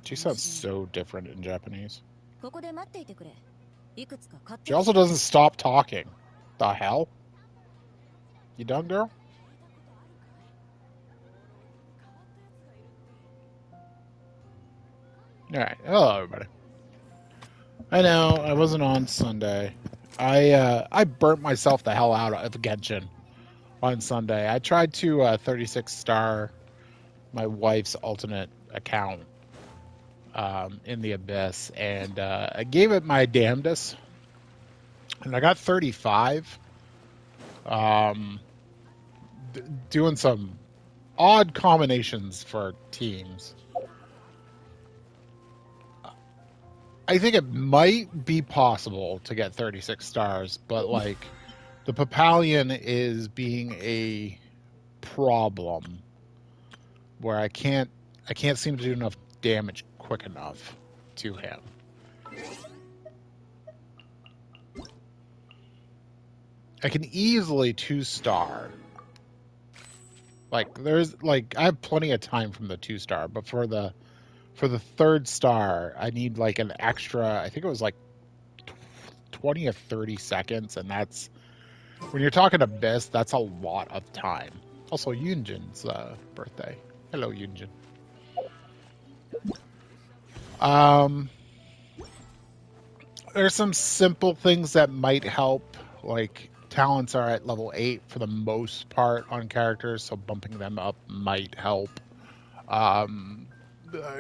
She sounds so different in Japanese. She also doesn't stop talking. The hell? You done, girl? Alright, hello everybody. I know, I wasn't on Sunday. I burnt myself the hell out of Genshin on Sunday. I tried to 36 star my wife's alternate account in the Abyss, and I gave it my damnedest, and I got 35. Doing some odd combinations for teams. I think it might be possible to get 36 stars, but like the Papalion is being a problem where I can't seem to do enough damage quick enough to him. I can easily 2-star. Like there's like I have plenty of time from the 2-star, but for the 3rd star, I need like an extra, I think it was like 20 or 30 seconds, and that's, when you're talking Abyss, that's a lot of time. Also, Yunjin's birthday. Hello, Yunjin. There's some simple things that might help, like talents are at level 8 for the most part on characters, so bumping them up might help. A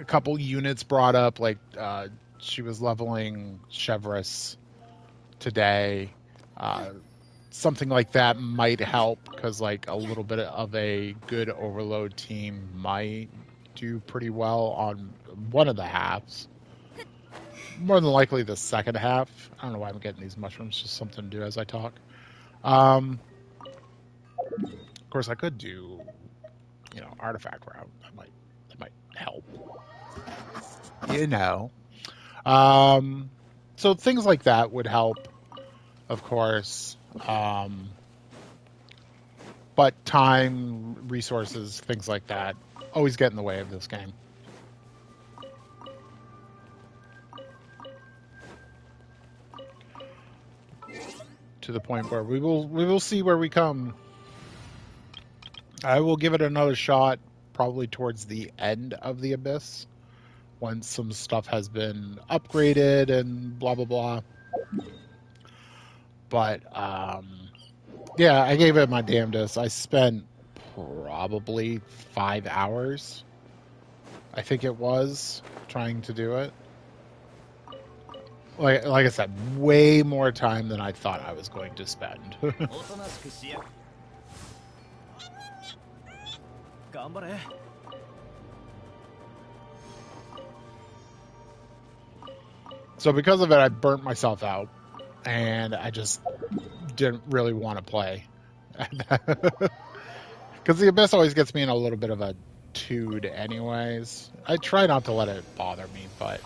couple units brought up, like she was leveling Chevrolet today. Something like that might help, because like a little bit of a good overload team might do pretty well on one of the halves. More than likely the second half. I don't know why I'm getting these mushrooms, just something to do as I talk. Of course I could do, artifact route. That might help. So things like that would help, of course. But time, resources, things like that always get in the way of this game. To the point where we will see where we come. I will give it another shot probably towards the end of the Abyss, once some stuff has been upgraded and blah blah blah. But yeah, I gave it my damnedest. I spent probably 5 hours, I think it was, trying to do it. Like I said, way more time than I thought I was going to spend. So because of it, I burnt myself out, and I just didn't really want to play. Because the Abyss always gets me in a little bit of a tude anyways. I try not to let it bother me, but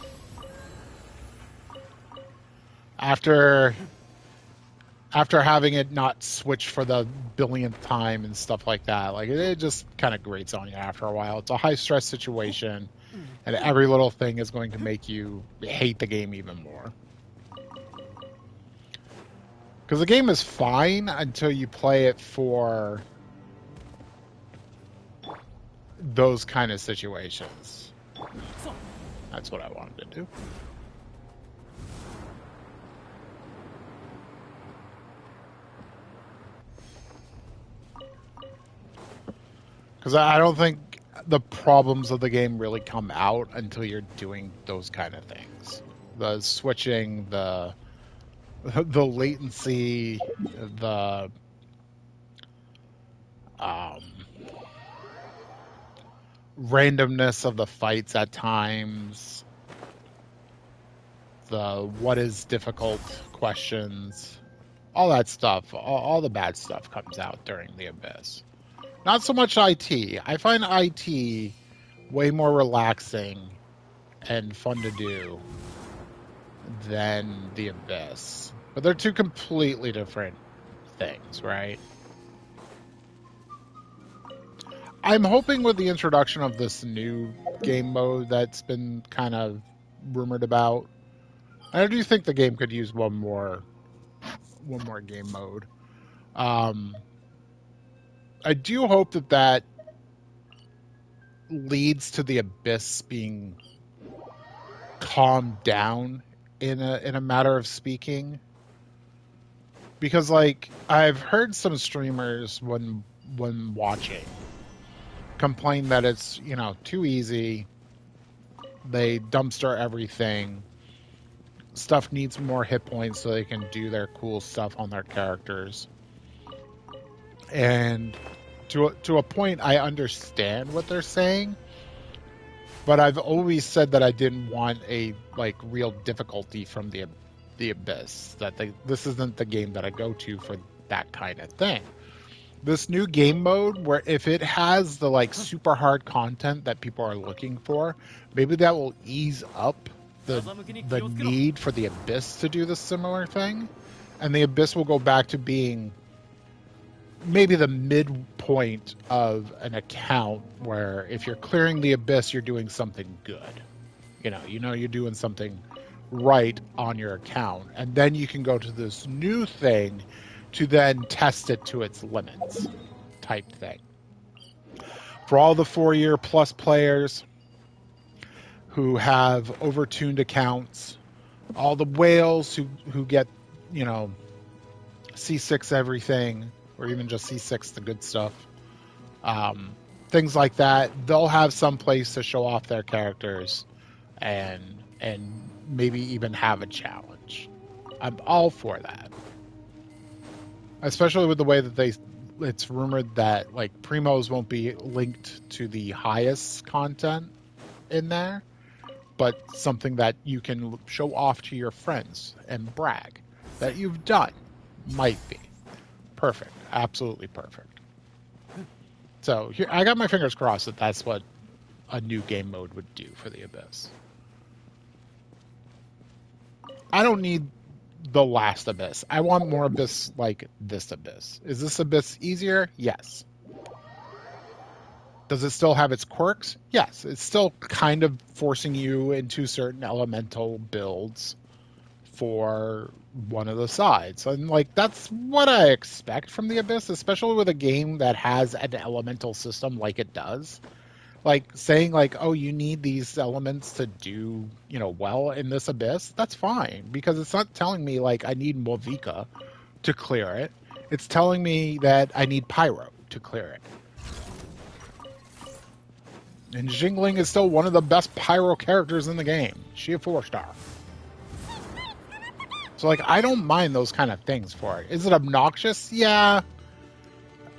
after having it not switch for the billionth time and stuff like that, like it just kind of grates on you after a while. It's a high stress situation, and every little thing is going to make you hate the game even more. Because the game is fine until you play it for those kind of situations. That's what I wanted to do. Because I don't think the problems of the game really come out until you're doing those kind of things. The switching, the latency, the randomness of the fights at times, the what is difficult questions, all that stuff, all the bad stuff comes out during the Abyss. Not so much IT. I find IT way more relaxing and fun to do than the Abyss. But they're two completely different things, right? I'm hoping with the introduction of this new game mode that's been kind of rumored about, I do think the game could use one more game mode. I do hope that leads to the Abyss being calmed down in a matter of speaking, because like I've heard some streamers when watching complain that it's, you know, too easy. They dumpster everything. Stuff needs more hit points so they can do their cool stuff on their characters. And to a point, I understand what they're saying, but I've always said that I didn't want a like real difficulty from the Abyss. That this isn't the game that I go to for that kind of thing. This new game mode, where if it has the like super hard content that people are looking for, maybe that will ease up the need for the Abyss to do the similar thing, and the Abyss will go back to being maybe the midpoint of an account, where if you're clearing the Abyss, you're doing something good. You know, you're doing something right on your account, and then you can go to this new thing to then test it to its limits type thing. For all the 4-year plus players who have overtuned accounts, all the whales who get, you know, C6 everything, or even just C6 the good stuff, things like that, they'll have some place to show off their characters and maybe even have a challenge. I'm all for that. Especially with the way that it's rumored that like primos won't be linked to the highest content in there, but something that you can show off to your friends and brag that you've done. Might be perfect, absolutely perfect. So here, I got my fingers crossed that that's what a new game mode would do for the Abyss. I don't need the last Abyss. I want more Abyss like this Abyss. Is this Abyss easier? Yes. Does it still have its quirks? Yes. It's still kind of forcing you into certain elemental builds for one of the sides. And like that's what I expect from the Abyss, especially with a game that has an elemental system like it does. Like saying like, oh, you need these elements to do, you know, well in this Abyss, that's fine, because it's not telling me like I need Movika to clear it. It's telling me that I need Pyro to clear it. And Jingling is still one of the best Pyro characters in the game. She a 4-star. So like I don't mind those kind of things for it. Is it obnoxious? Yeah.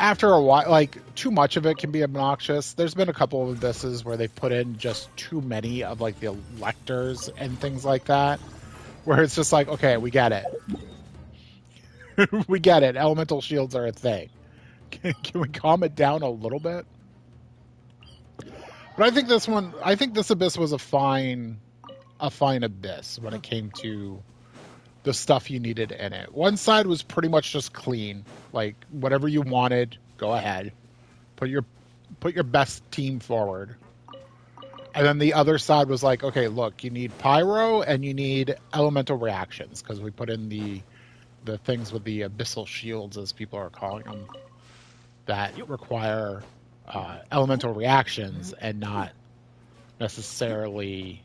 After a while, like, too much of it can be obnoxious. There's been a couple of abysses where they've put in just too many of, like, the electors and things like that, where it's just like, okay, we get it. We get it. Elemental shields are a thing. Can we calm it down a little bit? But I think this abyss was a fine abyss when it came to the stuff you needed in it. One side was pretty much just clean, like whatever you wanted, go ahead, put your best team forward. And then the other side was like, okay, look, you need pyro and you need elemental reactions, because we put in the things with the abyssal shields, as people are calling them, that require elemental reactions and not necessarily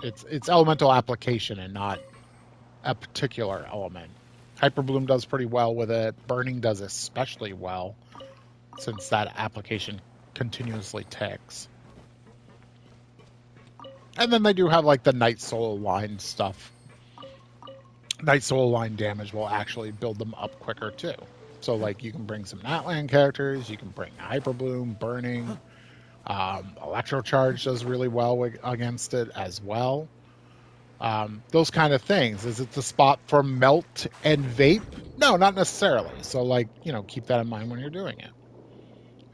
it's elemental application and not a particular element. Hyperbloom does pretty well with it. Burning does especially well, since that application continuously ticks. And then they do have like the Night Soul line stuff. Night Soul line damage will actually build them up quicker too. So like you can bring some Natlan characters, you can bring Hyperbloom, Burning, Electrocharge does really well against it as well. Those kind of things. Is it the spot for Melt and Vape? No, not necessarily. So like, you know, keep that in mind when you're doing it.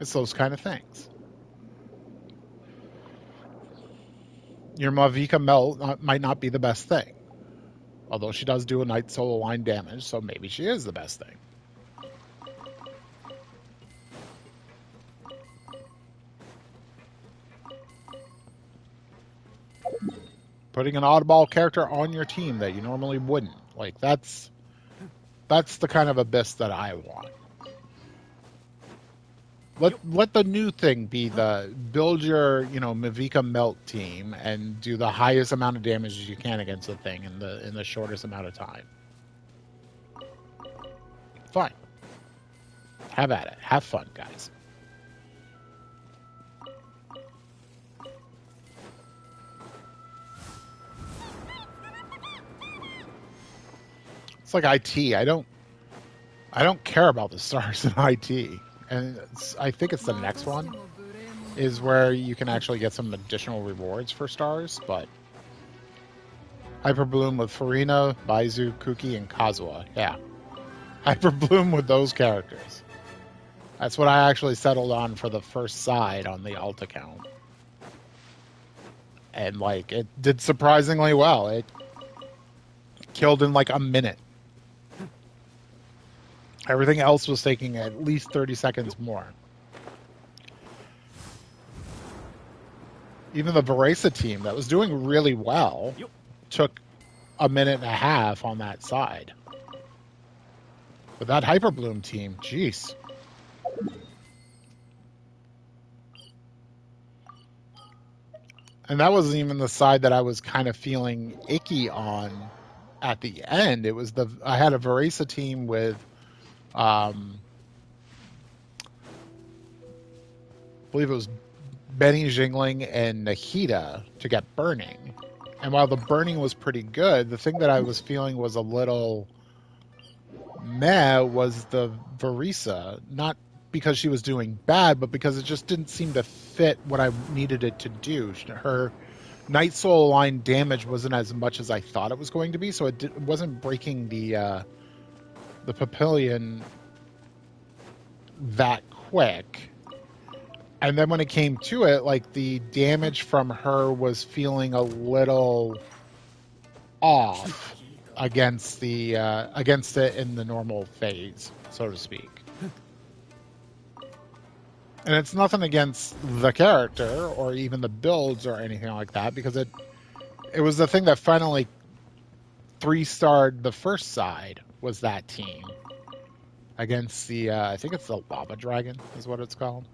It's those kind of things. Your Mavika Melt might not be the best thing. Although she does do a Night Soul line damage, so maybe she is the best thing. putting an oddball character on your team that you normally wouldn't. Like that's the kind of abyss that I want. Let the new thing be the build your, Mavika Melt team and do the highest amount of damage you can against the thing in the shortest amount of time. Fine. Have at it. Have fun, guys. It's like IT. I don't care about the stars in IT. And I think it's the next one is where you can actually get some additional rewards for stars, but Hyper Bloom with Farina, Baizu, Kuki, and Kazuha. Yeah. Hyper Bloom with those characters. That's what I actually settled on for the first side on the alt account. And, it did surprisingly well. It killed in, a minute. Everything else was taking at least 30 seconds more. Even the Varesa team that was doing really well took a minute and a half on that side. But that Hyper Bloom team, jeez. And that wasn't even the side that I was kind of feeling icky on at the end. It was I had a Varesa team with I believe it was Benny Jingling and Nahida to get burning. And while the burning was pretty good, the thing that I was feeling was a little meh was the Varesa. Not because she was doing bad, but because it just didn't seem to fit what I needed it to do. Her Night Soul line damage wasn't as much as I thought it was going to be, so it wasn't breaking the Papillion that quick. And then when it came to it, the damage from her was feeling a little off against it in the normal phase, so to speak. And it's nothing against the character or even the builds or anything like that, because it was the thing that finally 3-starred the first side was that team against the I think it's the Lava Dragon is what it's called.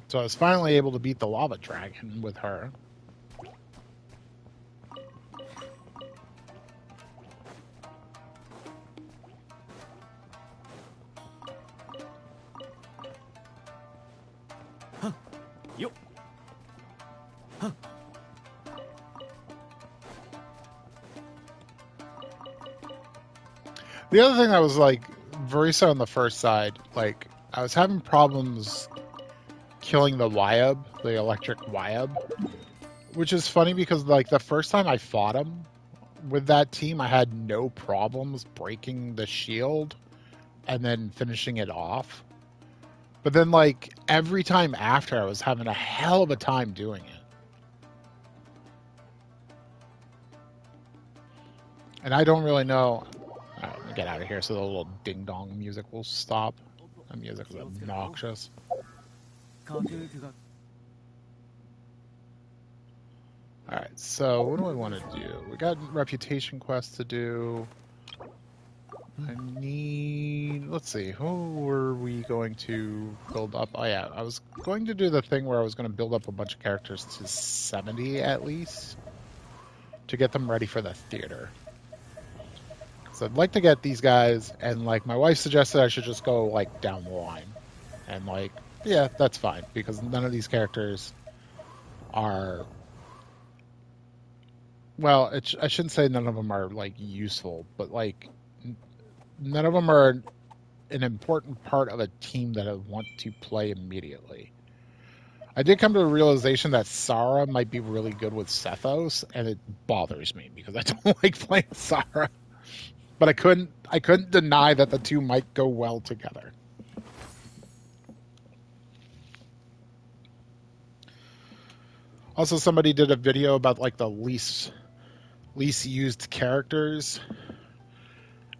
So I was finally able to beat the Lava Dragon with her. The other thing that was Varesa on the first side, I was having problems killing the Wyab, the electric Wyab, which is funny because the first time I fought him with that team, I had no problems breaking the shield and then finishing it off. But then every time after, I was having a hell of a time doing it. And I don't really know. All right, let me get out of here so the little ding dong music will stop. That music is obnoxious. Alright, so what do I want to do? We got reputation quests to do. I need... Let's see, who were we going to build up? Oh yeah, I was going to do the thing where I was going to build up a bunch of characters to 70 at least to get them ready for the theater. So I'd like to get these guys, and my wife suggested I should just go down the line. And yeah, that's fine, because none of these characters are... Well, I shouldn't say none of them are useful, but none of them are an important part of a team that I want to play immediately. I did come to the realization that Sarah might be really good with Sethos, and it bothers me because I don't like playing Sarah. But I couldn't deny that the two might go well together. Also, somebody did a video about the least used characters,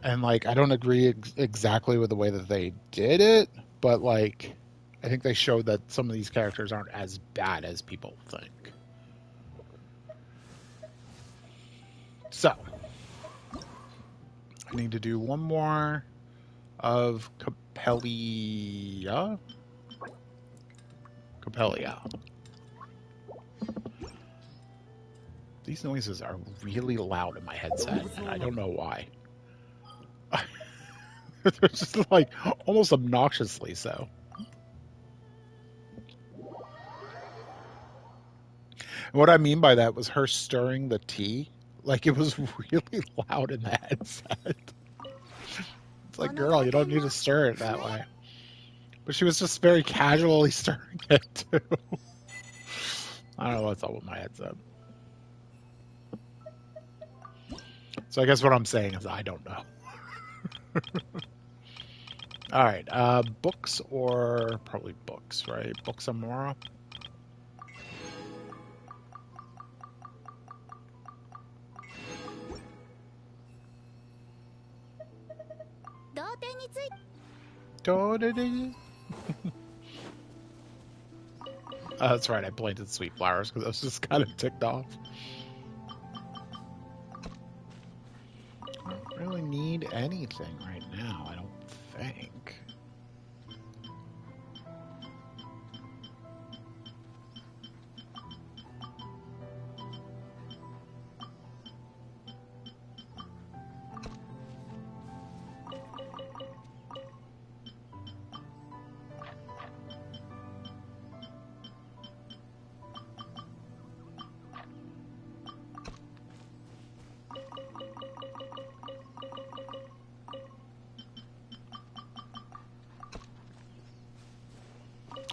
And like, I don't agree exactly with the way that they did it, but like, I think they showed that some of these characters aren't as bad as people think. So, I need to do one more of Capellia. Capellia. These noises are really loud in my headset, and I don't know why. They're just like almost obnoxiously so. And what I mean by that was her stirring the tea. Like, it was really loud in the headset. It's like, girl, you don't need to stir it that way. But she was just very casually stirring it too. I don't know what's up with my headset. So I guess what I'm saying is I don't know. All right, books or probably books, right? Books Amora. That's right, I planted sweet flowers because I was just kind of ticked off. I don't really need anything right now, I don't think.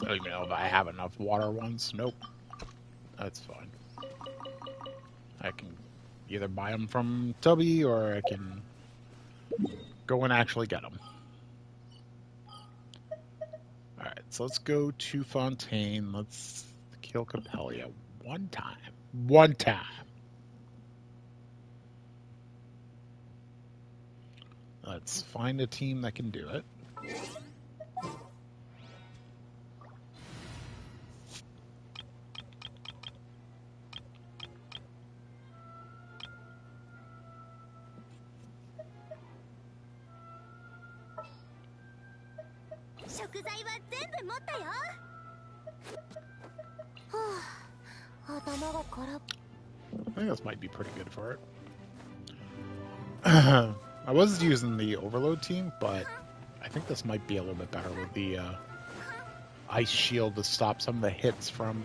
I don't even know if I have enough water ones. Nope. That's fine. I can either buy them from Tubby or I can go and actually get them. Alright, so let's go to Fontaine. Let's kill Capellia one time. One time. Let's find a team that can do it. I think this might be pretty good for it. I was using the Overload team, but I think this might be a little bit better with the Ice Shield to stop some of the hits from...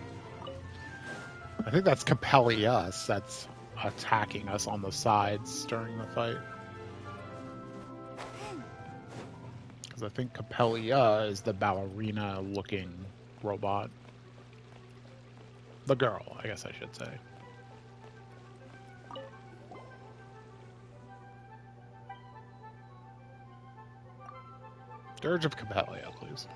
I think that's Capellia that's attacking us on the sides during the fight. Because I think Capellia is the ballerina-looking robot. The girl, I guess I should say. Dirge of Capellia, please.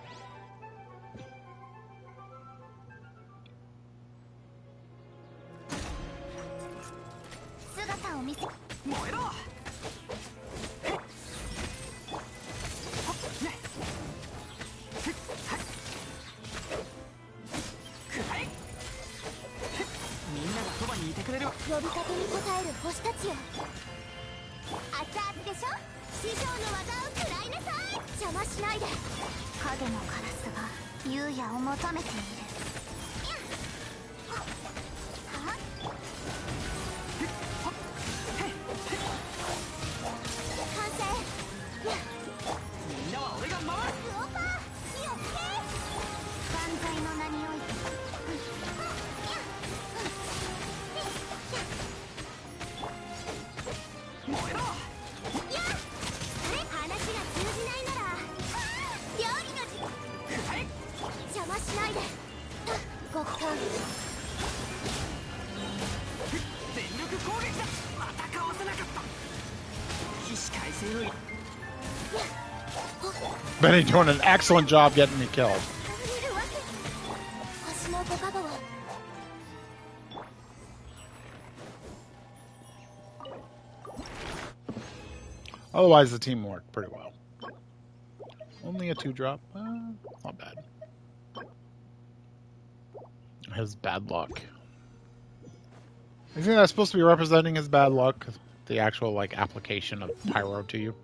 Benny doing an excellent job getting me killed. Otherwise, the team worked pretty well. Only a 2-drop. Not bad. His bad luck. I think that's supposed to be representing his bad luck. The actual, like, application of pyro to you.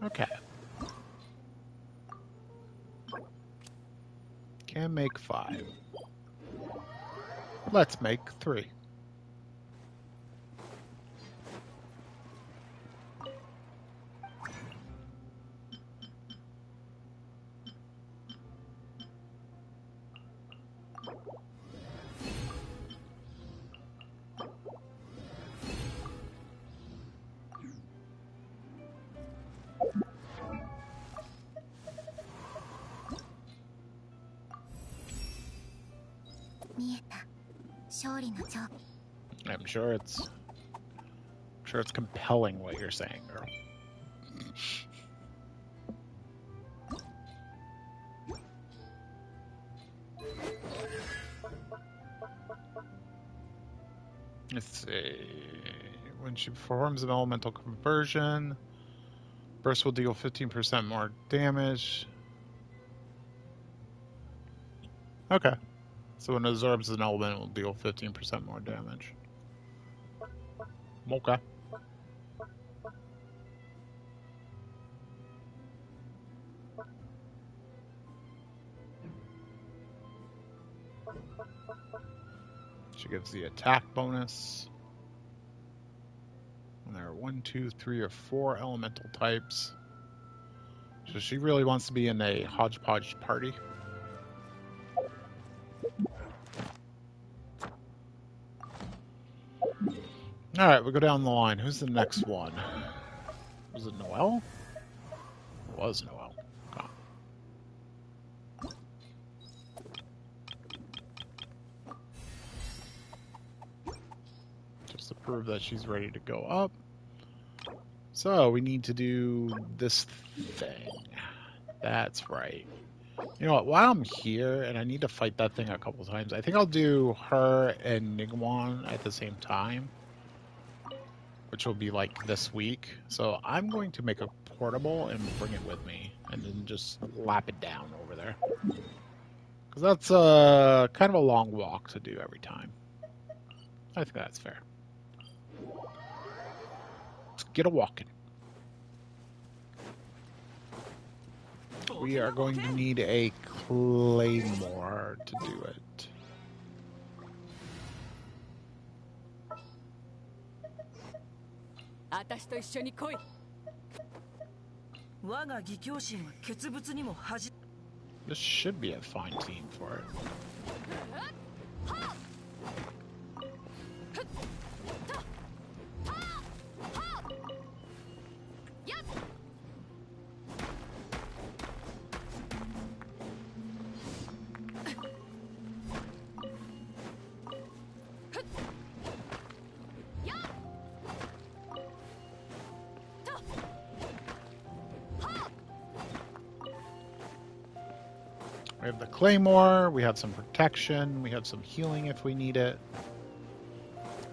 Okay. Can make 5. Let's make 3. I'm sure it's compelling what you're saying, girl. Let's see. When she performs an elemental conversion, burst will deal 15% more damage. Okay. So when it absorbs an element, it will deal 15% more damage. Okay. She gives the attack bonus. And there are 1, 2, 3, or 4 elemental types. So she really wants to be in a hodgepodge party. Alright, we'll go down the line. Who's the next one? Was it Noelle? It was Noelle. Okay. Just to prove that she's ready to go up. So, we need to do this thing. That's right. You know what, while I'm here, and I need to fight that thing a couple times, I think I'll do her and Nigwan at the same time. Which will be like this week. So I'm going to make a portable and bring it with me. And then just lap it down over there. Because that's kind of a long walk to do every time. I think that's fair. Let's get a walking. We are going to need a claymore to do it. This should be a fine team for it. We have the claymore, we have some protection, we have some healing if we need it.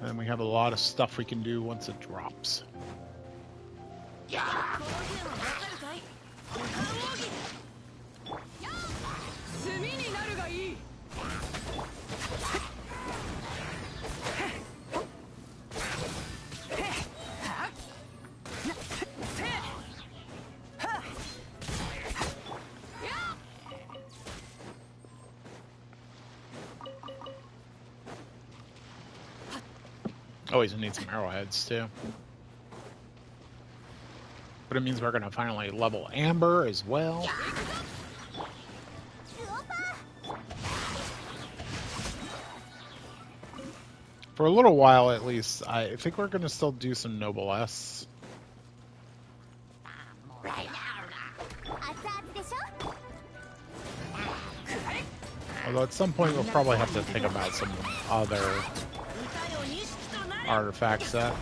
And we have a lot of stuff we can do once it drops. Yeah. Always need some arrowheads too. But it means we're gonna finally level Amber as well. For a little while at least, I think we're gonna still do some Noblesse. Although at some point we'll probably have to think about some other artifact set.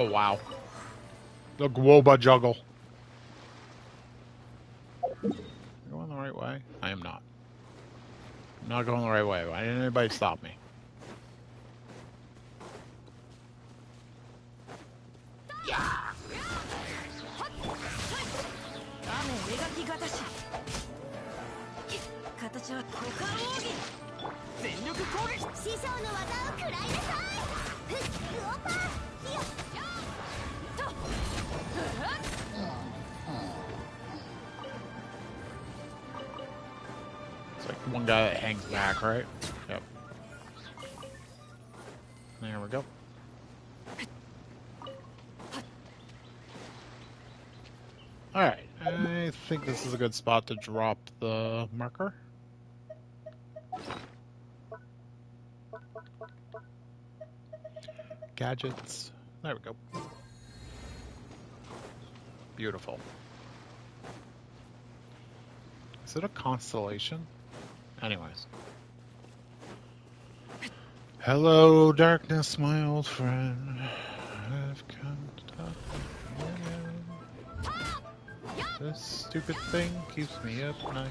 Oh, wow. The Gwoba juggle. Am I going the right way? I am not. I'm not going the right way. Why didn't anybody stop me? It's like one guy that hangs back, right? Yep. There we go. Alright, I think this is a good spot to drop the marker. Gadgets. There we go. Beautiful. Is it a constellation? Anyways. Hello, darkness, my old friend. I've come to talk to you. This stupid thing keeps me up at night.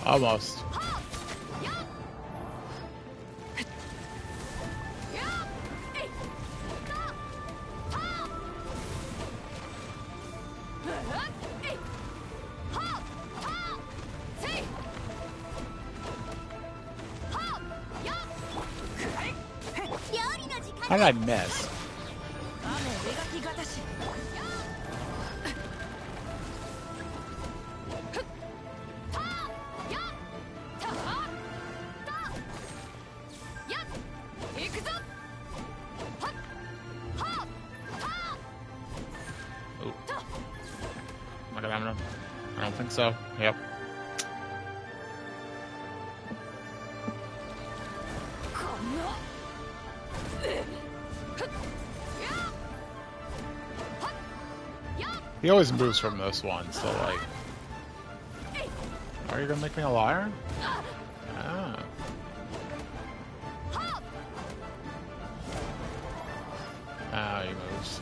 Almost. How did I miss? I don't think so. Yep. He always moves from this one, so like... Are you gonna make me a liar? Ah. Ah, he moves.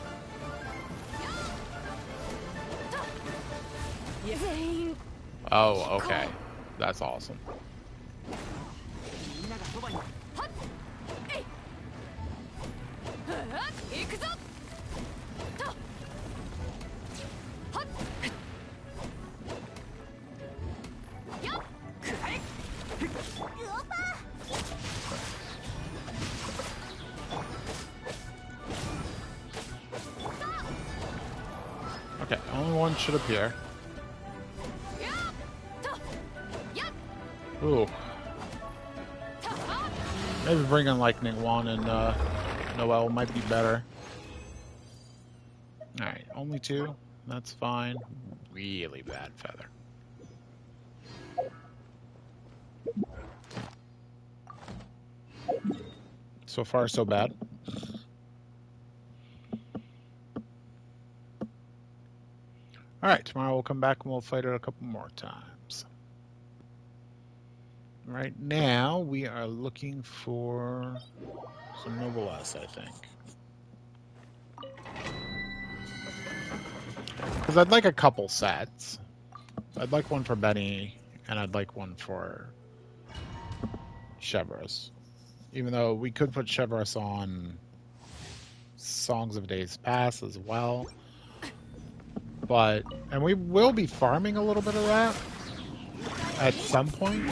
Oh, okay. That's awesome. Okay, only one should appear. Ooh. Maybe bringing Lightning One and Noelle might be better. Alright, only two. That's fine. Really bad feather. So far, so bad. Alright, tomorrow we'll come back and we'll fight it a couple more times. Right now, we are looking for some Noblesse, I think. Because I'd like a couple sets. I'd like one for Benny, and I'd like one for Chevreuse. Even though we could put Chevreuse on Songs of Days Past as well. But, and we will be farming a little bit of that at some point.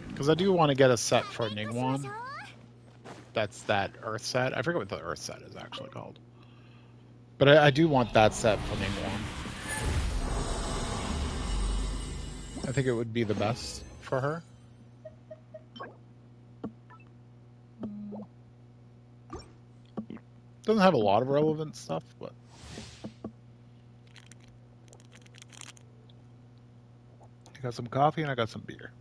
Because I do want to get a set for Ningguang. That's that Earth set. I forget what the Earth set is actually called. But I do want that set for Ningguang. I think it would be the best for her. Doesn't have a lot of relevant stuff, but... I got some coffee and I got some beer.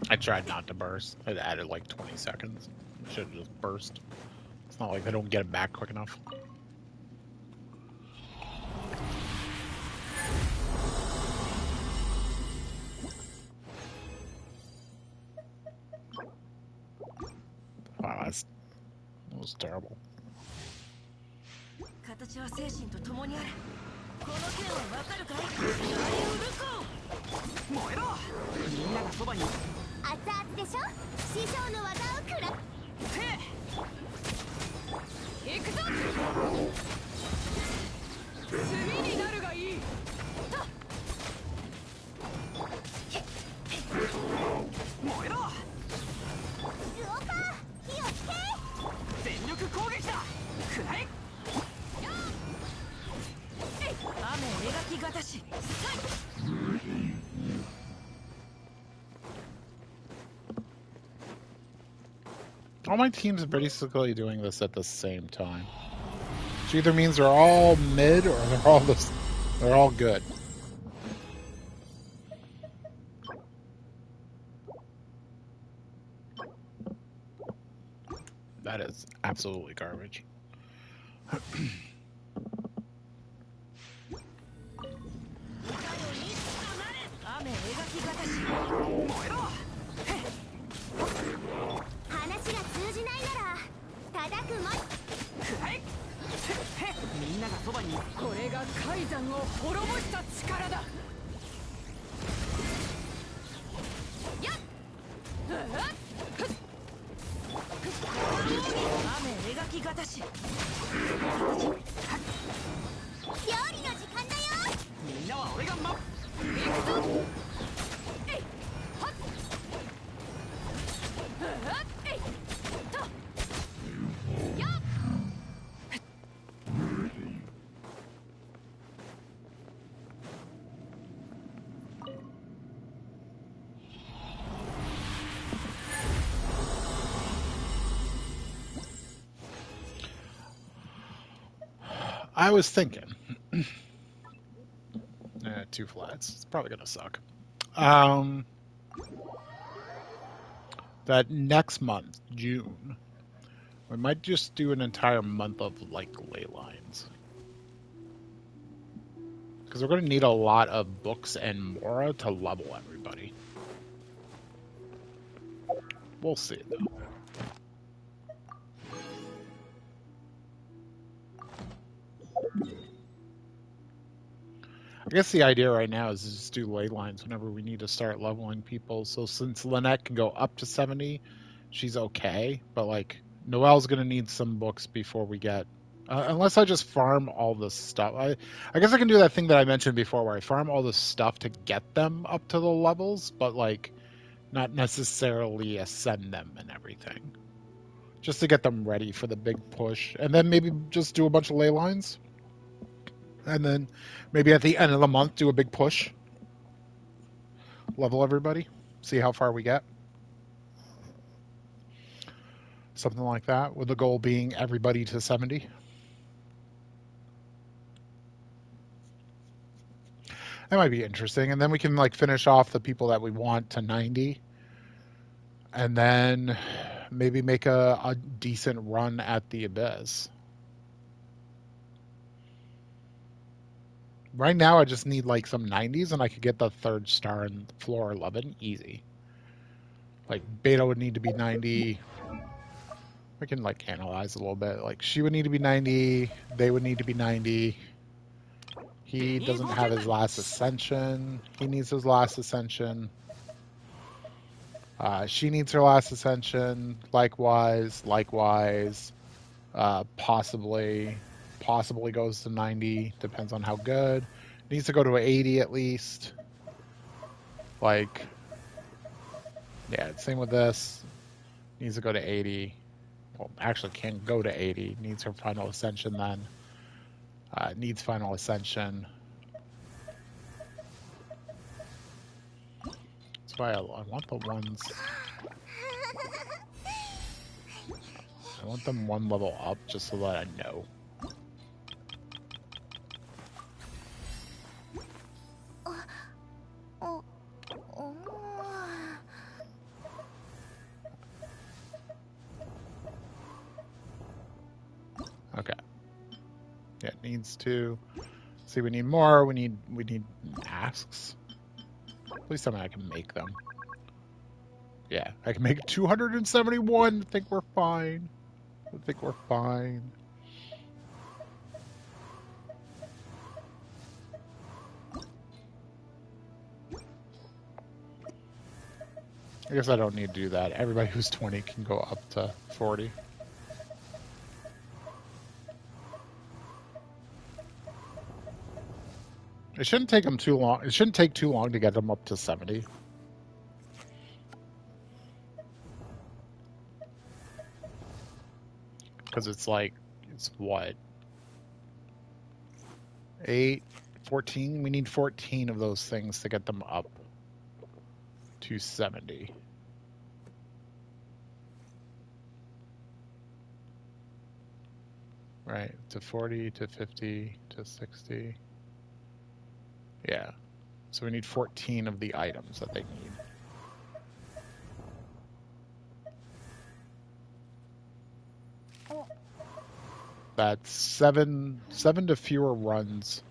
I tried not to burst. It added like 20 seconds. I should have just burst. It's not like I don't get it back quick enough. Wow, that was terrible. All my teams are basically doing this at the same time. Which either means they're all mid or they're all good. That is absolutely garbage. I was thinking, 2 flats. It's probably gonna suck. That next month, June, we might just do an entire month of like ley lines, because we're gonna need a lot of books and Mora to level everybody. We'll see though. I guess the idea right now is to just do ley lines whenever we need to start leveling people. So since Lynette can go up to 70, she's okay. But like Noelle's gonna need some books before we get, unless I just farm all the stuff. I guess I can do that thing that I mentioned before, where I farm all the stuff to get them up to the levels, but like not necessarily ascend them and everything, just to get them ready for the big push, and then maybe just do a bunch of ley lines. And then maybe at the end of the month, do a big push. Level everybody. See how far we get. Something like that, with the goal being everybody to 70. That might be interesting. And then we can like finish off the people that we want to 90. And then maybe make a decent run at the Abyss. Right now I just need like some 90s and I could get the 3rd star in floor 11 easy. Like Beta would need to be 90. We can like analyze a little bit. Like she would need to be 90. They would need to be 90. He doesn't have his last ascension. He needs his last ascension. She needs her last ascension. Likewise. Possibly goes to 90. Depends on how good. Needs to go to 80 at least. Like, yeah, same with this. Needs to go to 80. Well, actually can't go to 80. Needs her final ascension then. Needs final ascension. That's why I want the ones. I want them 1 level up just so that I know. Okay. Yeah, it needs to. See, we need more. We need masks. At least I can make them. Yeah, I can make 271. I think we're fine. I guess I don't need to do that. Everybody who's 20 can go up to 40. It shouldn't take them too long. It shouldn't take too long to get them up to 70. Because it's like, it's what? 8, 14? We need 14 of those things to get them up to 70. Right, to 40, to 50, to 60. Yeah. So we need 14 of the items that they need. That's seven to fewer runs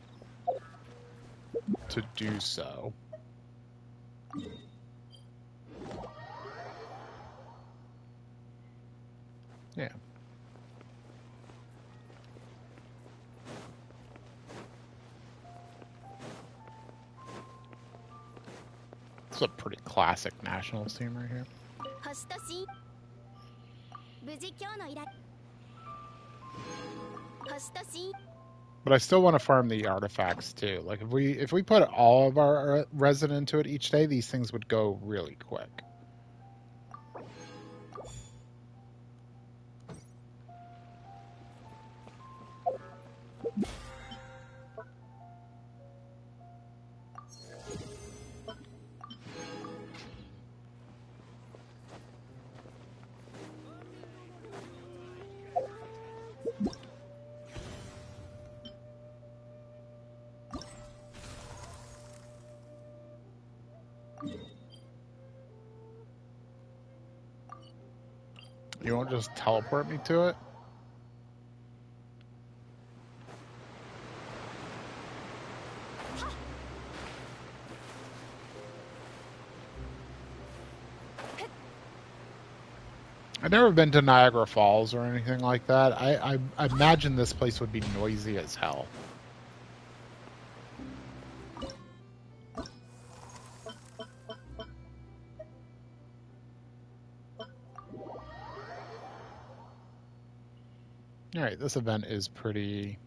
to do so. Yeah. It's a pretty classic Nationals team right here. But I still want to farm the artifacts too. Like if we put all of our resin into it each day, these things would go really quick. You won't just teleport me to it? I've never been to Niagara Falls or anything like that. I imagine this place would be noisy as hell. Alright, this event is pretty...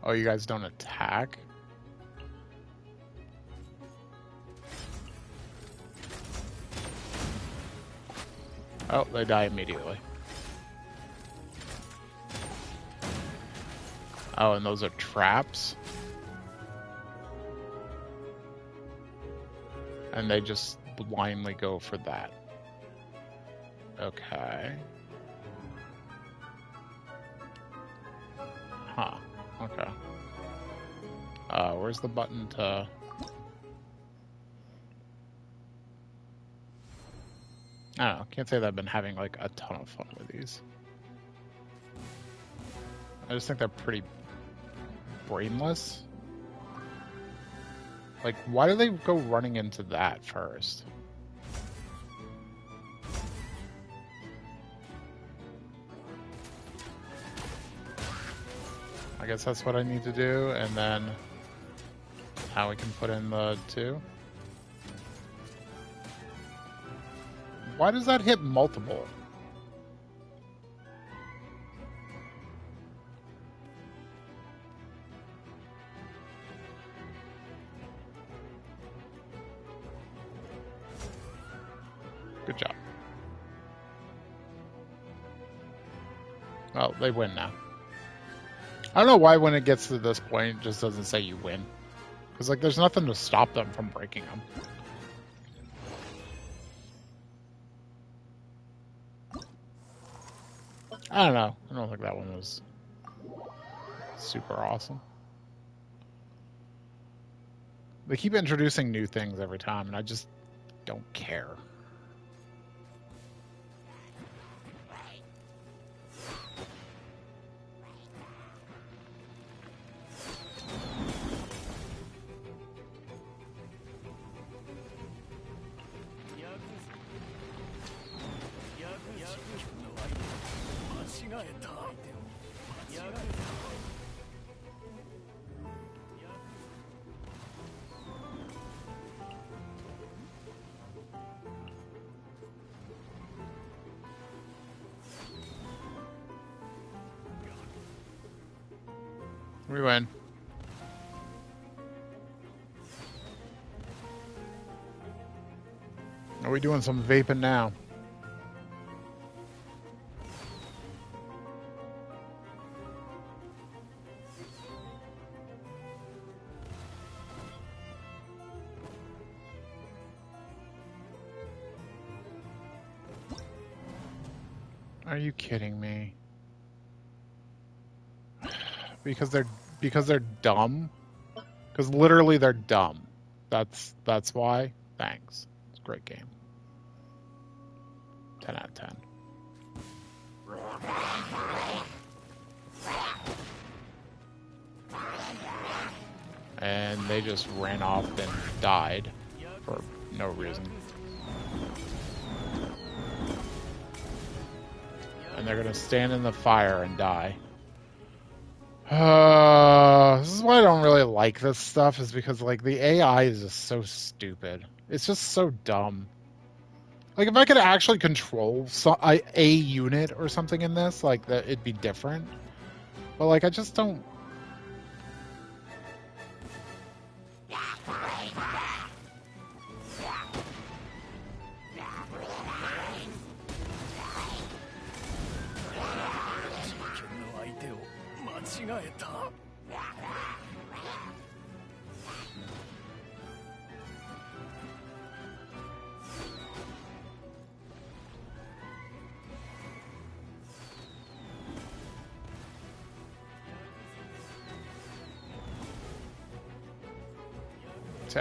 Oh, you guys don't attack? Oh, they die immediately. Oh, and those are traps? And they just blindly go for that. Okay. Huh. Okay. Where's the button to... I don't know. Can't say that I've been having, like, a ton of fun with these. I just think they're pretty brainless. Like, why do they go running into that first? I guess that's what I need to do, and then how we can put in the 2. Why does that hit multiple? Good job. Well, they win now. I don't know why when it gets to this point, it just doesn't say you win. Because, like, there's nothing to stop them from breaking them. I don't know. I don't think that one was super awesome. They keep introducing new things every time, and I just don't care. We win. Are we doing some vaping now? Are you kidding me? Because they're dumb? Because literally they're dumb. That's why. Thanks. It's a great game. 10 out of 10. And they just ran off and died for no reason. And they're gonna stand in the fire and die. This is why I don't really like this stuff, is because, like, the AI is just so stupid. It's just so dumb. Like, if I could actually control a unit or something in this, like, that it'd be different. But, like, I just don't...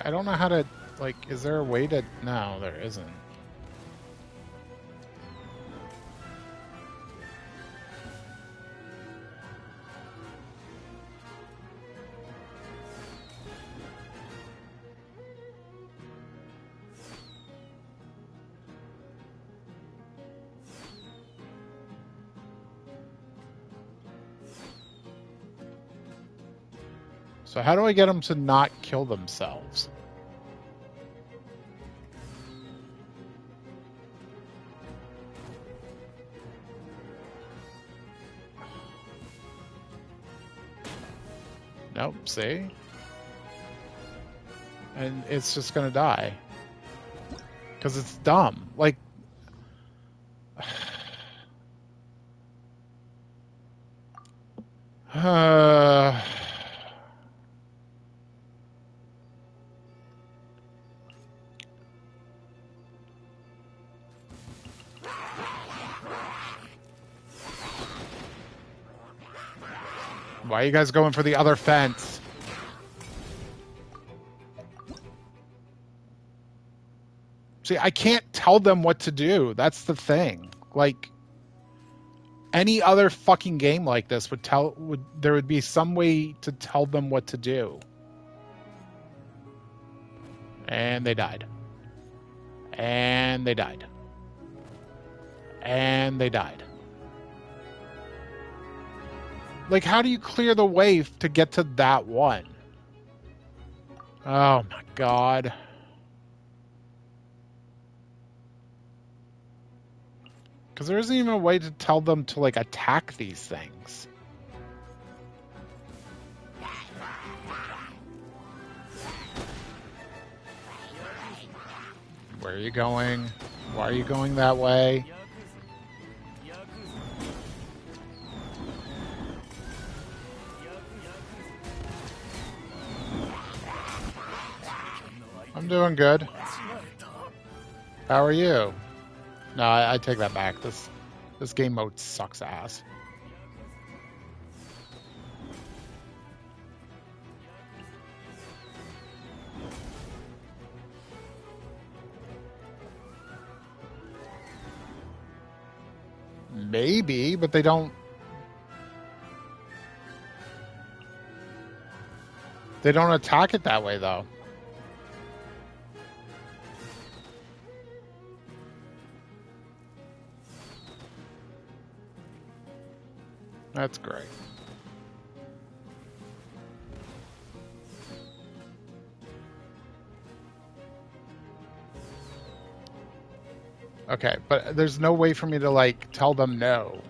I don't know how to, like, is there a way to... No, there isn't. So how do I get them to not kill themselves? Nope, see? And it's just gonna die. Because it's dumb. Like... Why are you guys going for the other fence? See, I can't tell them what to do. That's the thing. Like, any other fucking game like this there would be some way to tell them what to do. And they died. And they died. And they died. Like, how do you clear the way to get to that one? Oh my god. Because there isn't even a way to tell them to, like, attack these things. Where are you going? Why are you going that way? I'm doing good. How are you? No, I take that back. This game mode sucks ass. Maybe, but they don't attack it that way though. That's great. Okay, but there's no way for me to, like, tell them no.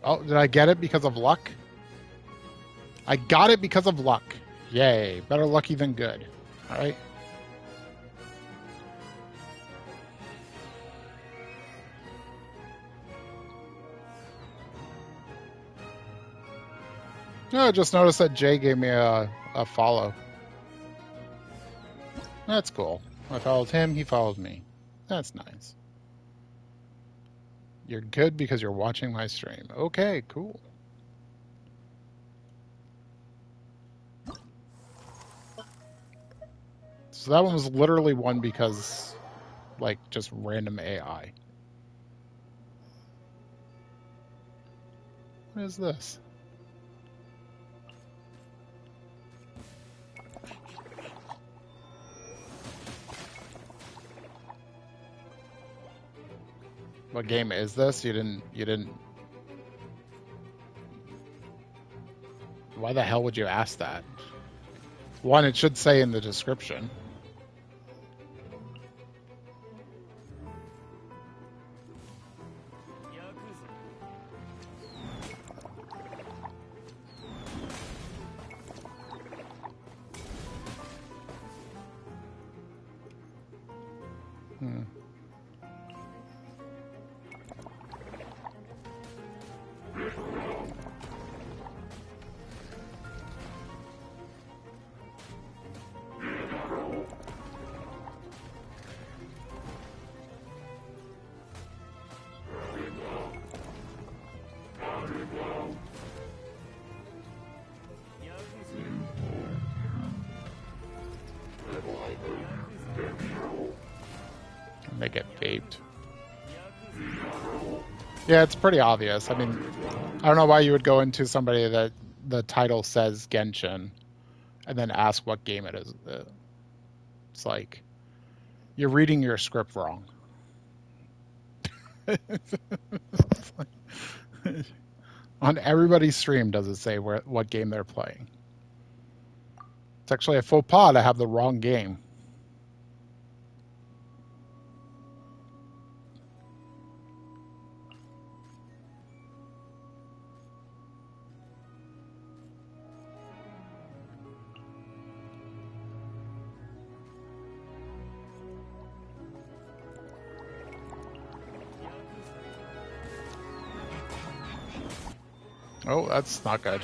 Oh, did I get it because of luck? I got it because of luck. Yay. Better lucky than good. All right. No, I just noticed that Jay gave me a follow. That's cool. I followed him, he followed me. That's nice. You're good because you're watching my stream. Okay, cool. So that one was literally won because, like, just random AI. What is this? What game is this? You didn't. Why the hell would you ask that? One, it should say in the description. Make it vaped. Yeah, it's pretty obvious. I mean, I don't know why you would go into somebody that the title says Genshin and then ask what game it is. It's like you're reading your script wrong. On everybody's stream does it say what game they're playing. It's actually a faux pas to have the wrong game. Oh, that's not good.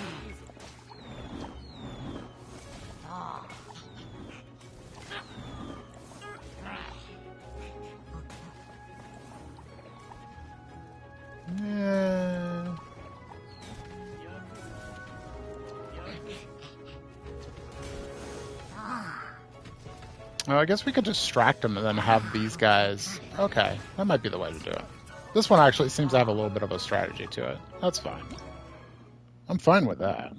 Yeah. Well, I guess we could distract them and then have these guys... Okay, that might be the way to do it. This one actually seems to have a little bit of a strategy to it. That's fine. I'm fine with that.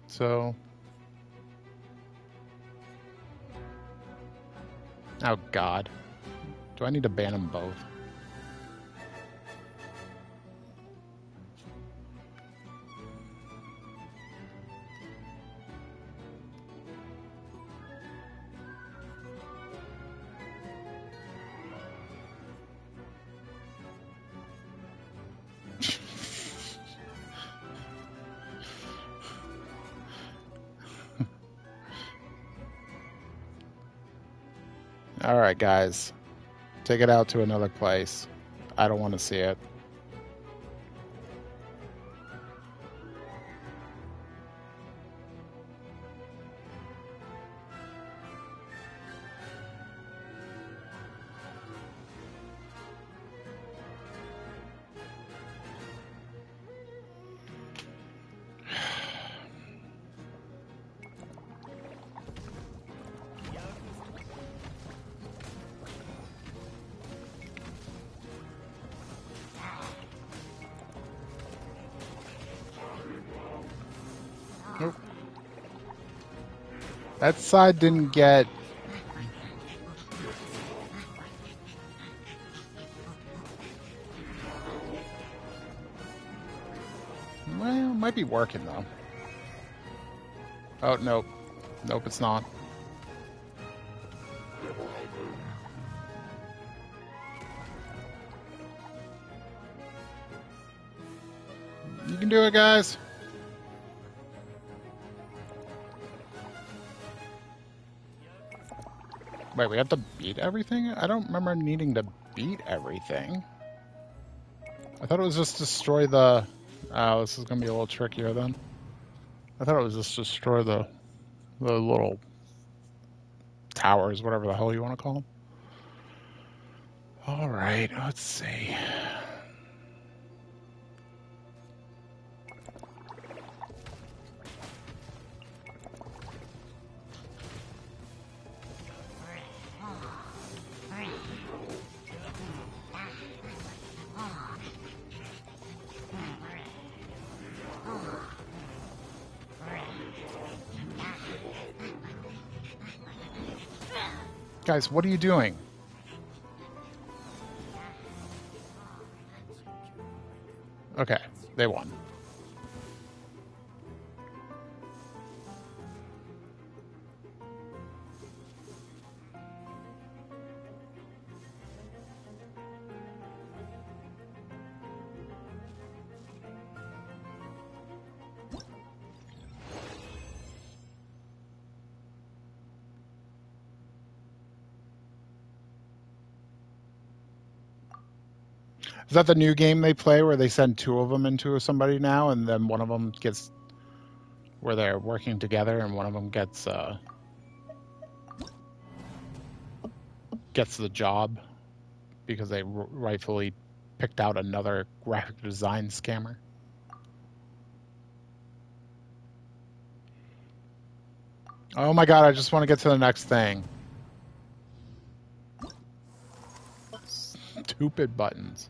So... Oh, God. Do I need to ban them both? Alright, guys. Take it out to another place. I don't want to see it. Nope. That side didn't get... Well, it might be working, though. Oh, nope. Nope, it's not. You can do it, guys. Wait, we have to beat everything? I don't remember needing to beat everything. I thought it was just destroy the... Oh, this is going to be a little trickier then. I thought it was just destroy the little towers, whatever the hell you want to call them. All right, let's see. Guys, what are you doing? Okay, they won. Is that the new game they play where they send two of them into somebody now, and then one of them gets where they're working together, and one of them gets the job because they rightfully picked out another graphic design scammer? Oh my god, I just want to get to the next thing. Stupid buttons.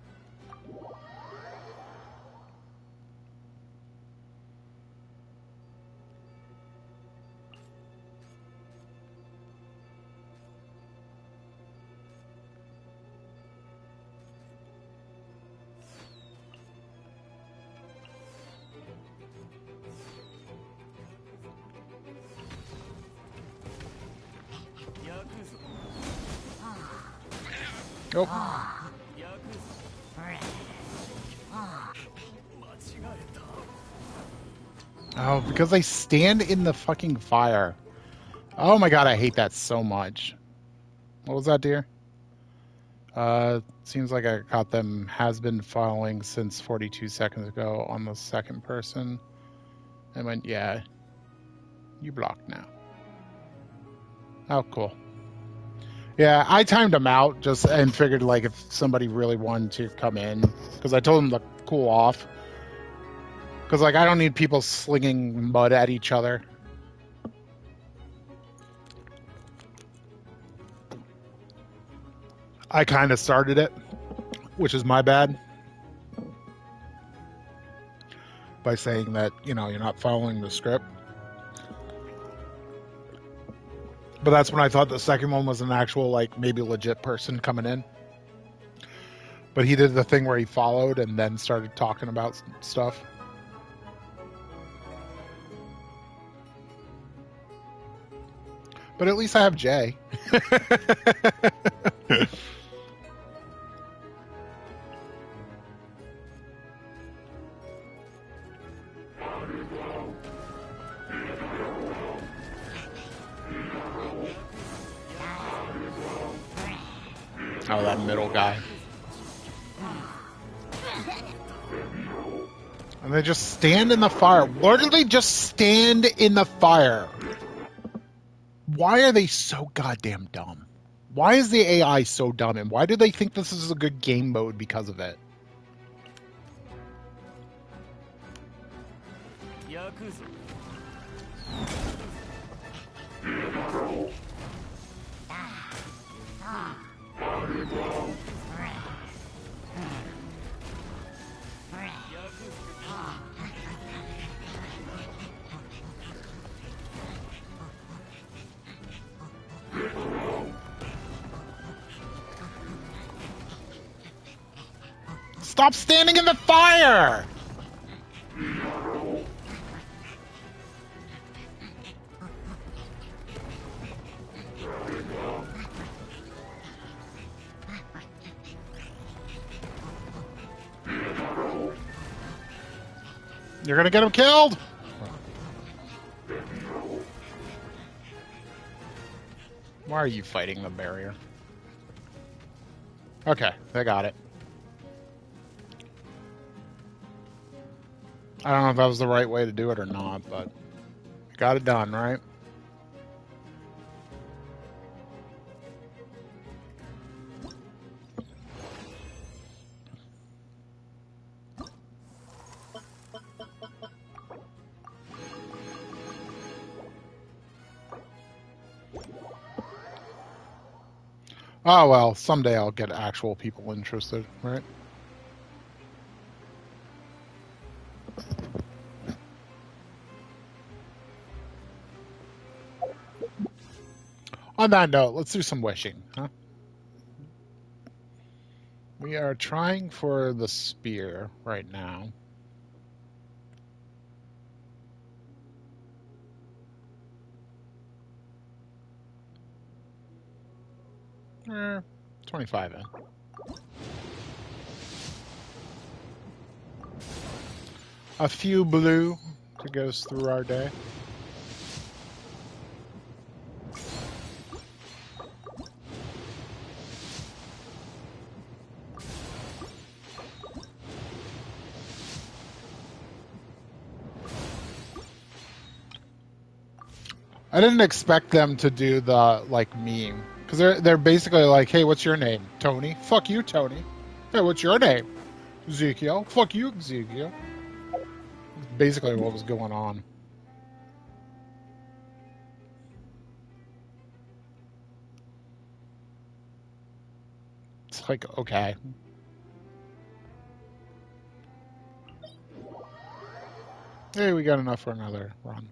Nope. Oh, because they stand in the fucking fire. Oh my god, I hate that so much. What was that, dear? Seems like I caught them has been following since 42 seconds ago on the second person. I went, yeah, you blocked now. Oh, cool. Yeah, I timed them out just and figured like if somebody really wanted to come in, because I told them to cool off. Because like I don't need people slinging mud at each other. I kind of started it, which is my bad, by saying that, you know, you're not following the script. But that's when I thought the second one was an actual, like, maybe legit person coming in. But he did the thing where he followed and then started talking about stuff. But at least I have Jay. Oh, that middle guy. And they just stand in the fire. Literally just stand in the fire. Why are they so goddamn dumb? Why is the AI so dumb? And why do they think this is a good game mode because of it? Stop standing in the fire! You're gonna get him killed! Why are you fighting the barrier? Okay, they got it. I don't know if that was the right way to do it or not, but got it done, right? Oh, well, someday I'll get actual people interested, right? On that note, let's do some wishing, huh? We are trying for the spear right now. Eh, 25 in. A few blue to get us through our day. I didn't expect them to do the, like, meme. Because they're basically like, hey, what's your name? Tony? Fuck you, Tony. Hey, what's your name? Ezekiel? Fuck you, Ezekiel. That's basically what was going on. It's like, okay. Hey, we got enough for another run.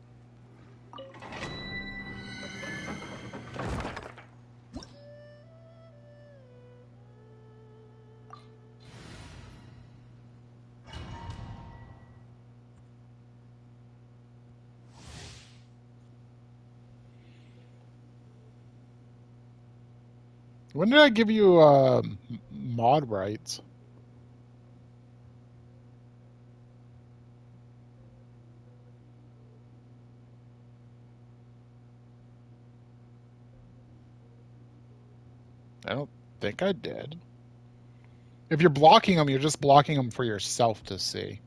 When did I give you mod rights? I don't think I did. If you're blocking them, you're just blocking them for yourself to see.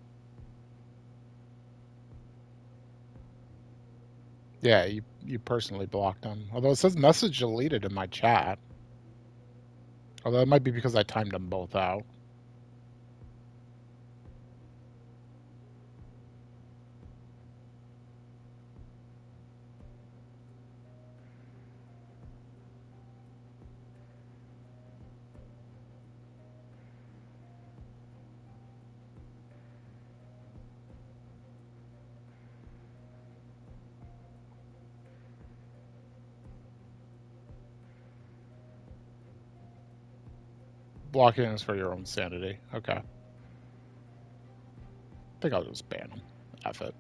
Yeah, you personally blocked them. Although it says message deleted in my chat. Although it might be because I timed them both out. blocking is for your own sanity. Okay. I think I'll just ban him. F it.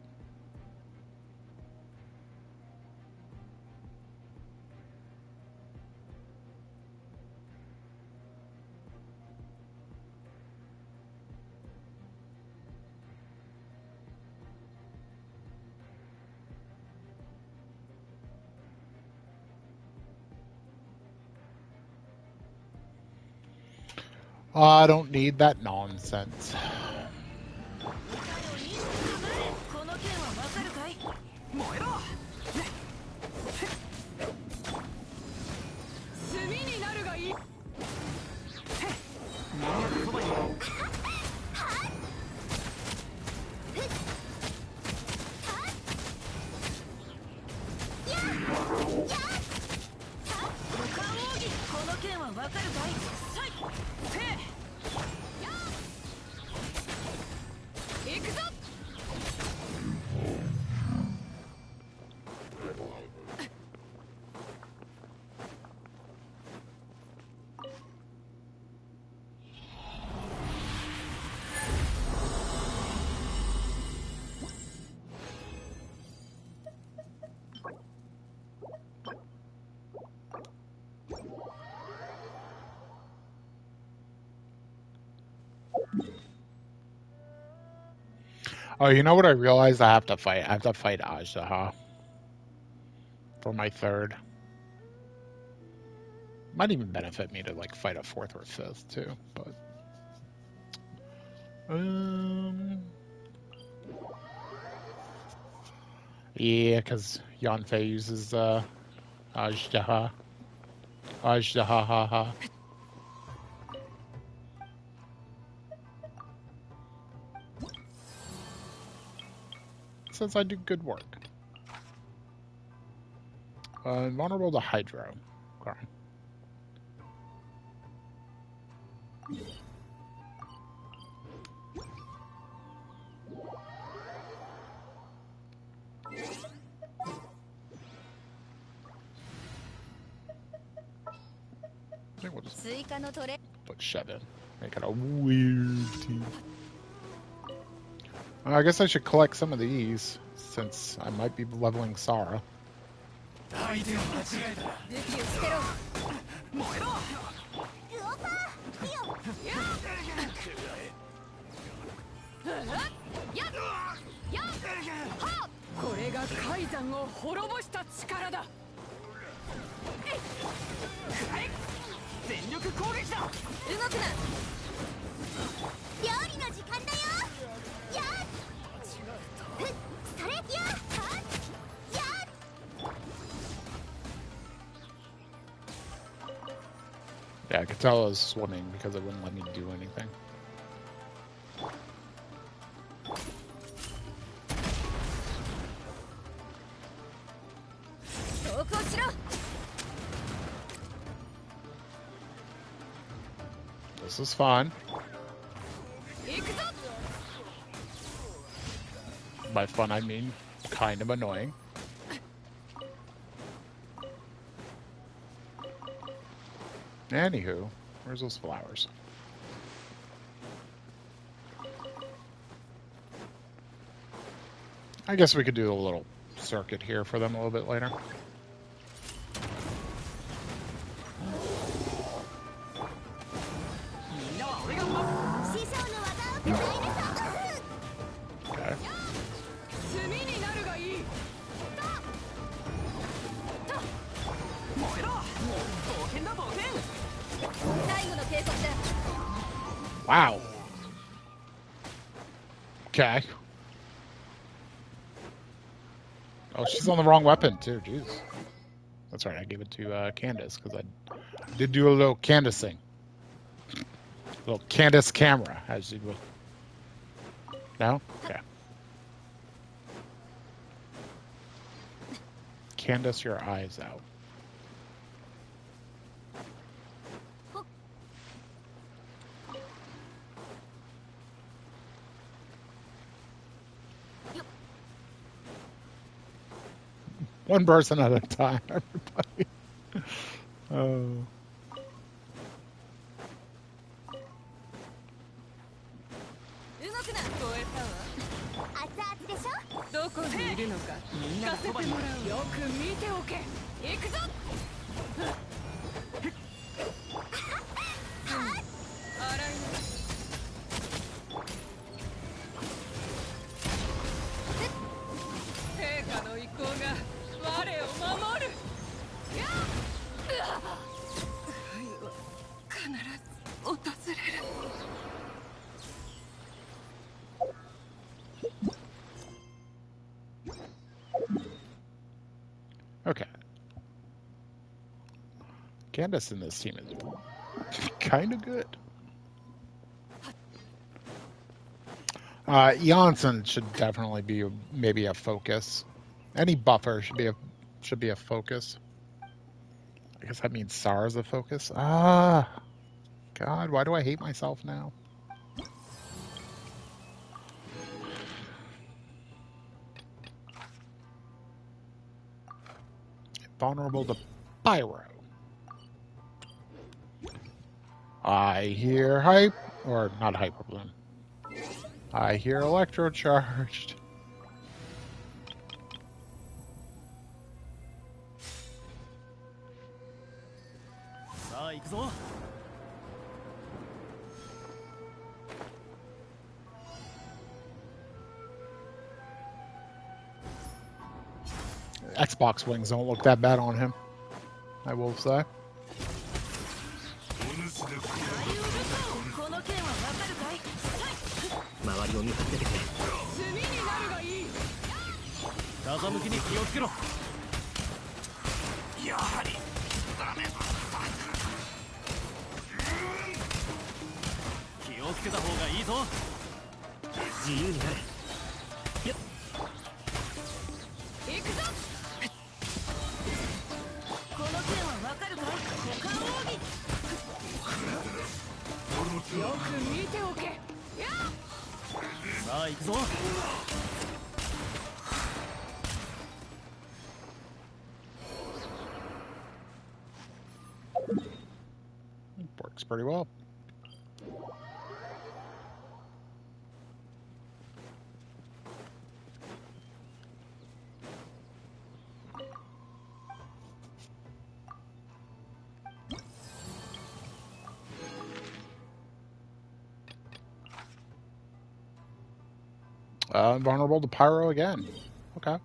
I don't need that nonsense. Oh, you know what I realized? I have to fight. I have to fight Ajdaha for my third. Might even benefit me to like fight a fourth or fifth too, but yeah, because Yanfei uses Ajdaha. Ajdaha ha ha. Says I do good work. Vulnerable to Hydro. Okay. I think we'll just put Shed in. Make it a weird team. I guess I should collect some of these, since I might be leveling Sara. Yeah, I could tell I was swimming because it wouldn't let me do anything. This is fun. By fun, I mean kind of annoying. Anywho, where's those flowers? I guess we could do a little circuit here for them a little bit later. Okay. Wow. Okay. Oh, she's on the wrong weapon too. Jeez. That's right. I gave it to Candace because I did do a little Candace-ing. A little Candace camera, as you would. No? Okay. Candace, your eyes out. One person at a time, everybody. Oh. Okay. Candace in this team is kind of good. Janssen should definitely be maybe a focus. Any buffer should be a focus. I guess that means SAR's a focus. Ah, God, why do I hate myself now? Vulnerable to Pyro. I hear hype, or not hyper bloom. I hear electrocharged. Xbox wings don't look that bad on him, I will say. Works pretty well. Vulnerable to Pyro again. Okay.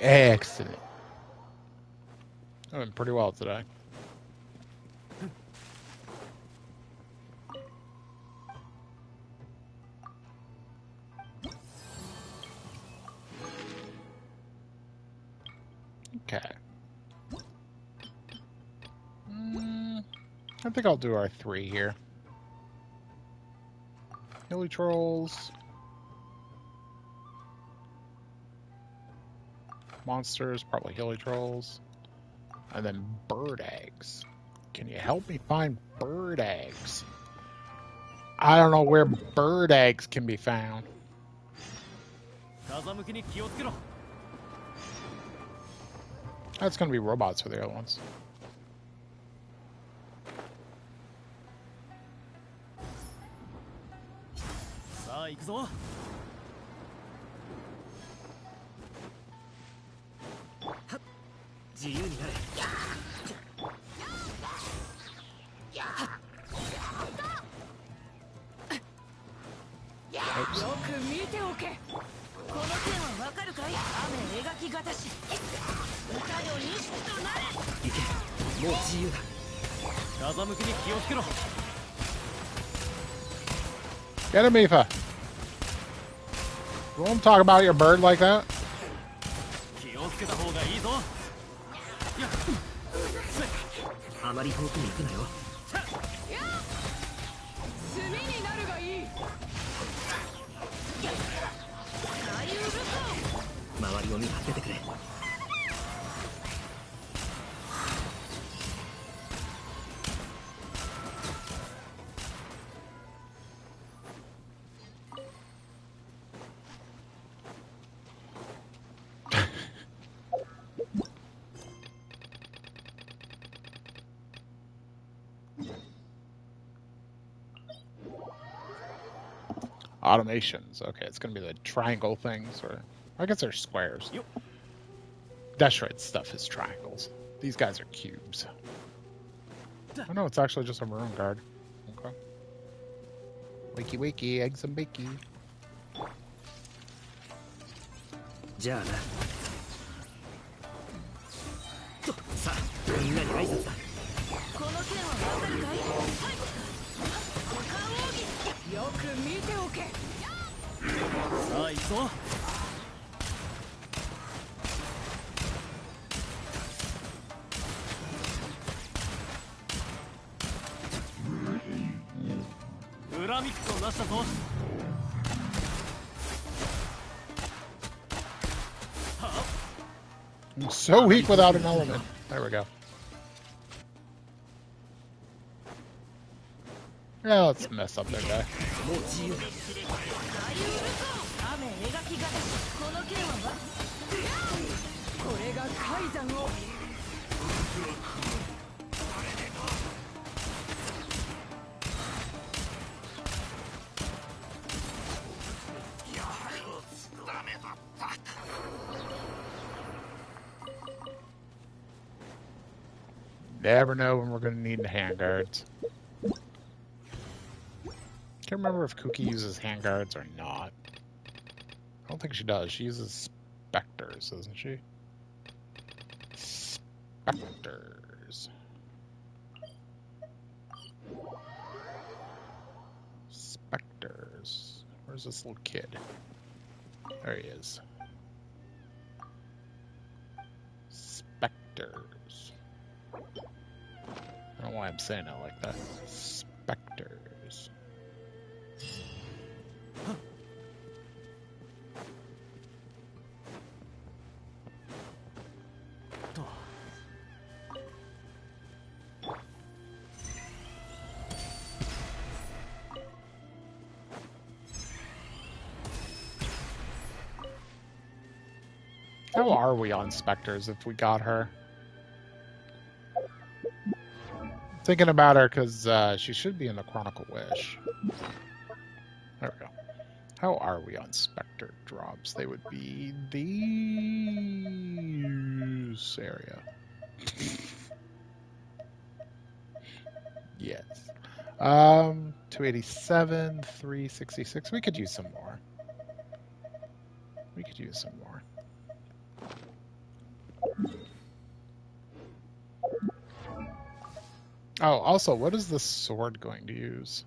Excellent. Doing pretty well today. Okay. I think I'll do our 3 here. Hilly Trolls. Monsters, probably Hilly Trolls. And then bird eggs. Can you help me find bird eggs? I don't know where bird eggs can be found. That's going to be robots for the other ones. Get him, Aoife. You won't talk about your bird like that. Automations. Okay, it's gonna be the triangle things, or I guess they're squares. Destroid stuff is triangles. These guys are cubes. Oh no, it's actually just a maroon guard. Okay. Wakey wakey, eggs and bakey. I'm so weak without an element. There we go. Yeah, let's mess up their guy. Never know when we're going to need the handguards. Can't remember if Kuki uses handguards or not. I don't think she does. She uses specters, doesn't she? Specters. Specters. Where's this little kid? There he is. Specters. I don't know why I'm saying it like that. Specters. How are we on Spectres if we got her? Thinking about her because she should be in the Chronicle Wish. There we go. How are we on Spectre drops? They would be these area. Yes. 287, 366. We could use some more. We could use some more. Oh, also, what is the sword going to use?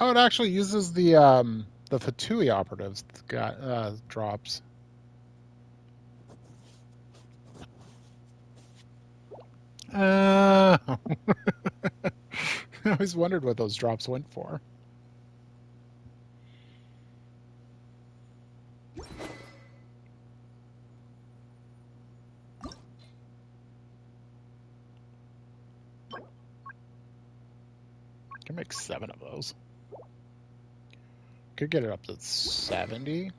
Oh, it actually uses the Fatui operatives got drops. I always wondered what those drops went for. Can make 7 of those. Could get it up to 70.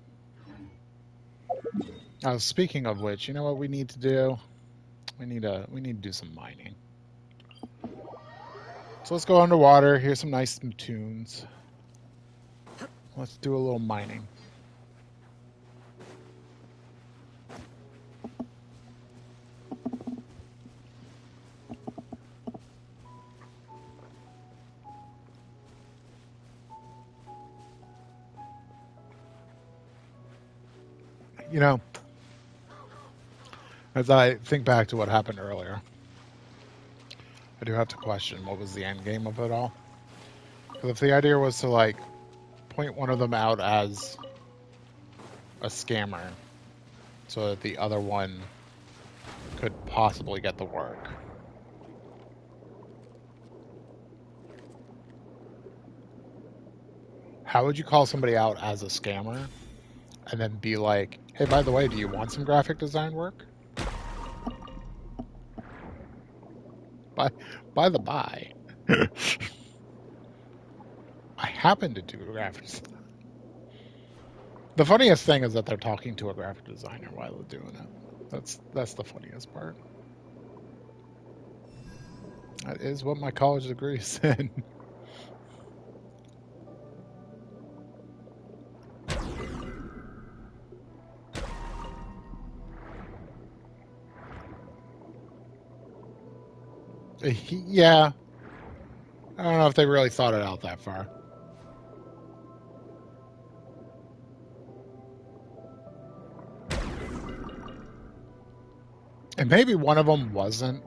Oh, speaking of which, you know what we need to do? We need to do some mining. So let's go underwater, hear some nice tunes. Let's do a little mining. You know, as I think back to what happened earlier, I do have to question what was the end game of it all. Because if the idea was to like point one of them out as a scammer so that the other one could possibly get the work. How would you call somebody out as a scammer and then be like, hey, by the way, do you want some graphic design work? By the by, I happen to do graphics. The funniest thing is that they're talking to a graphic designer while they're doing it. That's the funniest part. That is what my college degree said. Yeah, I don't know if they really thought it out that far. And maybe one of them wasn't,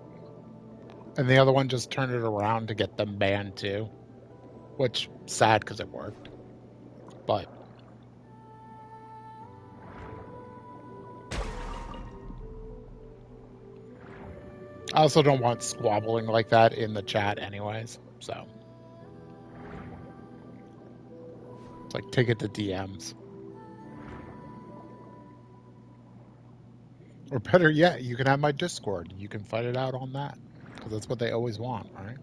and the other one just turned it around to get them banned too. Which, sad because it worked. But I also don't want squabbling like that in the chat anyways, so. It's like, take it to DMs. Or better yet, you can have my Discord. You can fight it out on that. Because that's what they always want, right?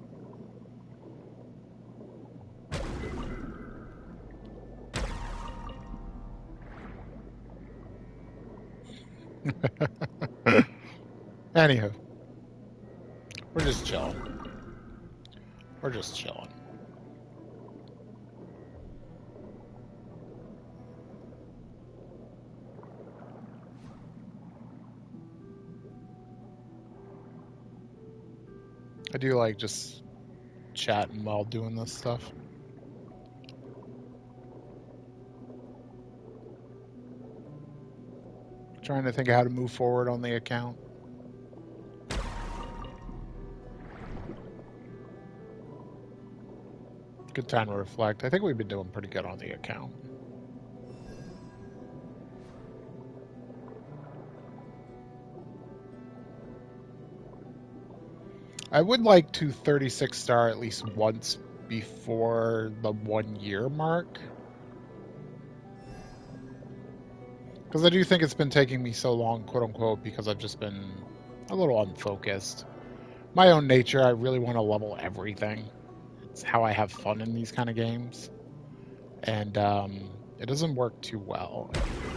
Anywho. We're just chilling. We're just chilling. I do like just chatting while doing this stuff. Trying to think of how to move forward on the account. Good time to reflect. I think we've been doing pretty good on the account. I would like to 36 star at least once before the 1 year mark. Because I do think it's been taking me so long, quote unquote, because I've just been a little unfocused. My own nature, I really want to level everything. It's how I have fun in these kind of games. And it doesn't work too well.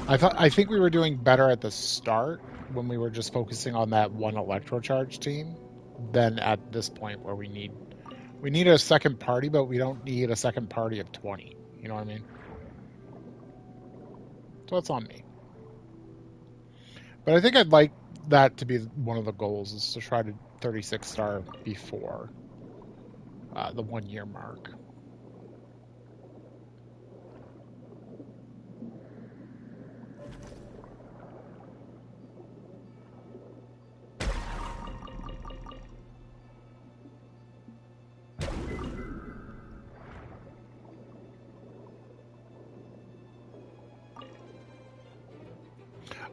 I think we were doing better at the start when we were just focusing on that one electrocharge team than at this point where we need a second party, but we don't need a second party of 20. You know what I mean? So it's on me. But I think I'd like that to be one of the goals, is to try to 36 star before the 1 year mark.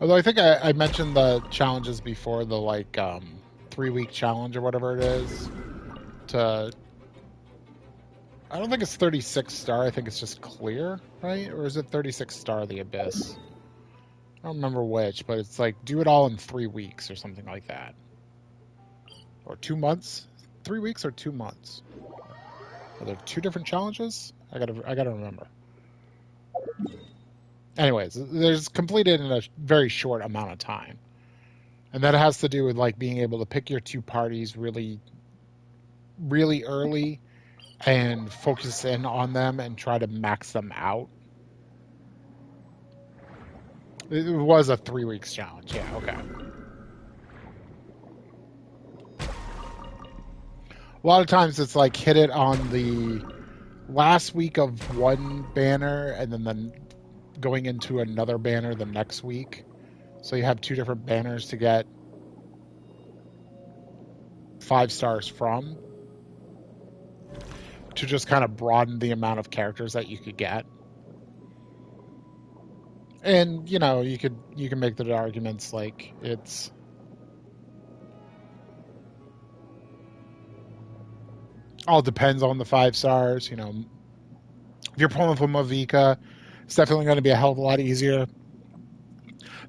Although I think I mentioned the challenges before, the like 3-week challenge or whatever it is. I don't think it's 36 star. I think it's just clear, right? Or is it 36 star the abyss? I don't remember which, but it's like do it all in 3 weeks or something like that, or 2 months. 3 weeks or 2 months? Are there 2 different challenges? I gotta remember. Anyways, there's completed in a very short amount of time. And that has to do with like being able to pick your 2 parties really, really early and focus in on them and try to max them out. It was a 3 weeks challenge. Yeah, okay. A lot of times it's like hit it on the last week of one banner and then going into another banner the next week. So you have 2 different banners to get 5 stars from, to just kind of broaden the amount of characters that you could get. And you know, you can make the arguments like it's all depends on the 5 stars. You know, if you're pulling from Mavica, it's definitely going to be a hell of a lot easier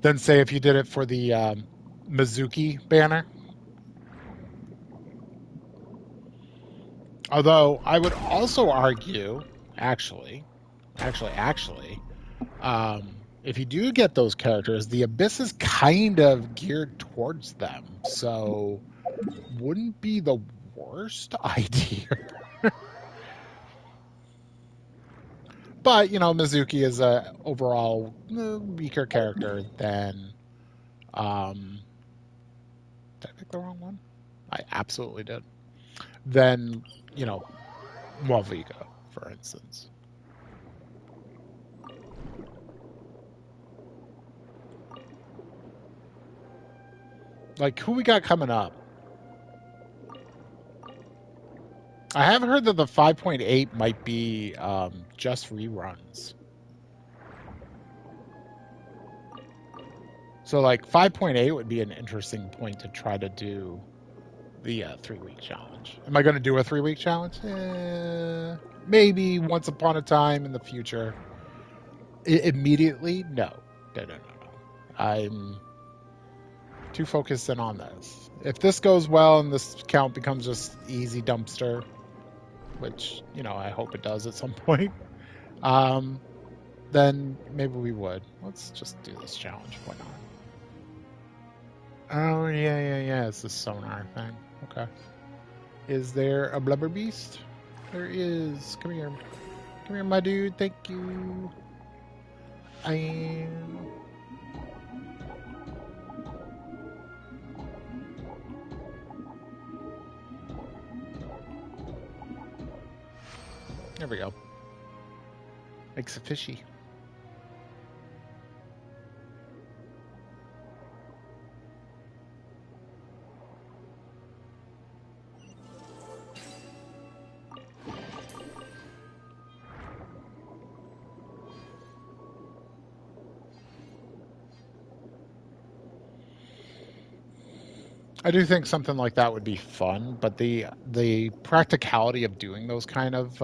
than say if you did it for the Mizuki banner. Although I would also argue, actually, if you do get those characters, the Abyss is kind of geared towards them, so wouldn't be the worst idea. But you know, Mizuki is a overall weaker character than. Did I pick the wrong one? I absolutely did. Than you know, Mavica, for instance. Like, who we got coming up? I have heard that the 5.8 might be just reruns. So, like, 5.8 would be an interesting point to try to do the 3-week challenge. Am I going to do a 3-week challenge? Maybe once upon a time in the future. Immediately? No. No. I'm too focused in on this. If this goes well and this count becomes just easy dumpster, which, you know, I hope it does at some point, then maybe we would. Let's just do this challenge. Why not? Oh, yeah. It's the sonar thing. Okay. Is there a blubber beast? There is. Come here. Come here, my dude. Thank you. I am... There we go. Makes it fishy. I do think something like that would be fun, but the practicality of doing those kind of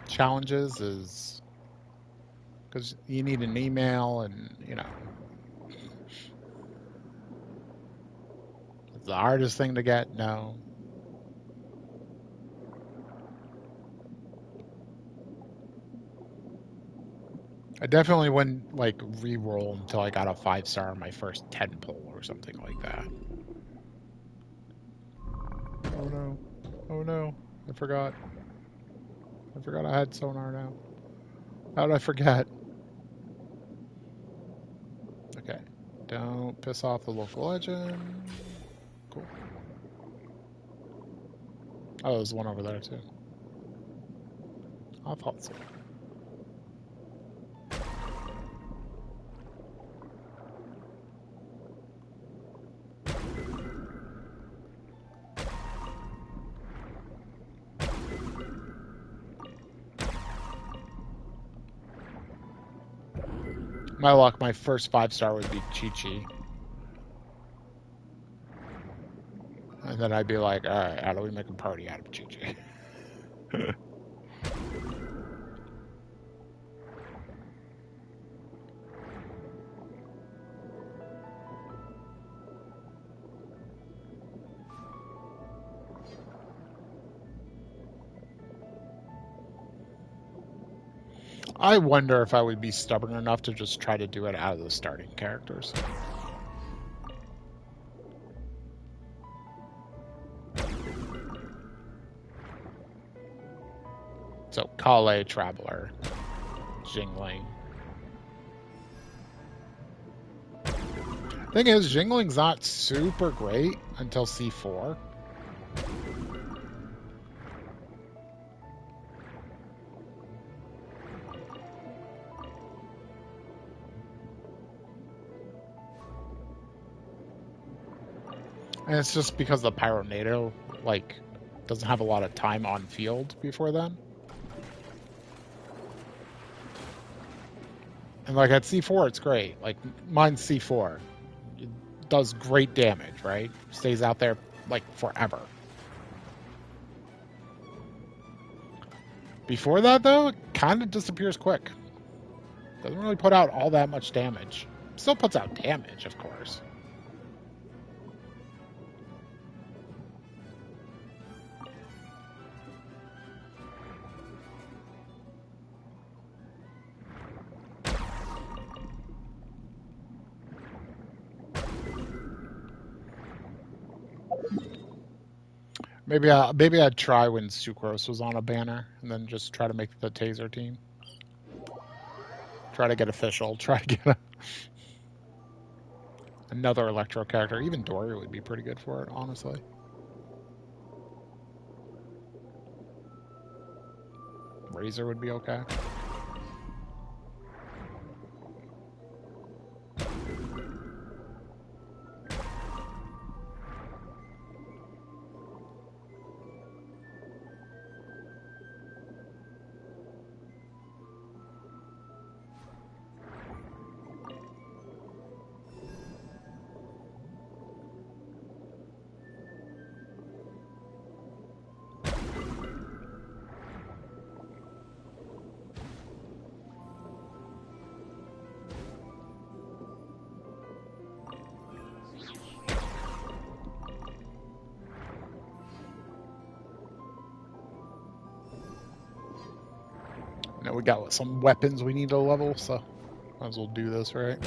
challenges is because you need an email and, you know, it's the hardest thing to get. No. I definitely wouldn't like re-roll until I got a 5-star on my first 10 pull or something like that. Oh no. I forgot I had sonar now. How did I forget? Okay. Don't piss off the local legend. Cool. Oh, there's one over there too. I thought so. My luck, my first 5-star would be Chi-Chi. And then I'd be like, alright, how do we make a party out of Chi-Chi? I wonder if I would be stubborn enough to just try to do it out of the starting characters. So, Kale, Traveler, Jingling. Thing is, Jingling's not super great until C4. And it's just because the Pyronado, like, doesn't have a lot of time on field before then. And like at C4, it's great. Like mine's C4. It does great damage, right? Stays out there like forever. Before that, though, it kind of disappears quick. Doesn't really put out all that much damage. Still puts out damage, of course. Maybe I'd try when Sucrose was on a banner, and then just try to make the Taser team. Try to get official. Try to get another Electro character. Even Dory would be pretty good for it, honestly. Razor would be okay. Now we got some weapons we need to level, so might as well do this, right?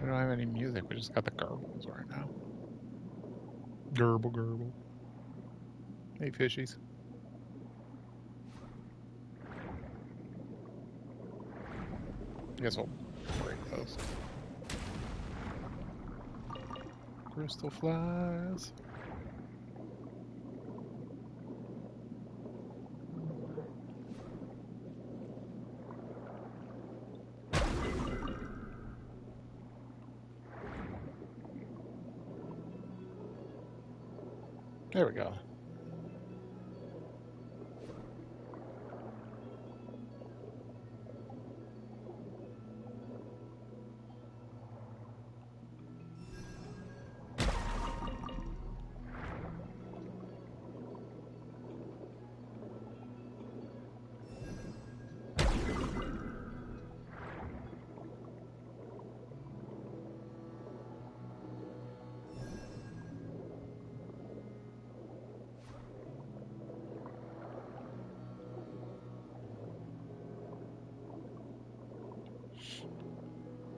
We don't have any music. We just got the gurbles right now. Gurble, gurble. Hey, fishies. I guess we'll break those. Crystal flies. There we go.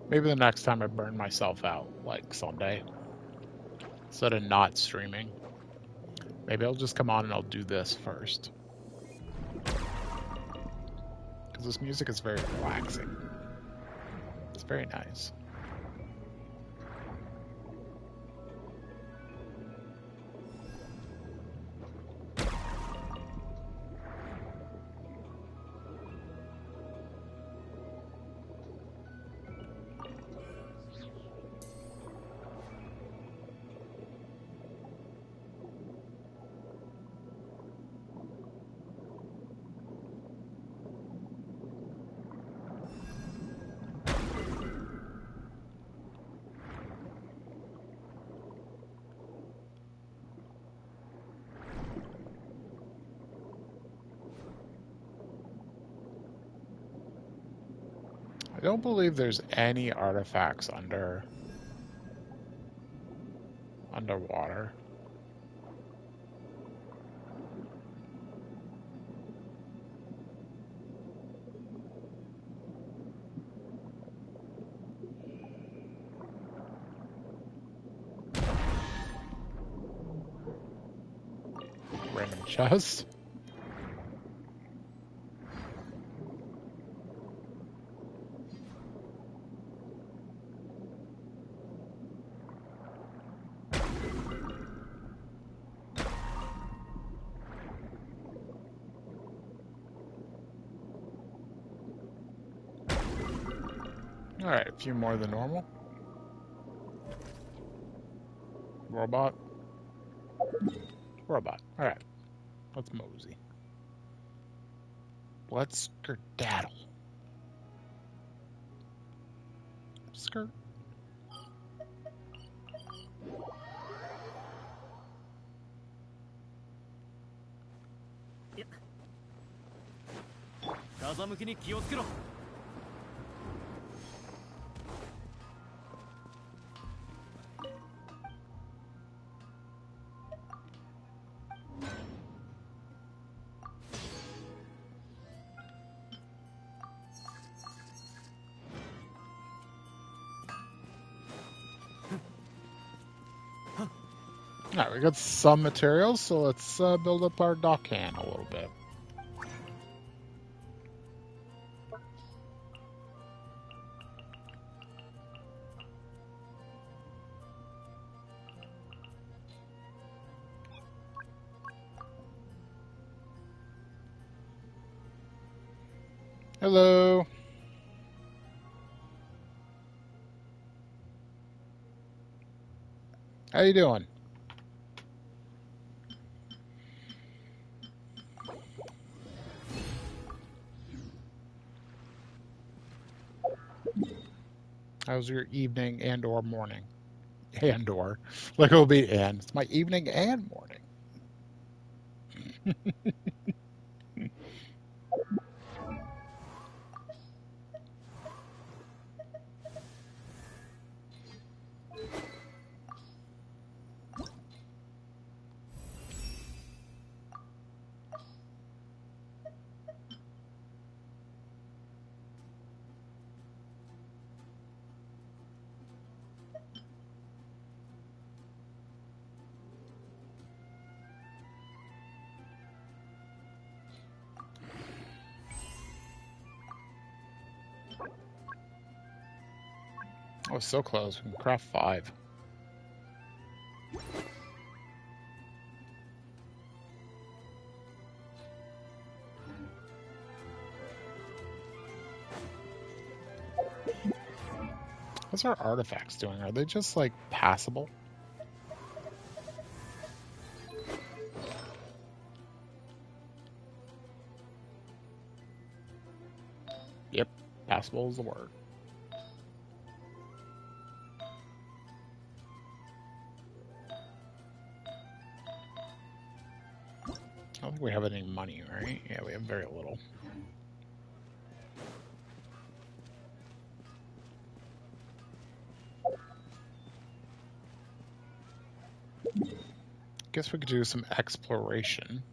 Maybe the next time I burn myself out, like Sunday, instead of not streaming, maybe I'll just come on and I'll do this first. Because this music is very relaxing. It's very nice. I don't believe there's any artifacts underwater. Random chest. Alright, a few more than normal. Robot. Alright, let's mosey. Let's skedaddle. Skirt. Alright, we got some materials, so let's build up our dock hand a little bit. Hello. How you doing? How's your evening and or morning? And or. Like it'll be and. It's my evening and morning. Oh, so close. We can craft 5. What's our artifacts doing? Are they just like passable? Yep, passable is the word. I don't think we have any money, right? Yeah, we have very little. Guess we could do some exploration.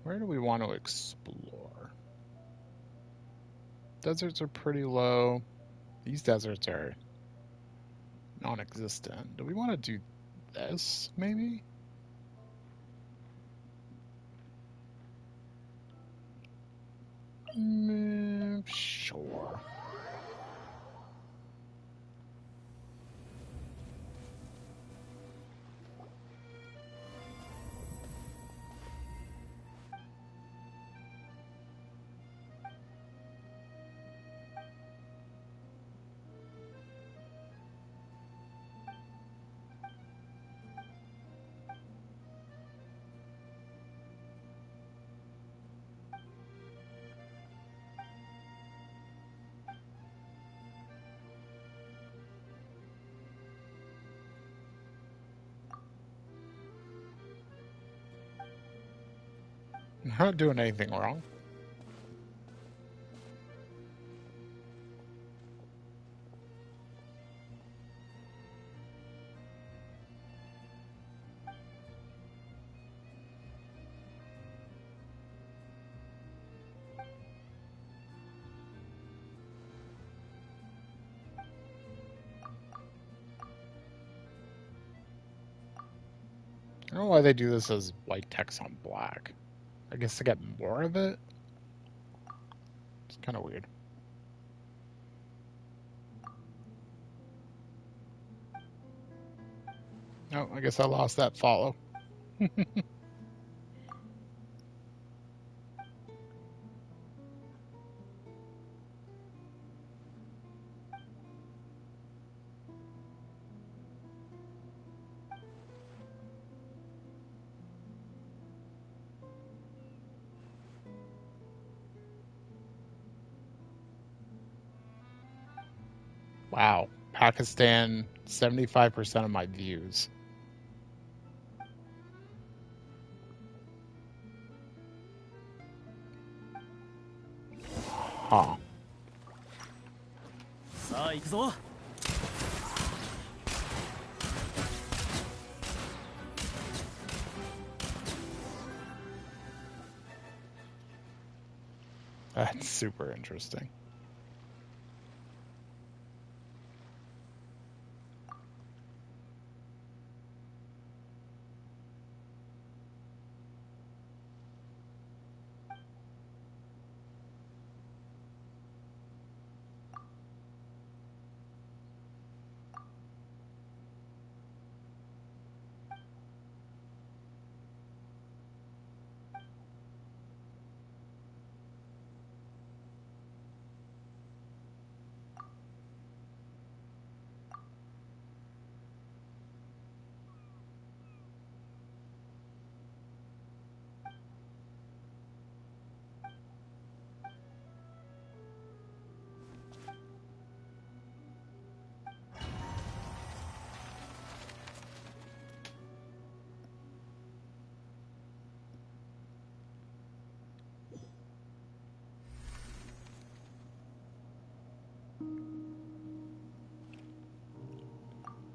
Where do we want to explore? Deserts are pretty low. These deserts are non-existent. Do we want to do this, maybe? Sure. I'm not doing anything wrong. I don't know why they do this as white text on black. I guess to get more of it? It's kind of weird. Oh, I guess I lost that follow. Wow. Pakistan, 75% of my views. Huh. That's super interesting.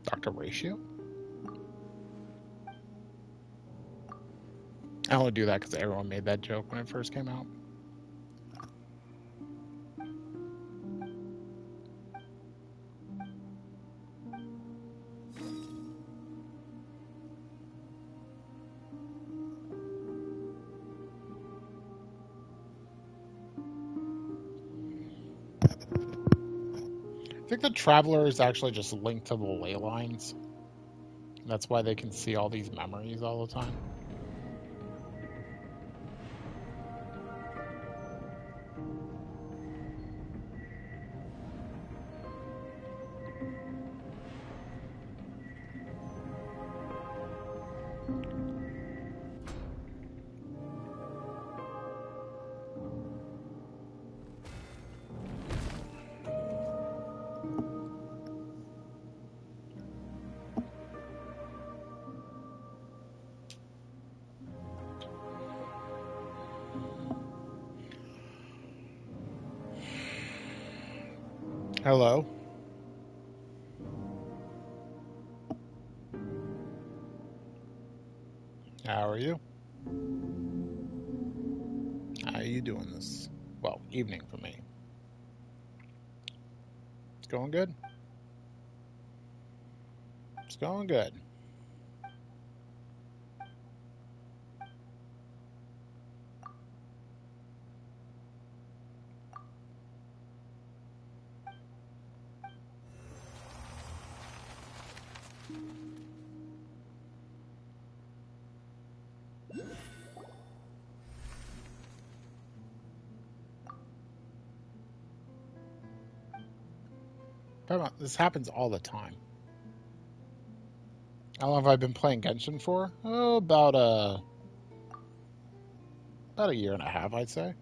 Dr. Ratio? I only do that because everyone made that joke when it first came out. I think the Traveler is actually just linked to the ley lines. That's why they can see all these memories all the time. Hello. How are you? How are you doing this? Well, evening for me. It's going good. It's going good. This happens all the time. How long have I been playing Genshin for? Oh, about a year and a half, I'd say.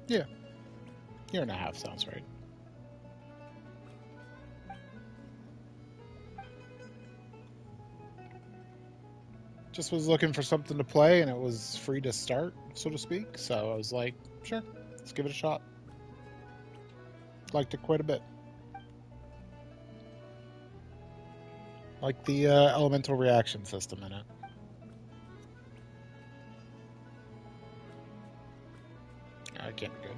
Yeah, year and a half sounds right. Just was looking for something to play, and it was free to start, so to speak. So I was like, sure, let's give it a shot. Liked it quite a bit. Like the elemental reaction system in it. It can't be good.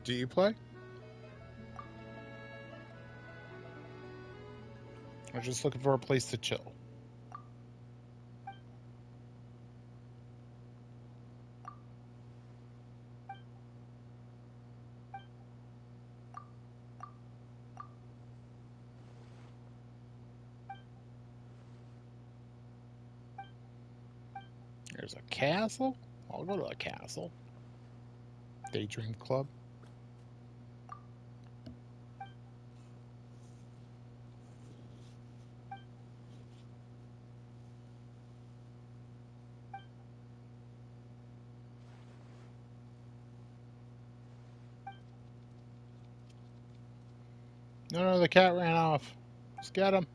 Do you play? Or just looking for a place to chill? There's a castle? I'll go to a castle. Daydream Club. No, the cat ran off. Let's get him.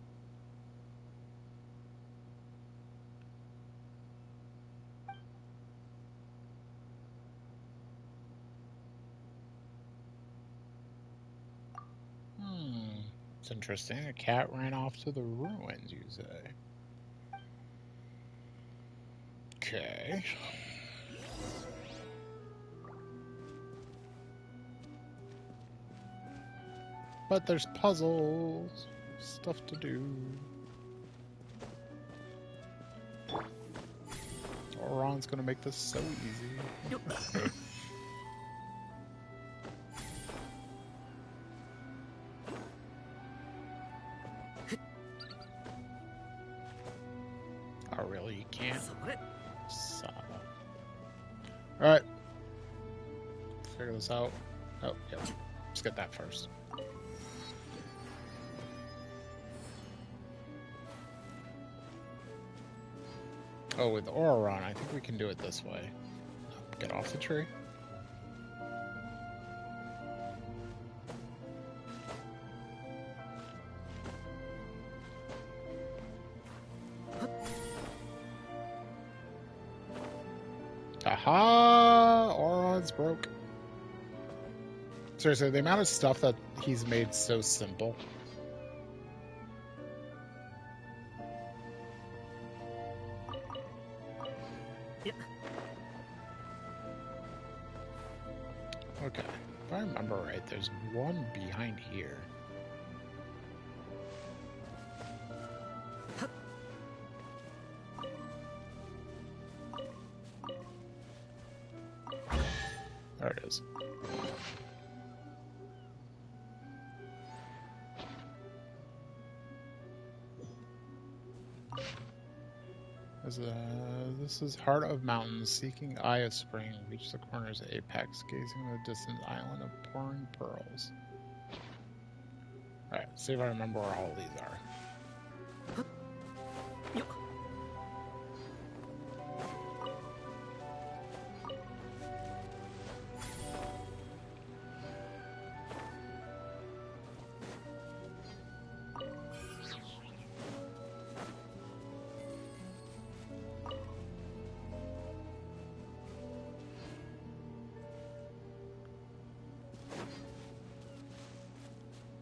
It's interesting. A cat ran off to the ruins, you say. Okay. But there's puzzles. Stuff to do. Ron's gonna make this so easy. Oh, really? You can't? Son of a... Alright. Figure this out. Oh, yeah. Let's get that first. Oh, with Auron, I think we can do it this way. Get off the tree. Aha! Auron's broke. Seriously, the amount of stuff that he's made so simple. Okay, if I remember right, there's one behind here. There it is. This is Heart of Mountains, seeking Eye of Spring. Reach the corner's apex, gazing at the distant island of pouring pearls. Alright, see if I remember where all these are.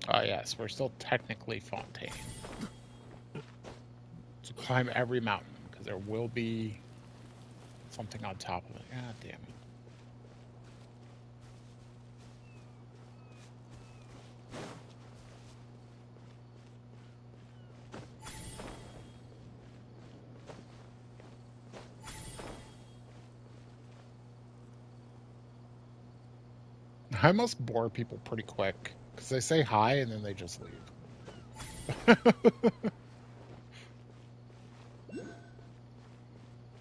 Oh yes, we're still technically Fontaine. So climb every mountain, because there will be something on top of it. God damn it. I must bore people pretty quick, because they say hi and then they just leave.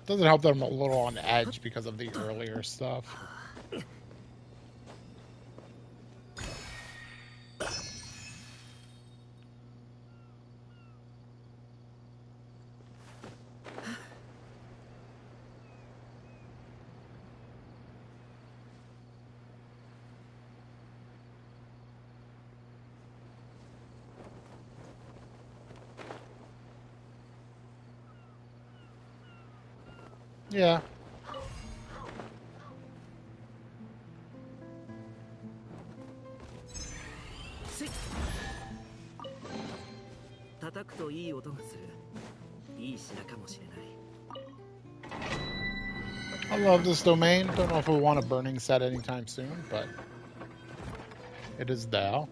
Doesn't help that I'm a little on edge because of the earlier stuff. Yeah. I love this domain. Don't know if we want a burning set anytime soon, but it is there.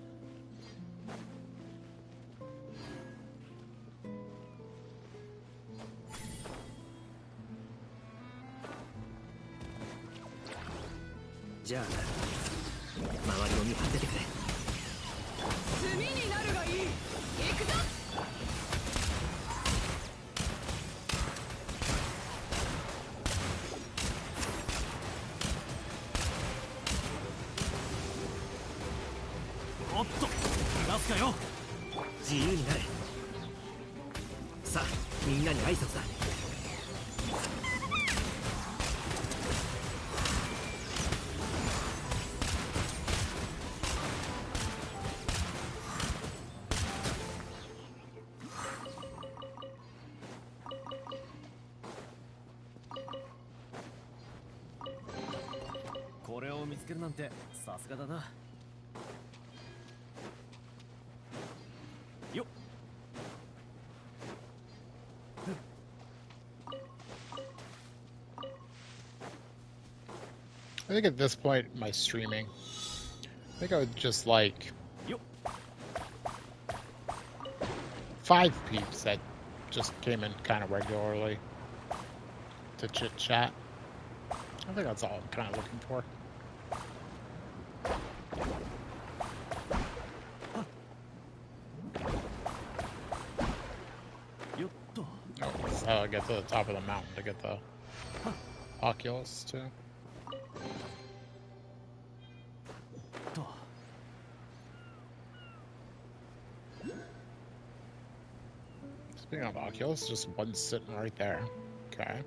I think at this point in my streaming, I think I would just like 5 peeps that just came in kind of regularly to chit chat. I think that's all I'm kind of looking for. Oh, so I get to the top of the mountain to get the Oculus too. Speaking of Oculus, just one sitting right there. Okay.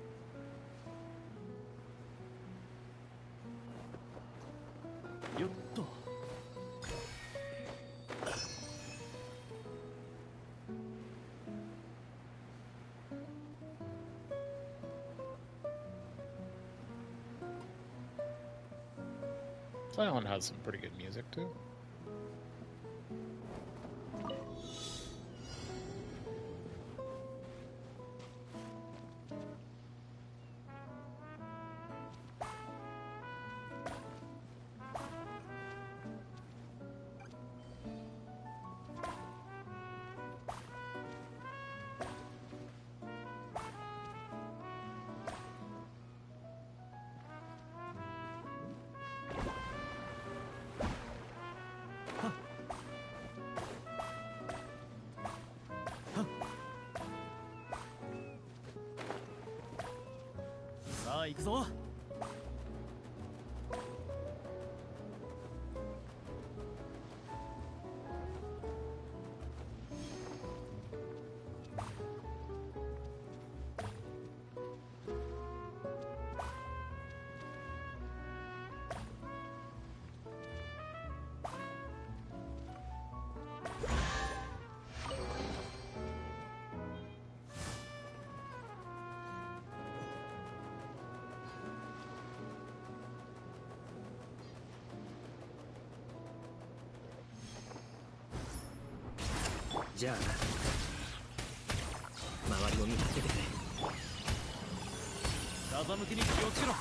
This island has some pretty good music too. は行くぞ。じゃあな。周りを見張っててくれ。風向きに気をつけろ。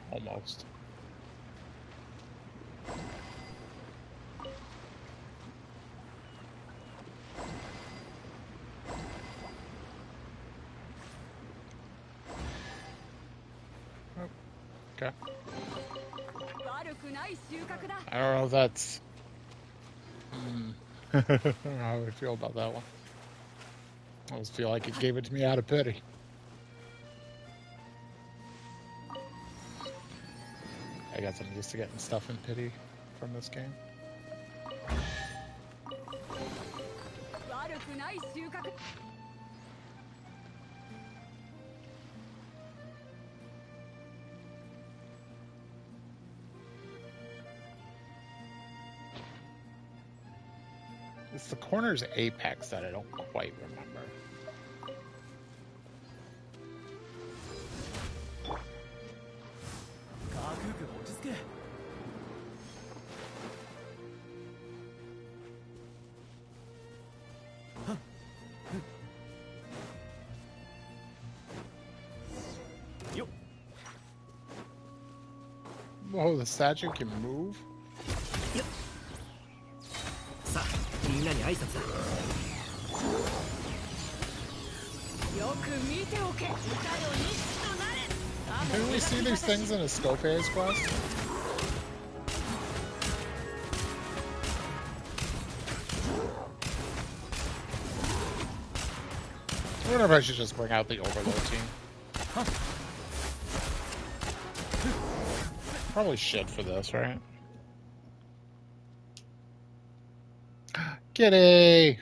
Almost. Oh, okay. I don't know if that's... I don't know how I feel about that one. I always feel like it gave it to me out of pity. I guess I'm used to getting stuff in pity from this game. It's the corner's apex that I don't quite remember. Whoa, the statue can move? Didn't we see these things in a Scope's quest? I wonder if I should just bring out the Overload team. Probably should for this, right? Kitty!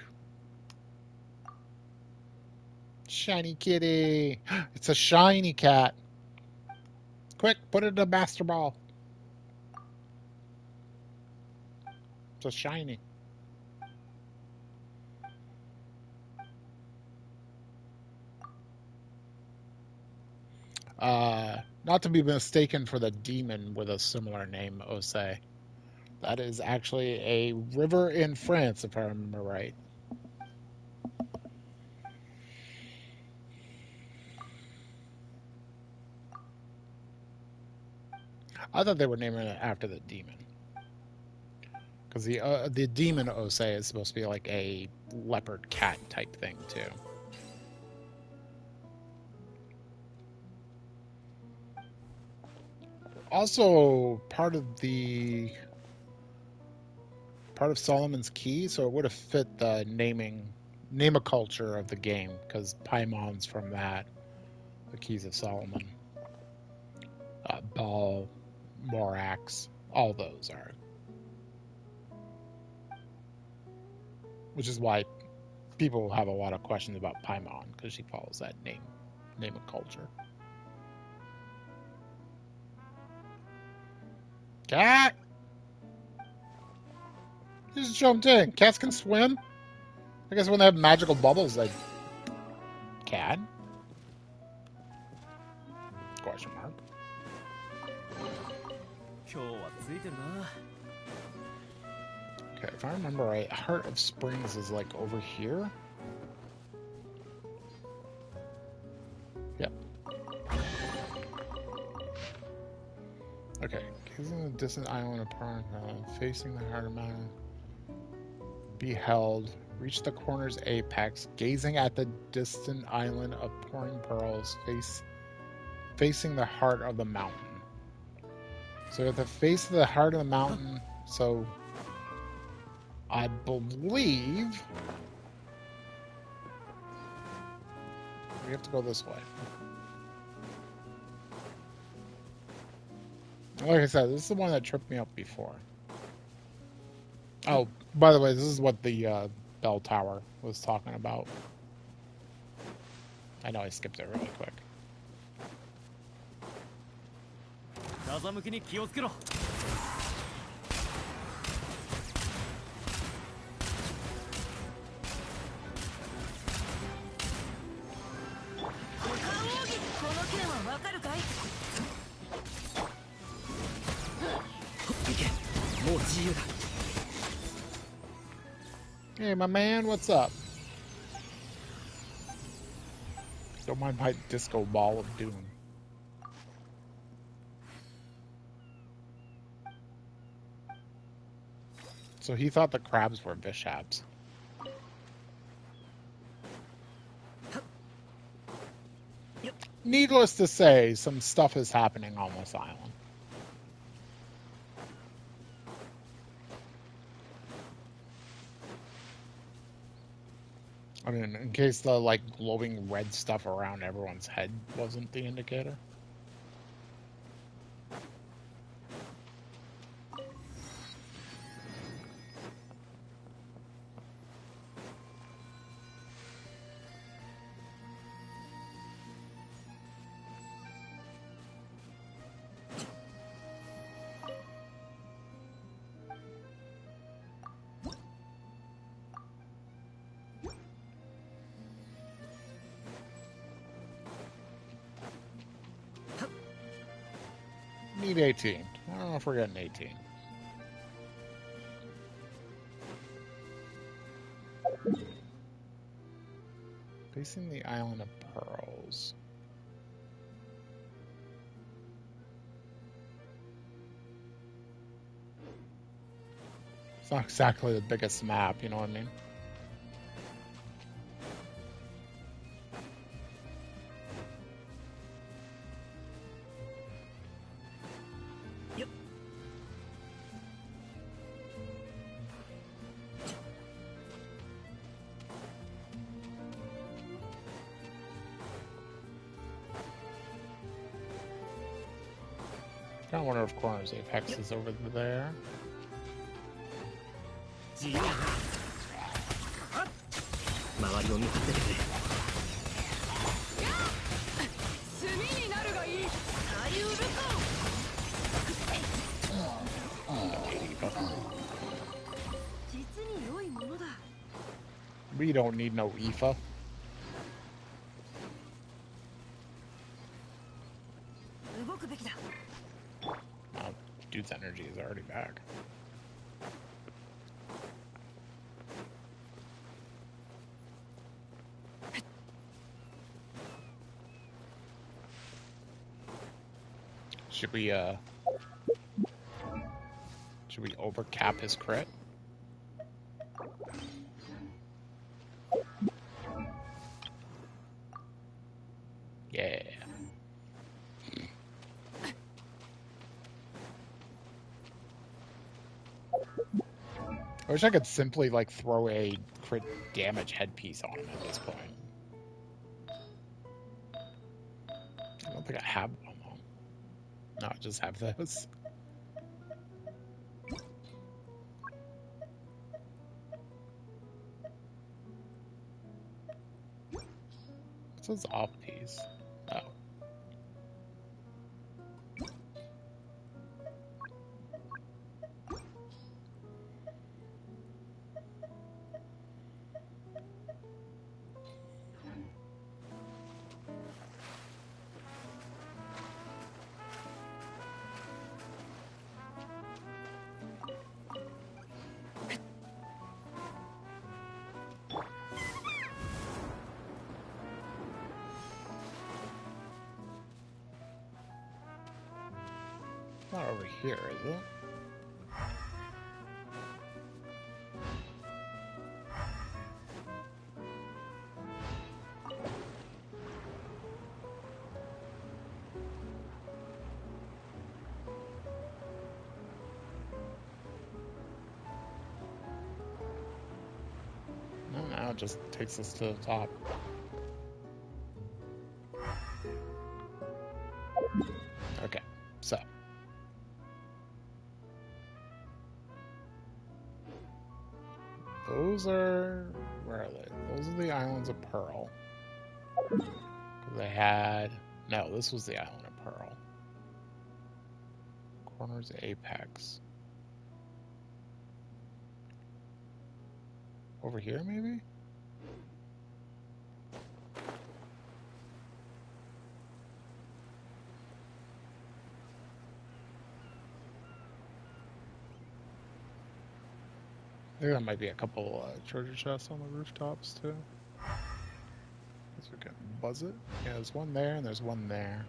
Shiny kitty! It's a shiny cat! Quick, put it in a master ball! It's a shiny. Not to be mistaken for the demon with a similar name, Osei. That is actually a river in France, if I remember right. I thought they were naming it after the demon. Because the demon Osei is supposed to be like a leopard cat type thing, too. Also, part of Solomon's Key, so it would have fit the name a culture of the game, because Paimon's from that. The Keys of Solomon. Ball, Morax, all those are. Which is why people have a lot of questions about Paimon, because she follows that name a culture. Cat! He just jumped in. Cats can swim? I guess when they have magical bubbles, they... Cat? Question mark. Okay, if I remember right, Heart of Springs is like over here. Yep. Okay, gazing at the distant island of Prawn, facing the heart of mountain, beheld, reach the corner's apex, gazing at the distant island of pouring pearls, facing the heart of the mountain. So at the face of the heart of the mountain, so I believe we have to go this way. Like I said, this is the one that tripped me up before. Oh, by the way, this is what the bell tower was talking about. I know I skipped it really quick. 風向きに気をつけろ。この件はわかるかい？行け、もう自由だ。Hey, my man, what's up? Don't mind my disco ball of doom. So he thought the crabs were Vishabs. Needless to say, some stuff is happening on this island. I mean, in case the, like, glowing red stuff around everyone's head wasn't the indicator. Need 18. I don't know if we're getting 18. Facing the island of pearls. It's not exactly the biggest map, you know what I mean? I wonder if Corner's Apex is over there. 自由だ。周りを見張っててくれ。炭になるがいい。使い売るか。実に良いものだ。We don't need no IFA. 動くべきだ。Dude's energy is already back. Should we overcap his crit? Yeah. I wish I could simply, like, throw a crit damage headpiece on him at this point. I don't think I have one, though. No, I just have those. What's his off piece? Oh. not over here, is it? No, now it just takes us to the top. Okay, so. Those are... Where are they? Those are the Islands of Pearl. They had... No, this was the Island of Pearl. Corners Apex. Over here, maybe? I think there might be a couple treasure chests on the rooftops, too. Guess we can buzz it. Yeah, there's one there, and there's one there.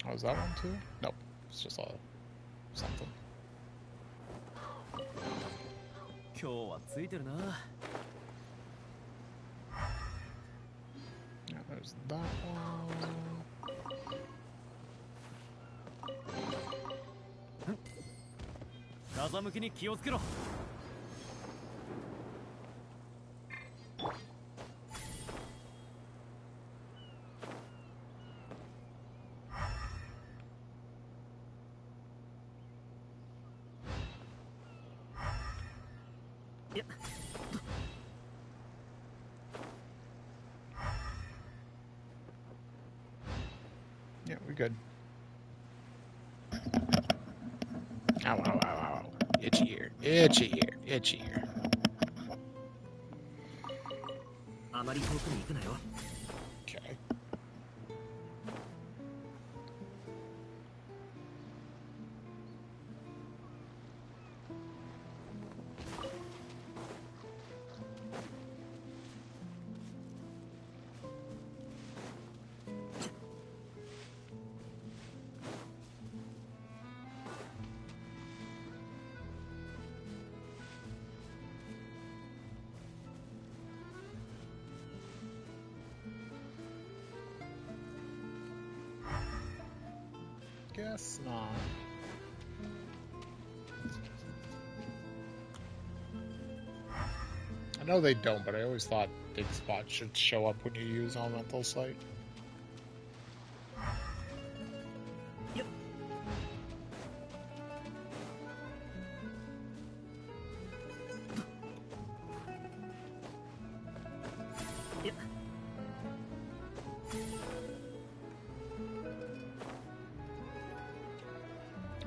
Oh, is that one, too? Nope. It's just a... something. Yeah, there's that one. Yeah, we good. Ow, ow, ow, ow, ow. Itchy ear, itchy ear, itchy ear. Okay. Guess not. I know they don't, but I always thought big spots should show up when you use Elemental Sight.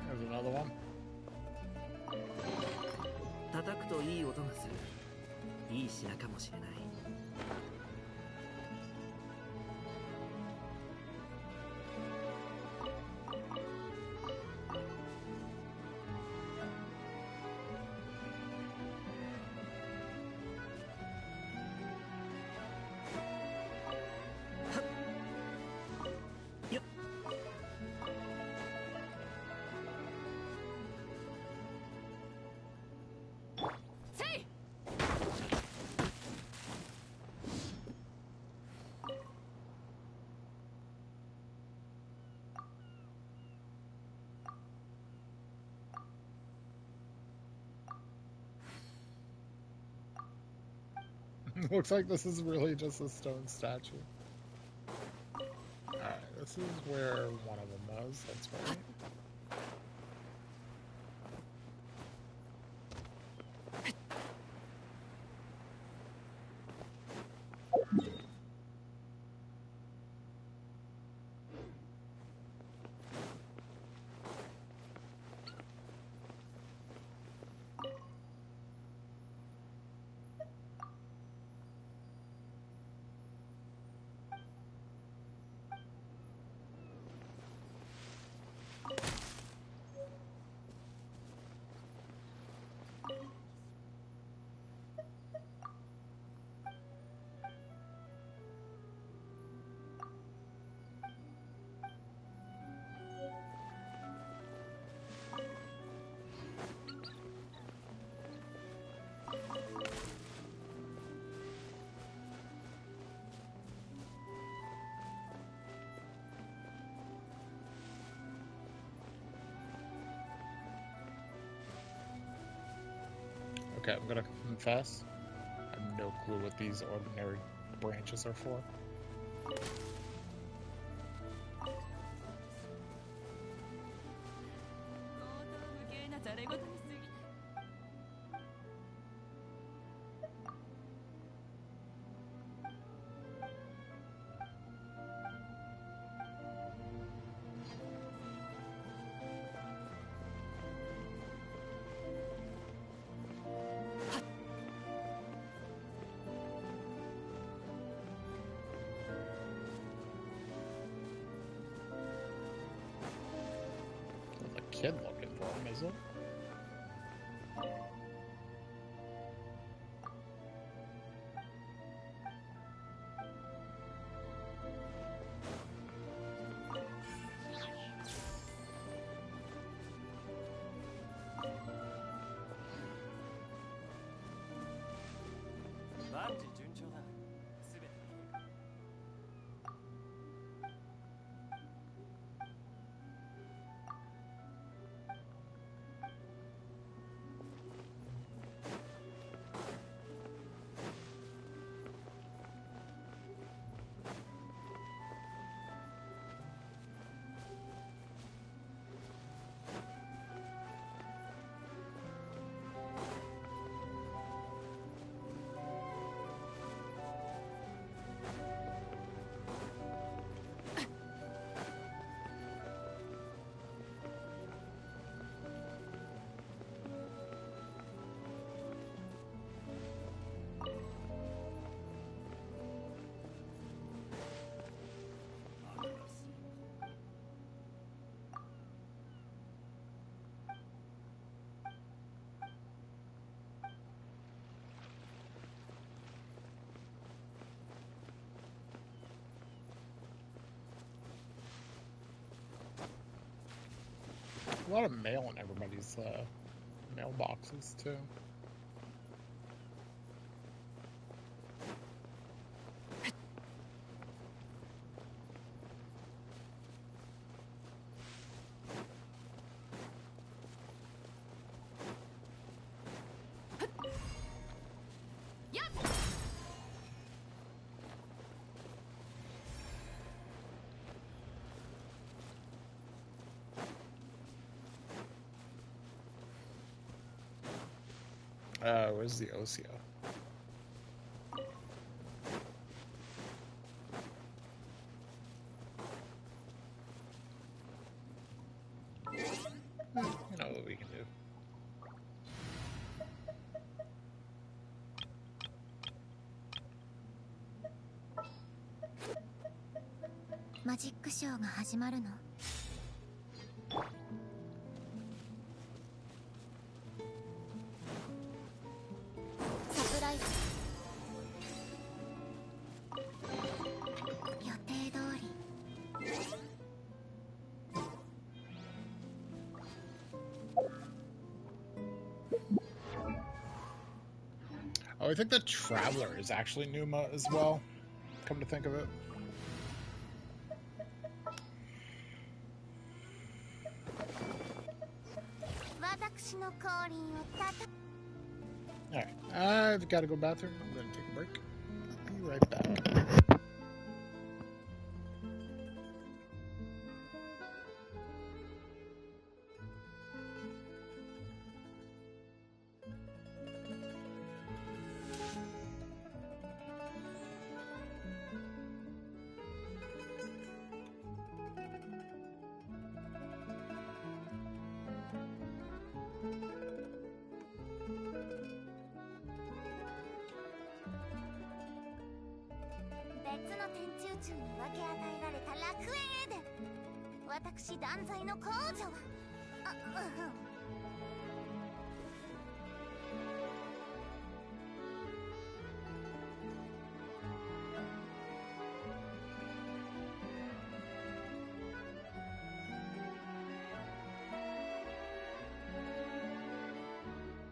There's another one. Looks like this is really just a stone statue. Alright, this is where one of them was, that's right. Okay, I'm gonna confess. I have no clue what these ordinary branches are for. There's a kid looking for him, is it? A lot of mail in everybody's mailboxes, too. Where's the OCO? You know what we can do. Magic show が始まるの? サプライズ予定通り Oh, I think the Traveler is actually Numa as well, come to think of it. Alright, I've got to go bathroom. I'm going to take a break. Be right back.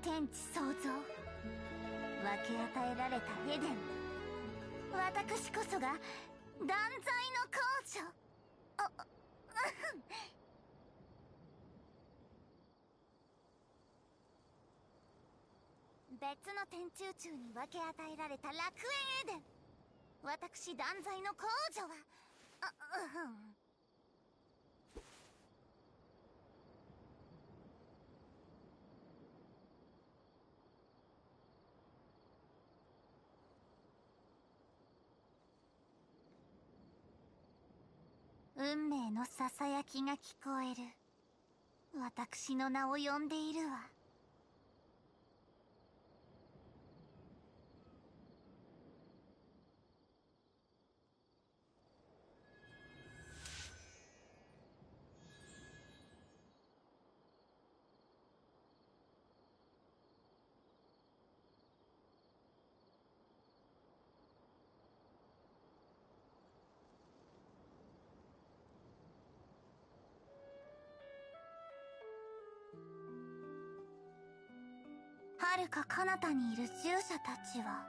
天地創造分け与えられたエデン私こそが断罪の皇女別の天中宙に分け与えられた楽園エデン。私断罪の公女は運命のささやきが聞こえる。私の名を呼んでいるわ。遥か彼方にいる従者たちは、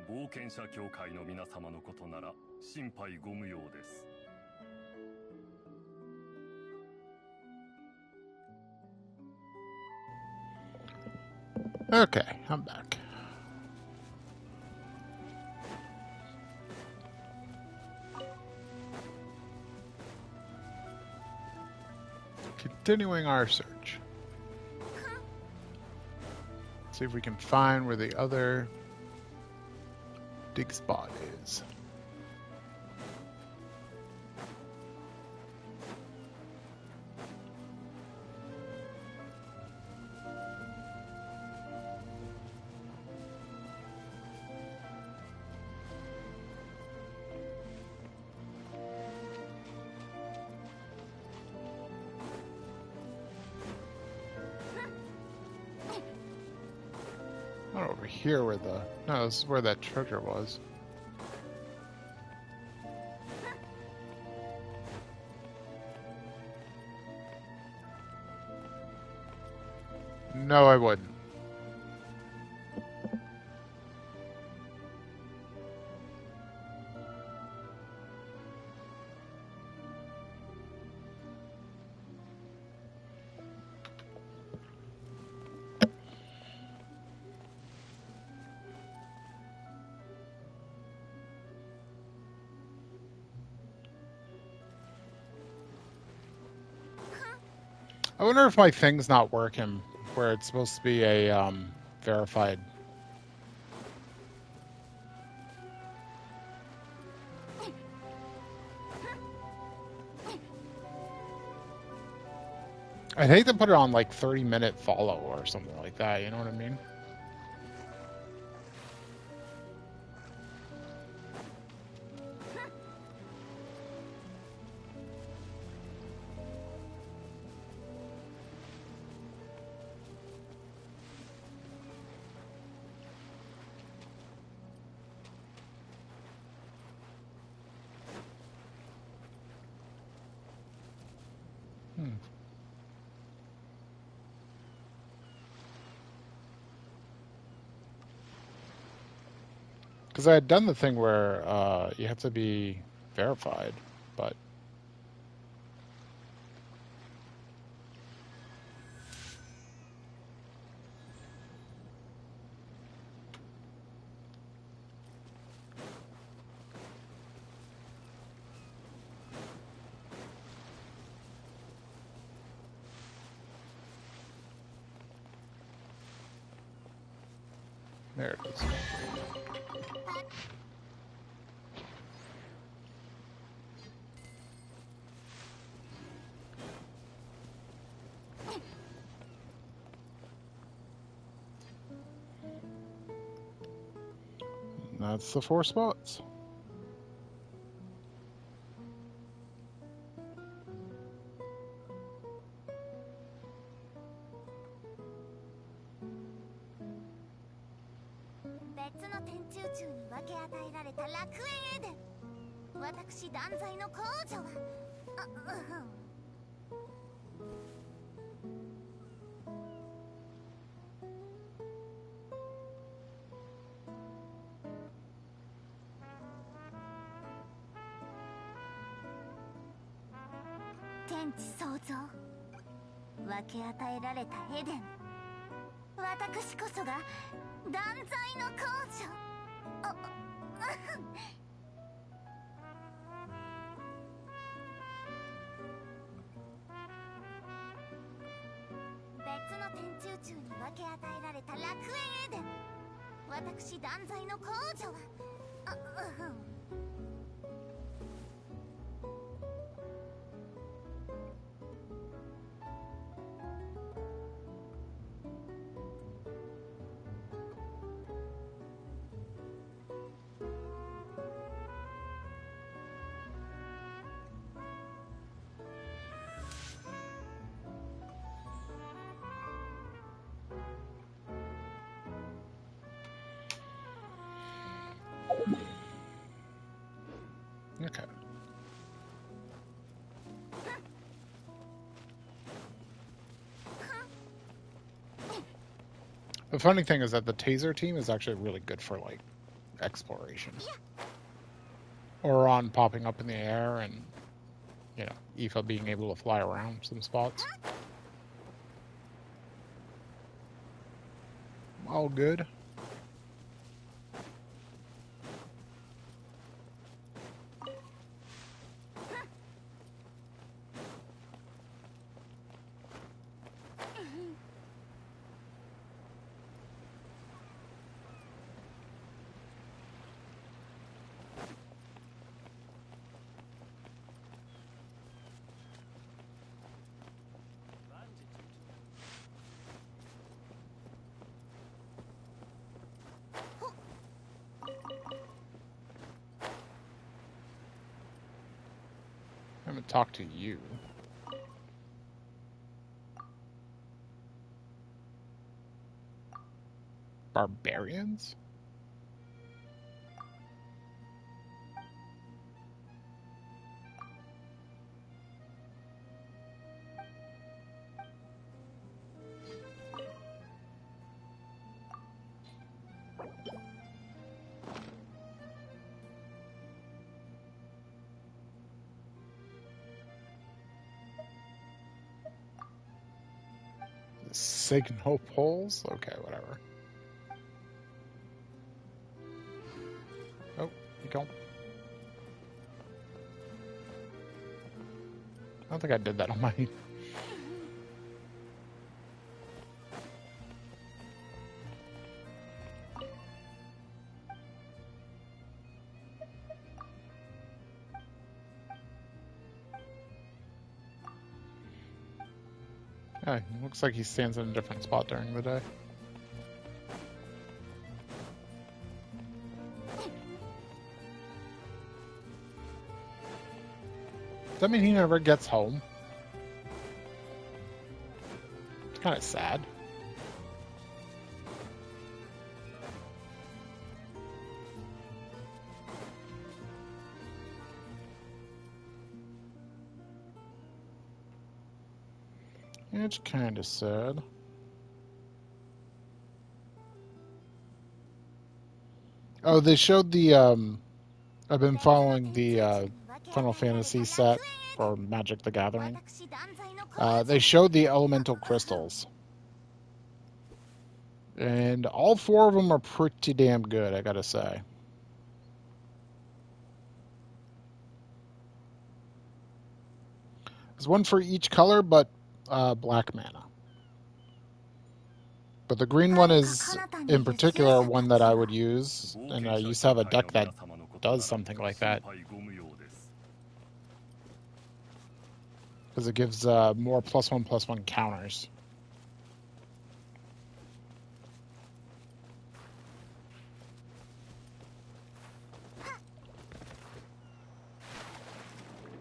冒険者協会の皆様のことなら心配ご無用です。Okay, I'm back. Continuing our search. See if we can find where the other dig spot is. Not over here where the... No, this is where that treasure was. No, I wouldn't. I wonder if my thing's not working where it's supposed to be a verified. I'd hate to put it on like 30-minute follow or something like that, you know what I mean? Because I had done the thing where you have to be verified, but... There it is. That's the 4 spots.天地創造、分け与えられたエデン。私こそが断罪の工女。あ別の天中中に分け与えられた楽園エデン。私断罪の工女はOkay. The funny thing is that the taser team is actually really good for like exploration, or on popping up in the air and, you know, Aoife being able to fly around some spots. All good. I haven't talked to you. Barbarians? Signal poles? Okay, whatever. Oh, you don't. I don't think I did that on my... Yeah, looks like he stands in a different spot during the day. Does that mean he never gets home? It's kind of sad. It's kind of sad. Oh, they showed the, I've been following the, Final Fantasy set for Magic the Gathering. They showed the elemental crystals. And all four of them are pretty damn good, I gotta say. There's one for each color, but black mana. But the green one is, in particular, one that I would use. And I used to have a deck that does something like that. Because it gives more +1/+1 counters.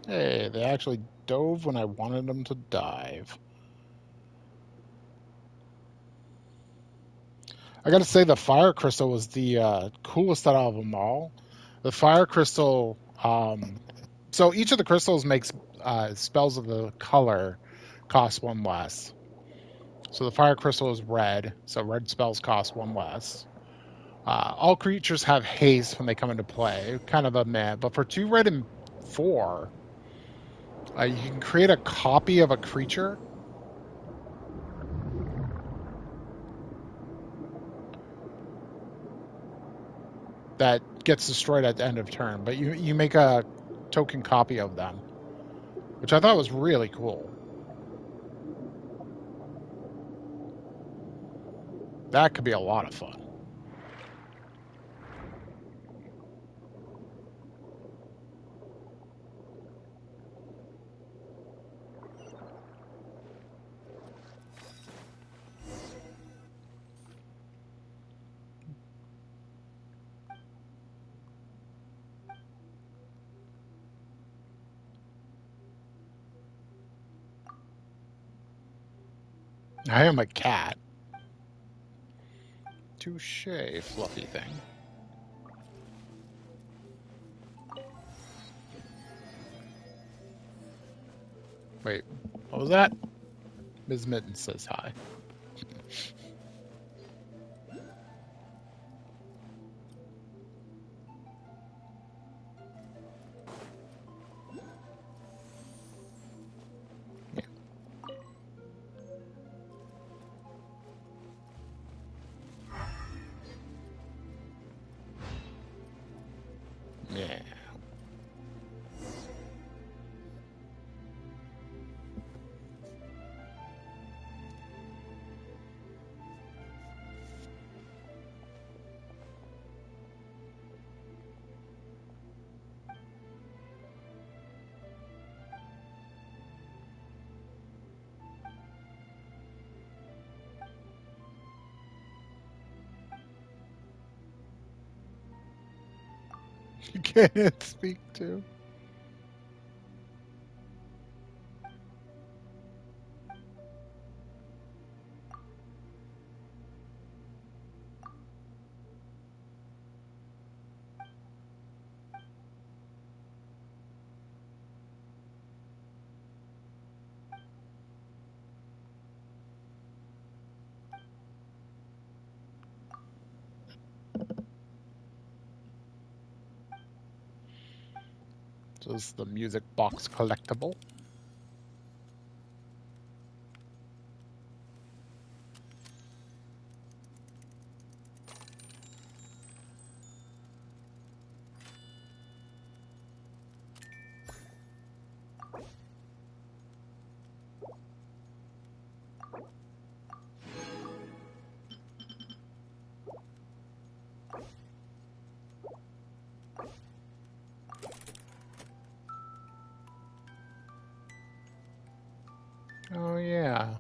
Hey, they actually dove when I wanted them to dive. I gotta say, the fire crystal was the coolest out of them all. The fire crystal, so each of the crystals makes spells of the color cost one less. So the fire crystal is red, so red spells cost one less. All creatures have haste when they come into play, kind of a meh, but for 2 red and 4, you can create a copy of a creature. that gets destroyed at the end of turn, but you make a token copy of them, which I thought was really cool. That could be a lot of fun. I am a cat. Touche, fluffy thing. Wait, what was that? Ms. Mittens says hi. Yeah. You can't speak to. So this is the music box collectible. Oh yeah.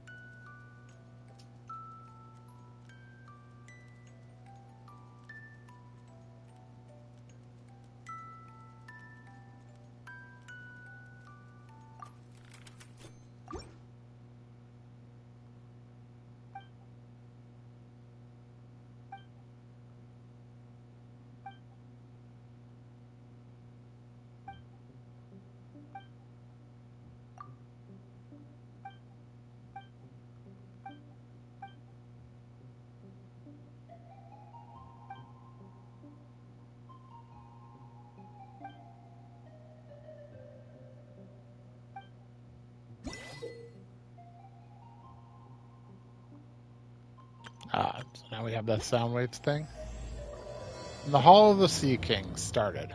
So now we have that sound waves thing. And the Hall of the Sea Kings started.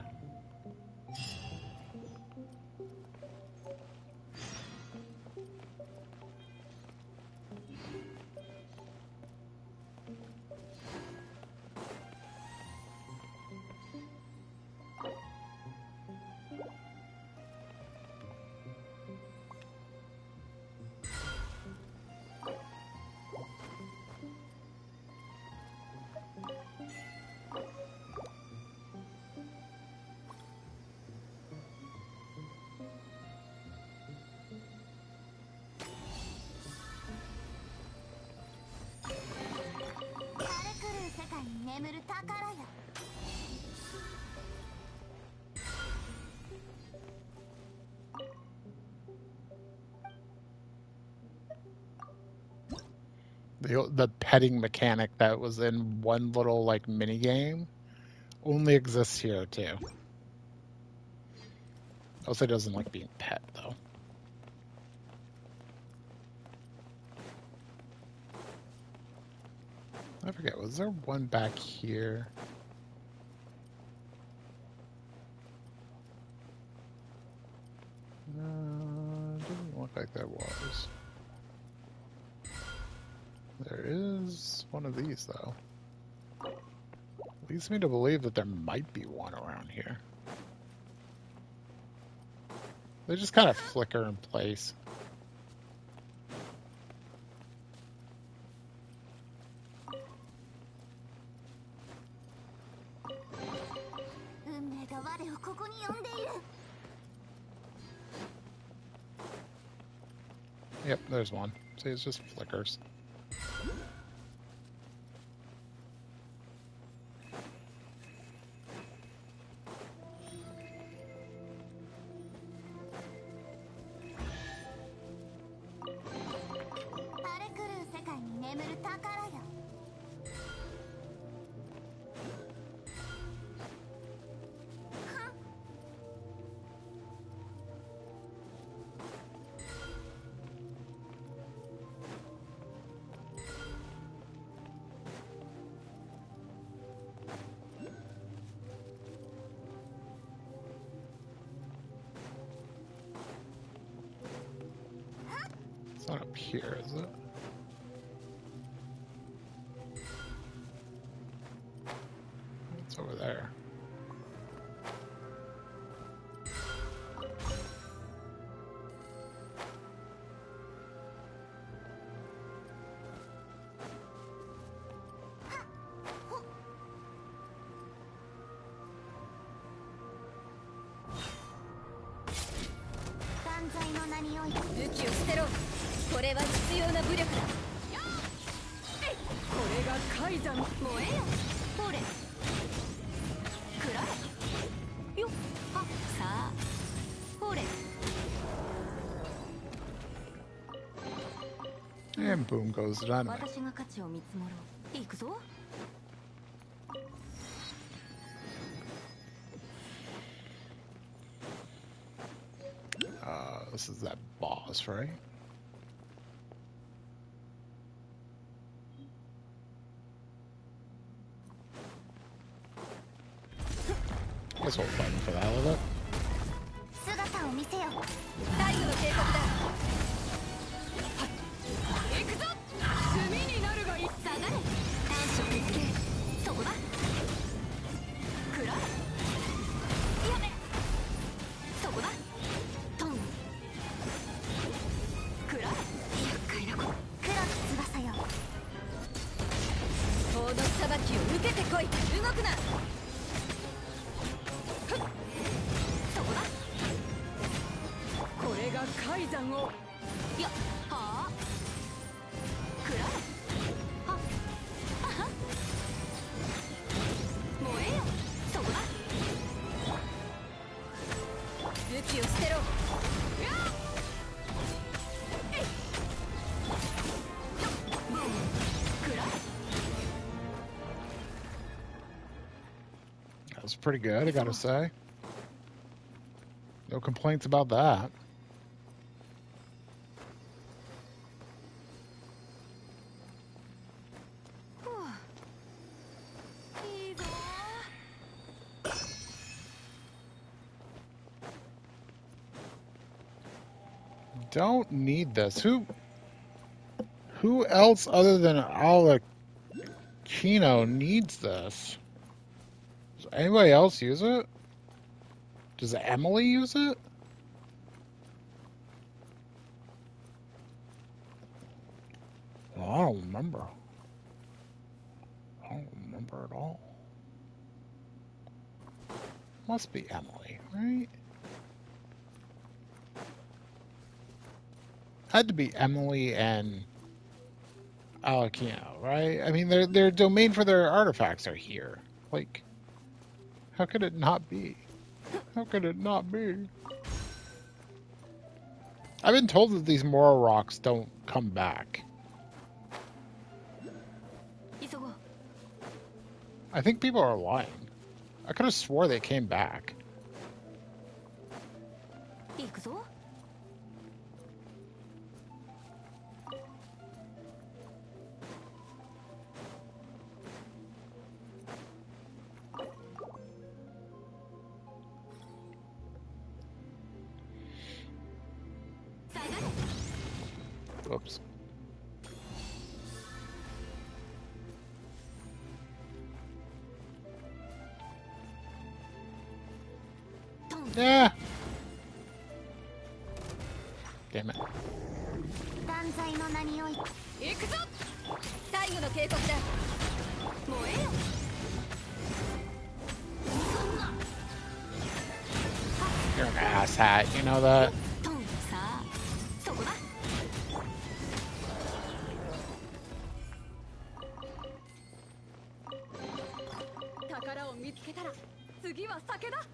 The petting mechanic that was in one little like mini game only exists here too. Also doesn't like being pet though. I forget, was there one back here? one of these, though. Leads me to believe that there might be one around here. They just kind of flicker in place. Yep, there's one. See, it's just flickers. It's not up here, is it? It's over there. And boom goes the dynamite. This is that boss, right? Guess we'll fight for that a little bit. That was pretty good, I gotta say. No complaints about that. Don't need this. Who else other than Alakino needs this? Does anybody else use it? Does Emily use it? Well, I don't remember. I don't remember at all. Must be Emily, right? Had to be Emily and Alakino, right? I mean, their domain for their artifacts are here. Like, how could it not be? How could it not be? I've been told that these Mora rocks don't come back. I think people are lying. I could have swore they came back. Whoops. Yeah. Damn it. 断罪の名において行くぞ。最後の警告だ。燃えよ。 You're an asshat, you know that? トンさあそこだ。宝を見つけたら次は酒だ。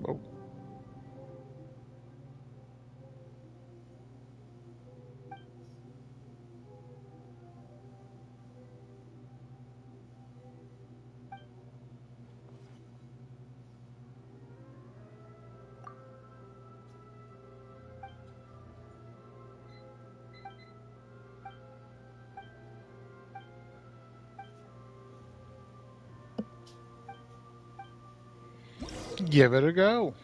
Whoa. Give it a go.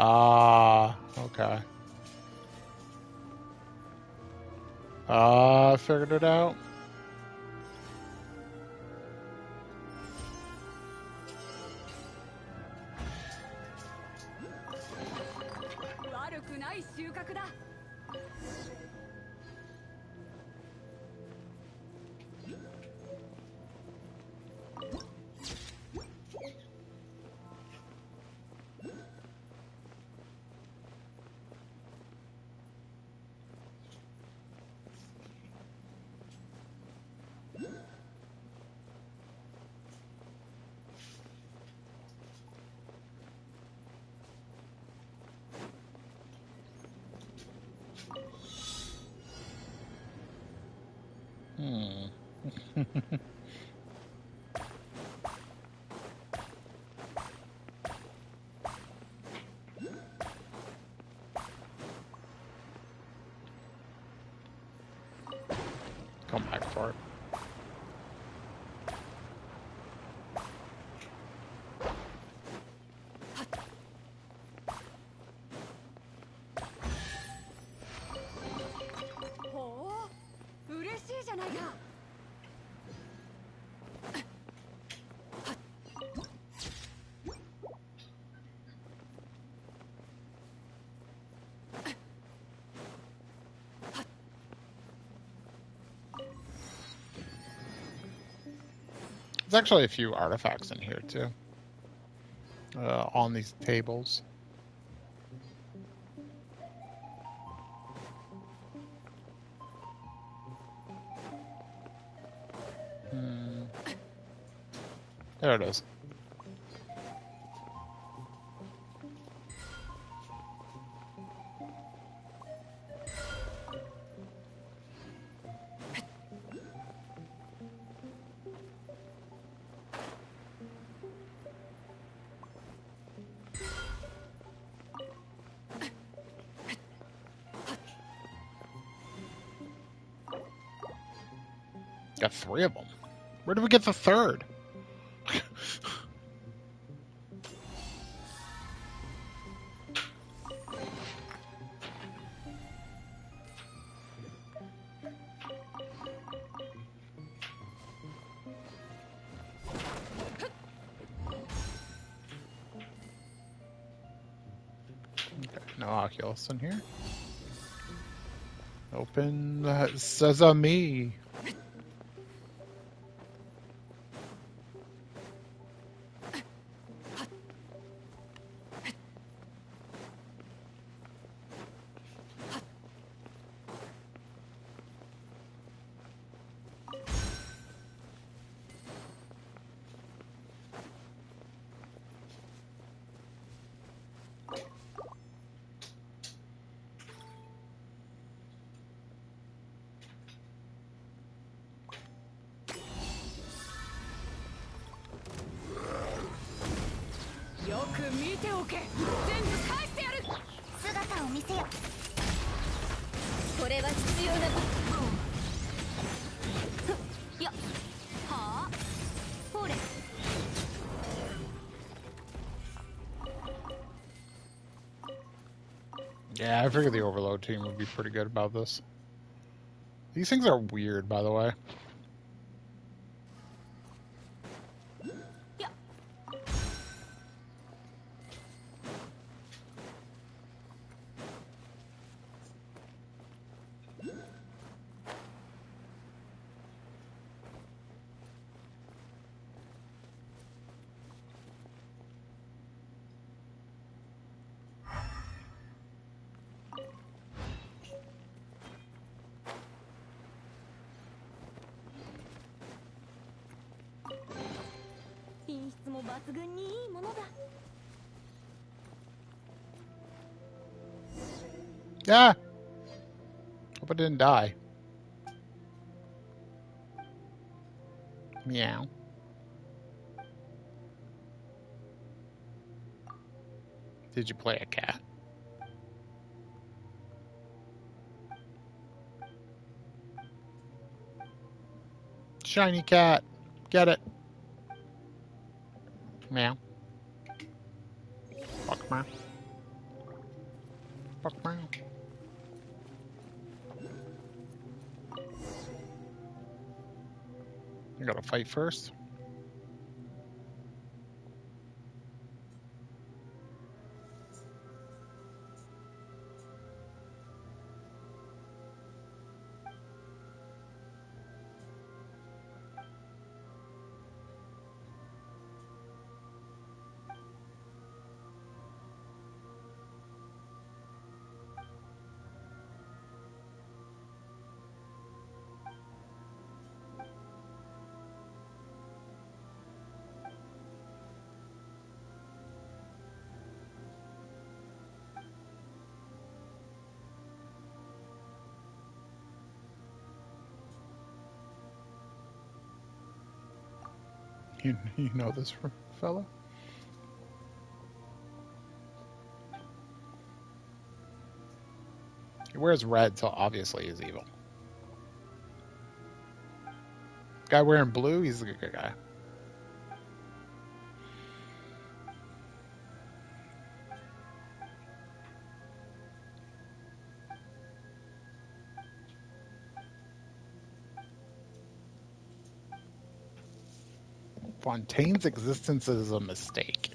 Ah, okay. I figured it out. Come back for it. There's actually a few artifacts in here too. On these tables. There it is. Got 3 of them. Where did we get the 3rd? Okay, no Oculus in here. Open sesame. Yeah, I figured the Overload team would be pretty good about this. These things are weird, by the way. Yeah. Hope I didn't die. Meow. Did you play a cat? Shiny cat. Get it. Meow. Fuck meow. Fuck meow. I gotta fight first. You know this fella? He wears red, so obviously he's evil. Guy wearing blue, he's a good guy. Fontaine's existence is a mistake.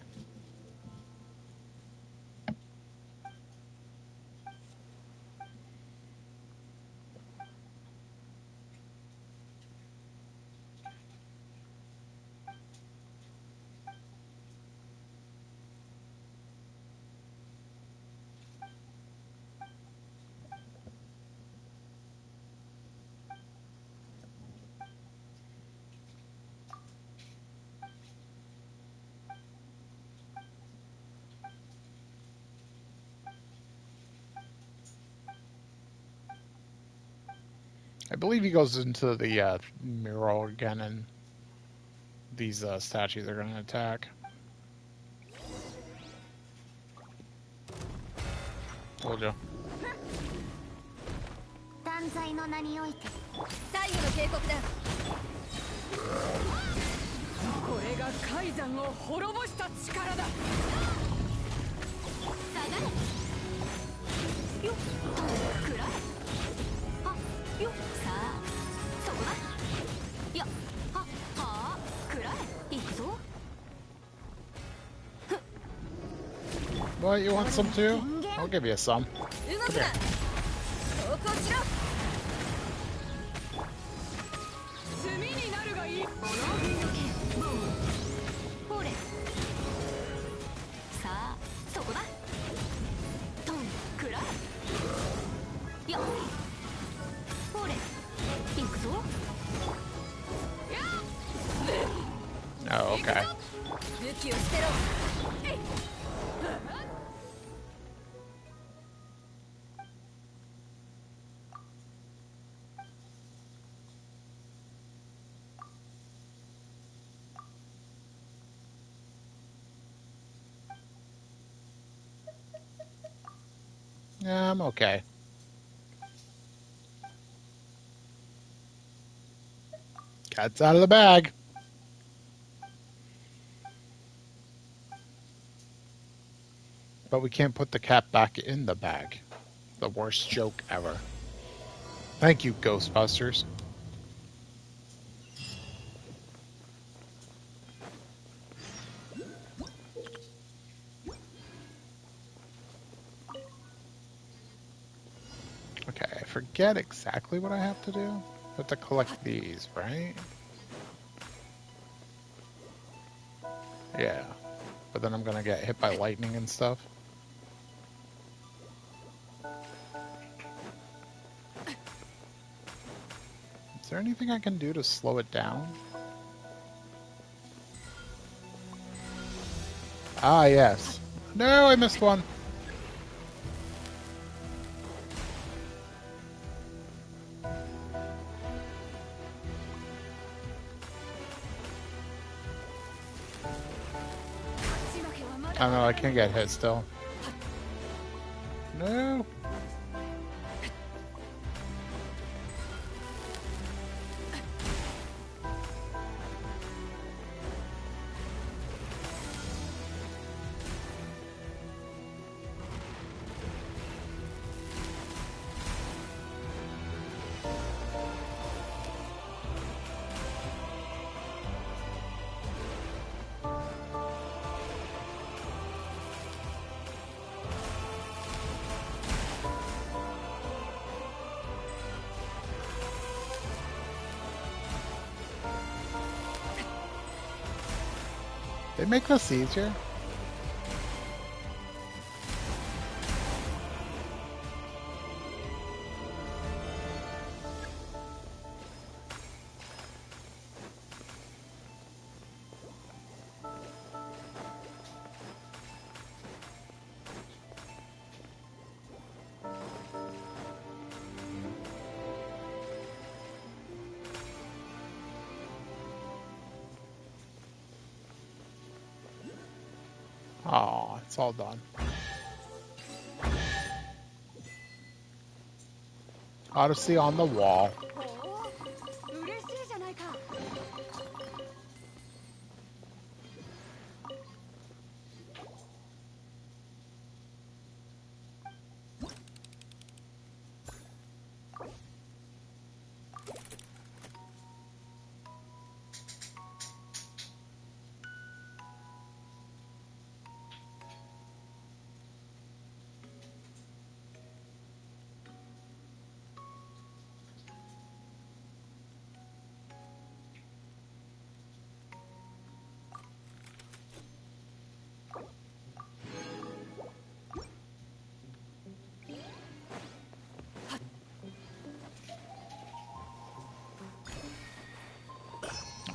I believe he goes into the mural again, and these statues are going to attack. Told you. 断罪の名において最後の警告だ。これが海山を滅ぼした力だ。下がれ。よっ、くらえ。はよっ、さあそこだ。やははあ、くらえ。行くぞ。 What, you want some too? I'll give you some. 動くな。投降しろ。炭になるがいい。物置の剣ボン。ほれ。さあそこだ。トンくらえ。やっほれ。行くぞ。やっ Oh, okay. 武器を捨てろ。えい。 Yeah, I'm okay. Cat's out of the bag. But we can't put the cat back in the bag. The worst joke ever. Thank you, Ghostbusters. Okay, I forget exactly what I have to do. I have to collect these, right? Yeah. But then I'm gonna get hit by lightning and stuff. Is there anything I can do to slow it down? Ah, yes. No, I missed one. I don't know, I can't get hit still. No. They make this easier? Oh, it's all done. Odyssey on the wall. 嬉しいじゃないか。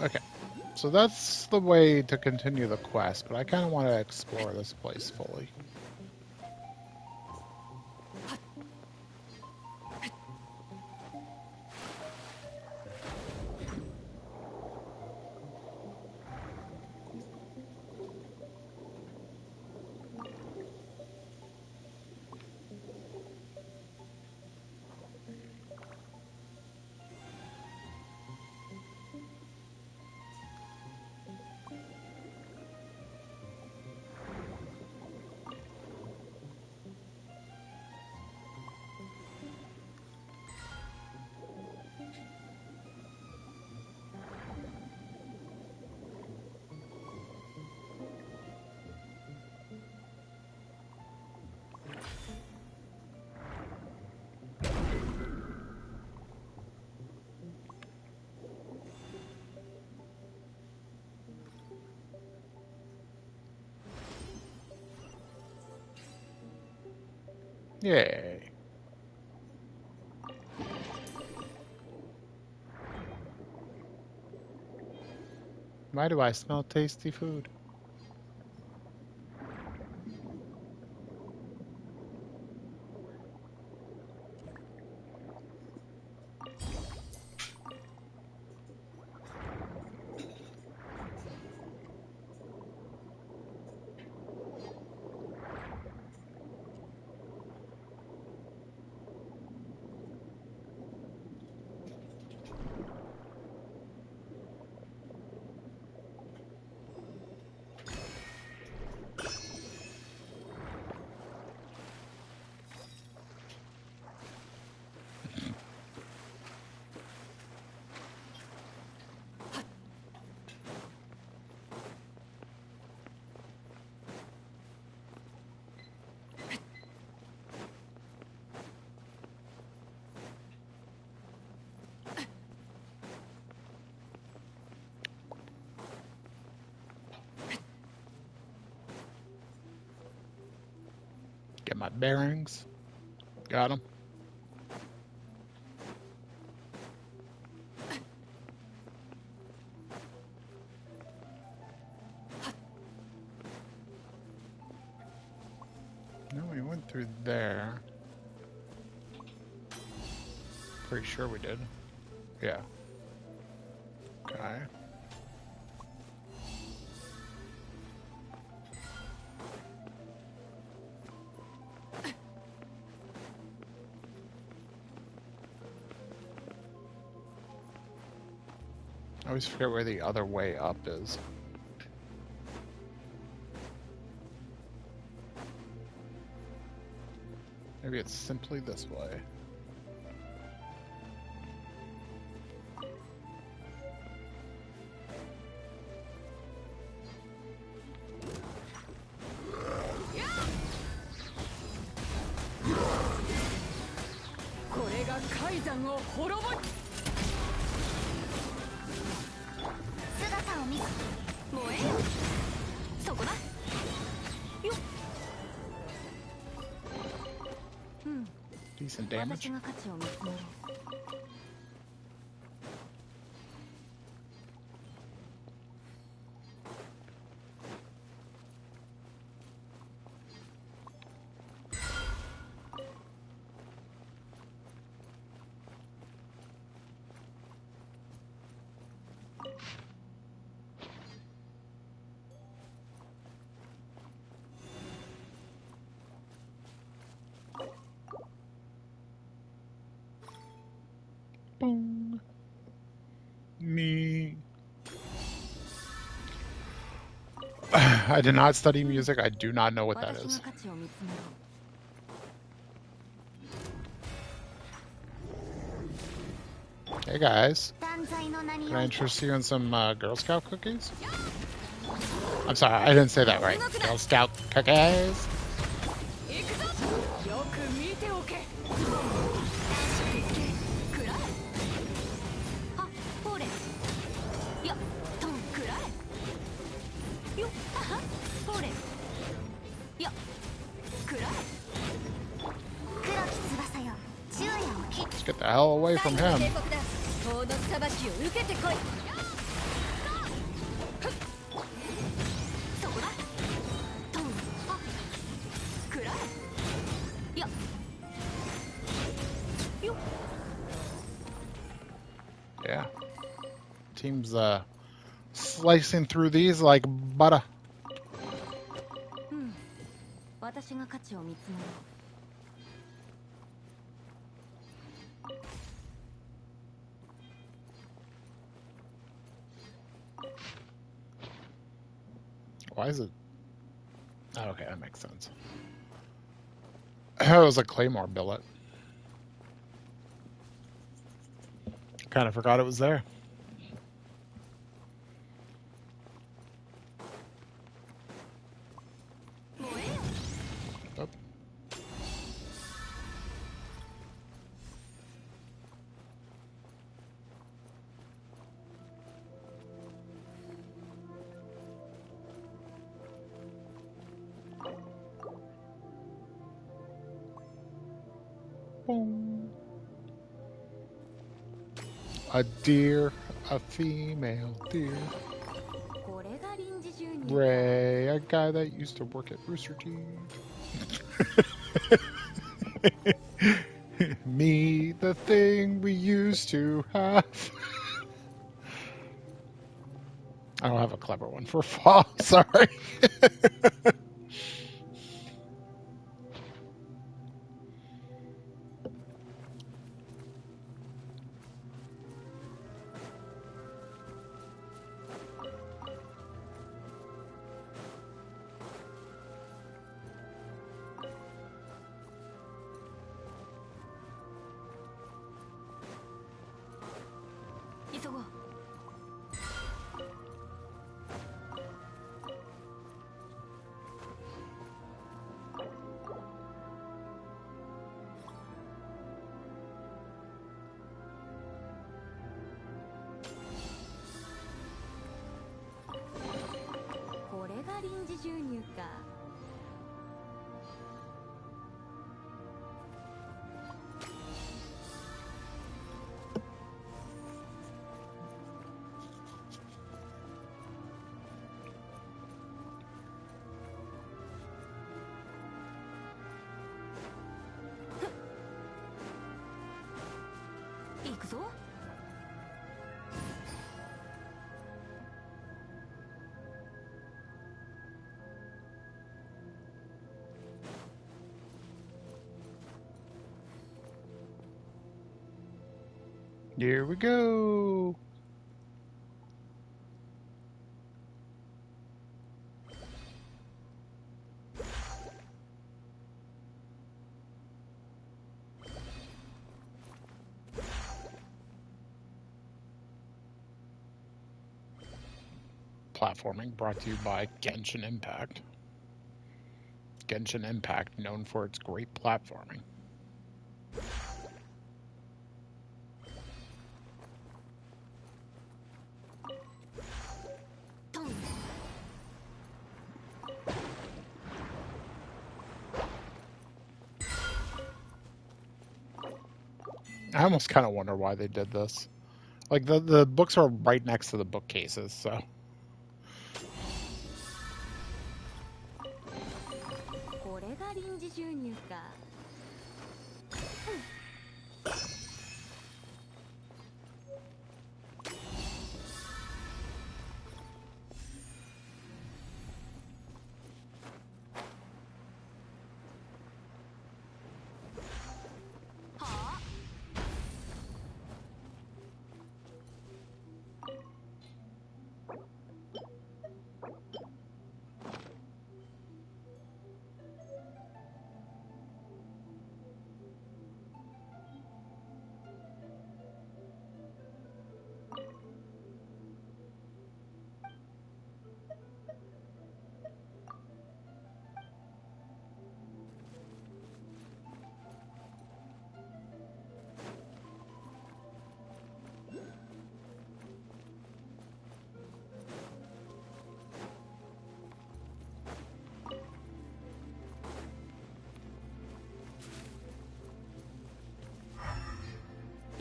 Okay, so that's the way to continue the quest, but I kind of want to explore this place fully. Yay. Why do I smell tasty food? Get my bearings. Got them. No, we went through there. Pretty sure we did. Yeah. Okay. I always forget where the other way up is. Maybe it's simply this way. Decent damage. Boom. Me. I did not study music. I do not know what that is. Hey guys, can I interest you in some Girl Scout cookies? I'm sorry, I didn't say that right. Girl Scout cookies? Let's get the hell away from him. Yeah. Team's slicing through these like butter. Why is it? Oh, okay, that makes sense. It was a claymore billet. Kind of forgot it was there. Oh. Boom. A deer, a female deer. これが臨時収入か。 Ray, a guy that used to work at Rooster Teeth. Me, the thing we used to have. I don't have a clever one for fall. Sorry.急ごう。これが臨時収入か。 行くぞ。 Here we go. Platforming brought to you by Genshin Impact. Genshin Impact, known for its great platforming. I almost kind of wonder why they did this. Like, the books are right next to the bookcases, so. これが臨時収入か。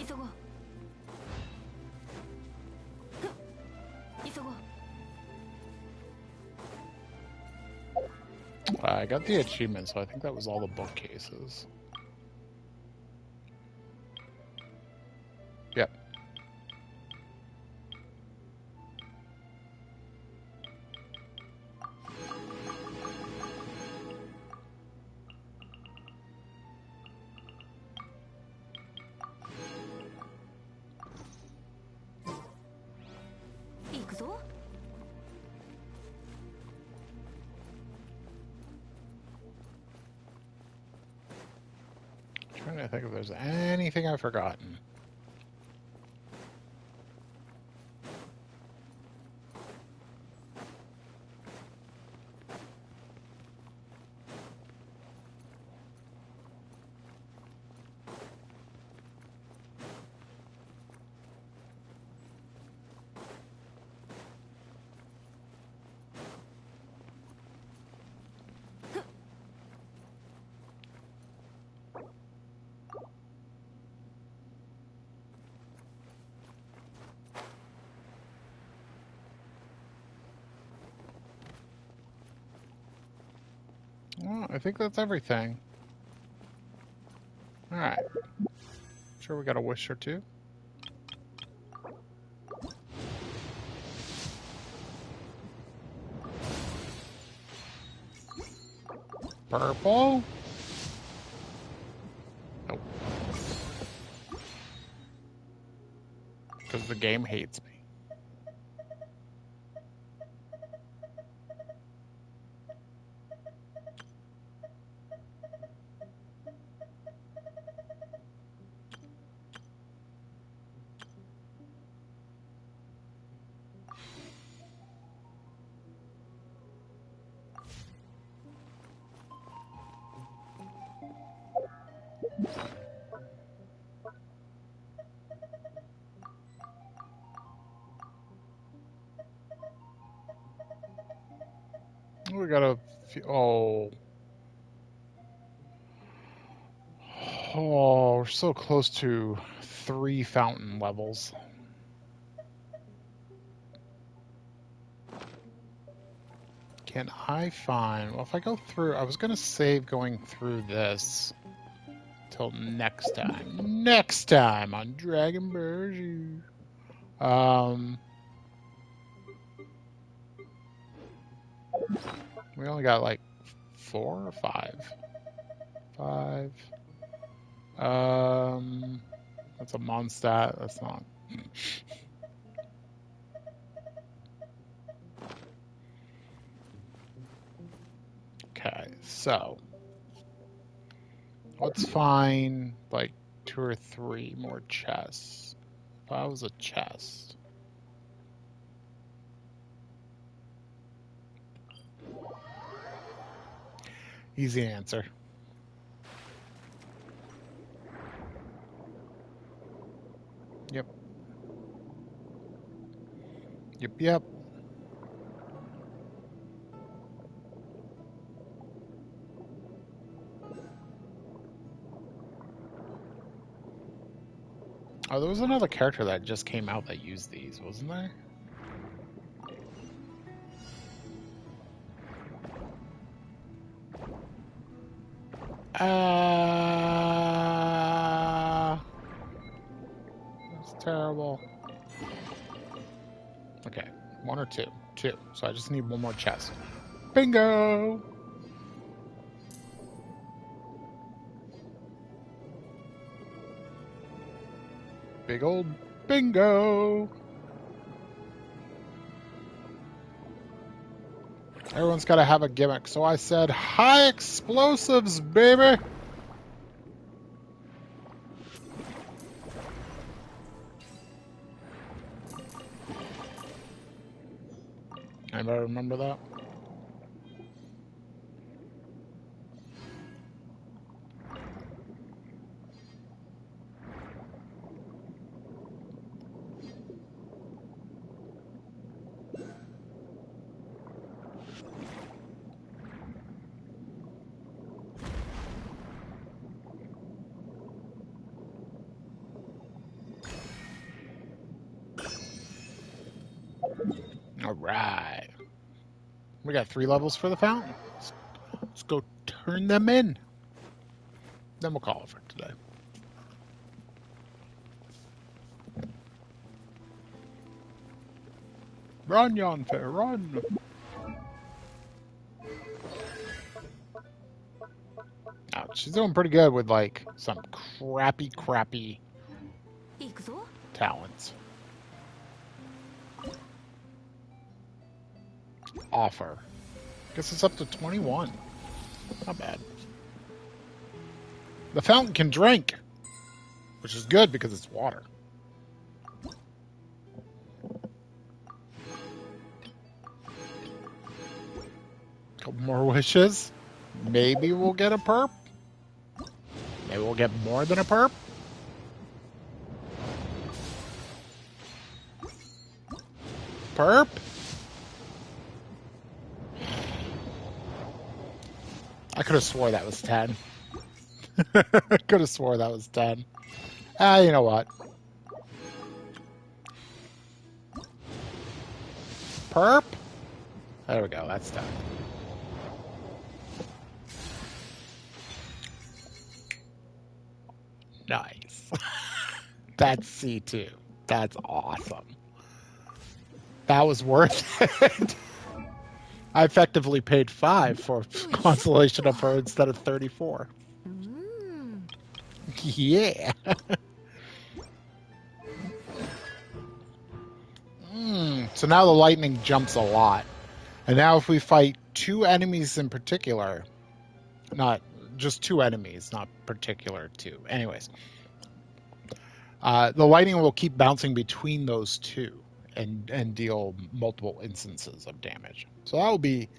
急ごう。急ごう。 I got the achievement, so I think that was all the bookcases. Yep. Trying to think if there's anything I've forgotten. Well, I think that's everything. Alright. Sure we got a wish or two. Purple? Nope. Because the game hates me. We got a few. Oh. Oh, we're so close to 3 fountain levels. Can I find... Well, if I go through... I was going to save going through this till next time. Next time on Dragon Ball Z. We only got like 4 or 5. 5. That's a Mondstadt. That's not... Okay, so... Let's find like 2 or 3 more chests. If I was a chest. Easy answer. Yep. Yep. Oh, there was another character that just came out that used these, wasn't there? That's terrible. Okay, 1 or 2? 2. So I just need 1 more chest. Bingo! Big old bingo! Everyone's got to have a gimmick, so I said, high explosives, baby! Anybody remember that? Alright. We got 3 levels for the fountain. Let's go turn them in. Then we'll call it for today. Run, Yonfair, run! Oh, she's doing pretty good with, like, some crappy talents. Offer. Guess it's up to 21. Not bad. The fountain can drink, which is good because it's water. Couple more wishes. Maybe we'll get a perp. Maybe we'll get more than a perp. Perp? I could have swore that was 10. Could have swore that was 10. You know what? Perp? There we go, that's 10. Nice. That's C2. That's awesome. That was worth it. I effectively paid 5 for consolation of her instead of 34. うーん Yeah. So now the lightning jumps a lot. And now if we fight 2 enemies in particular, not just 2 enemies, not particular 2. Anyways, the lightning will keep bouncing between those 2 and deal multiple instances of damage. So that will be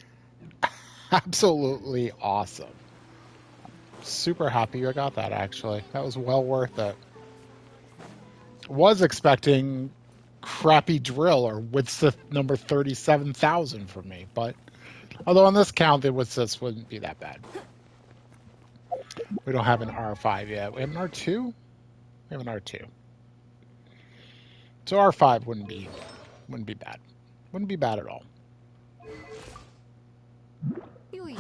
absolutely awesome. Super happy I got that, actually. That was well worth it. Was expecting crappy drill or Widsith number 37,000 from me, but although on this count the Widsith wouldn't be that bad. We don't have an R5 yet. We have an R2? We have an R2. So R5 wouldn't be bad. Wouldn't be bad at all. よい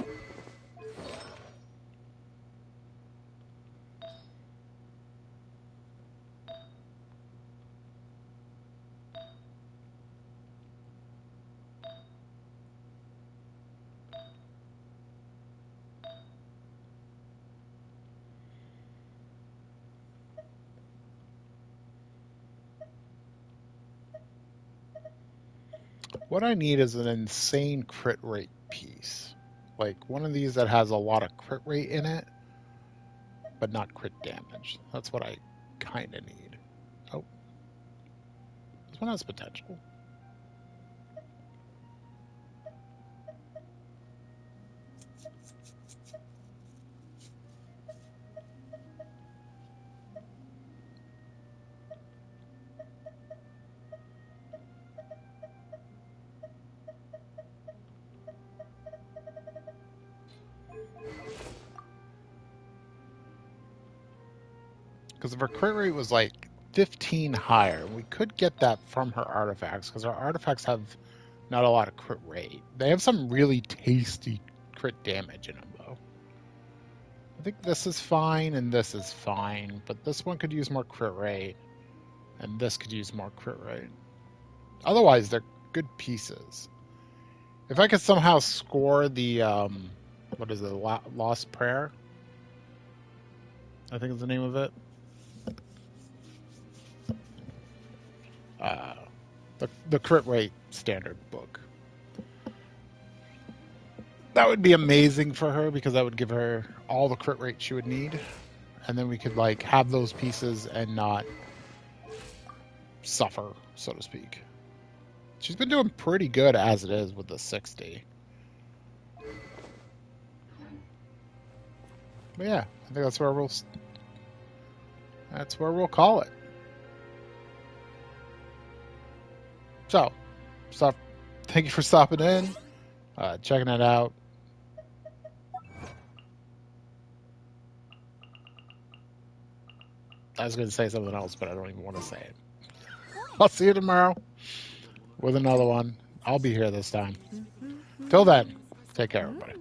What I need is an insane crit rate piece. Like one of these that has a lot of crit rate in it, but not crit damage. That's what I kind of need. Oh. This one has potential. Because if her crit rate was like 15 higher, we could get that from her artifacts, because her artifacts have not a lot of crit rate. They have some really tasty crit damage in them, though. I think this is fine and this is fine, but this one could use more crit rate, and this could use more crit rate. Otherwise, they're good pieces. If I could somehow score the, what is it, Lost Prayer? I think is the name of it. The crit rate standard book. That would be amazing for her because that would give her all the crit rate she would need, and then we could like have those pieces and not suffer, so to speak. She's been doing pretty good as it is with the 60. But yeah, I think that's where we'll call it. So, thank you for stopping in, checking it out. I was going to say something else, but I don't even want to say it. I'll see you tomorrow with another one. I'll be here this time. Till then, take care, everybody.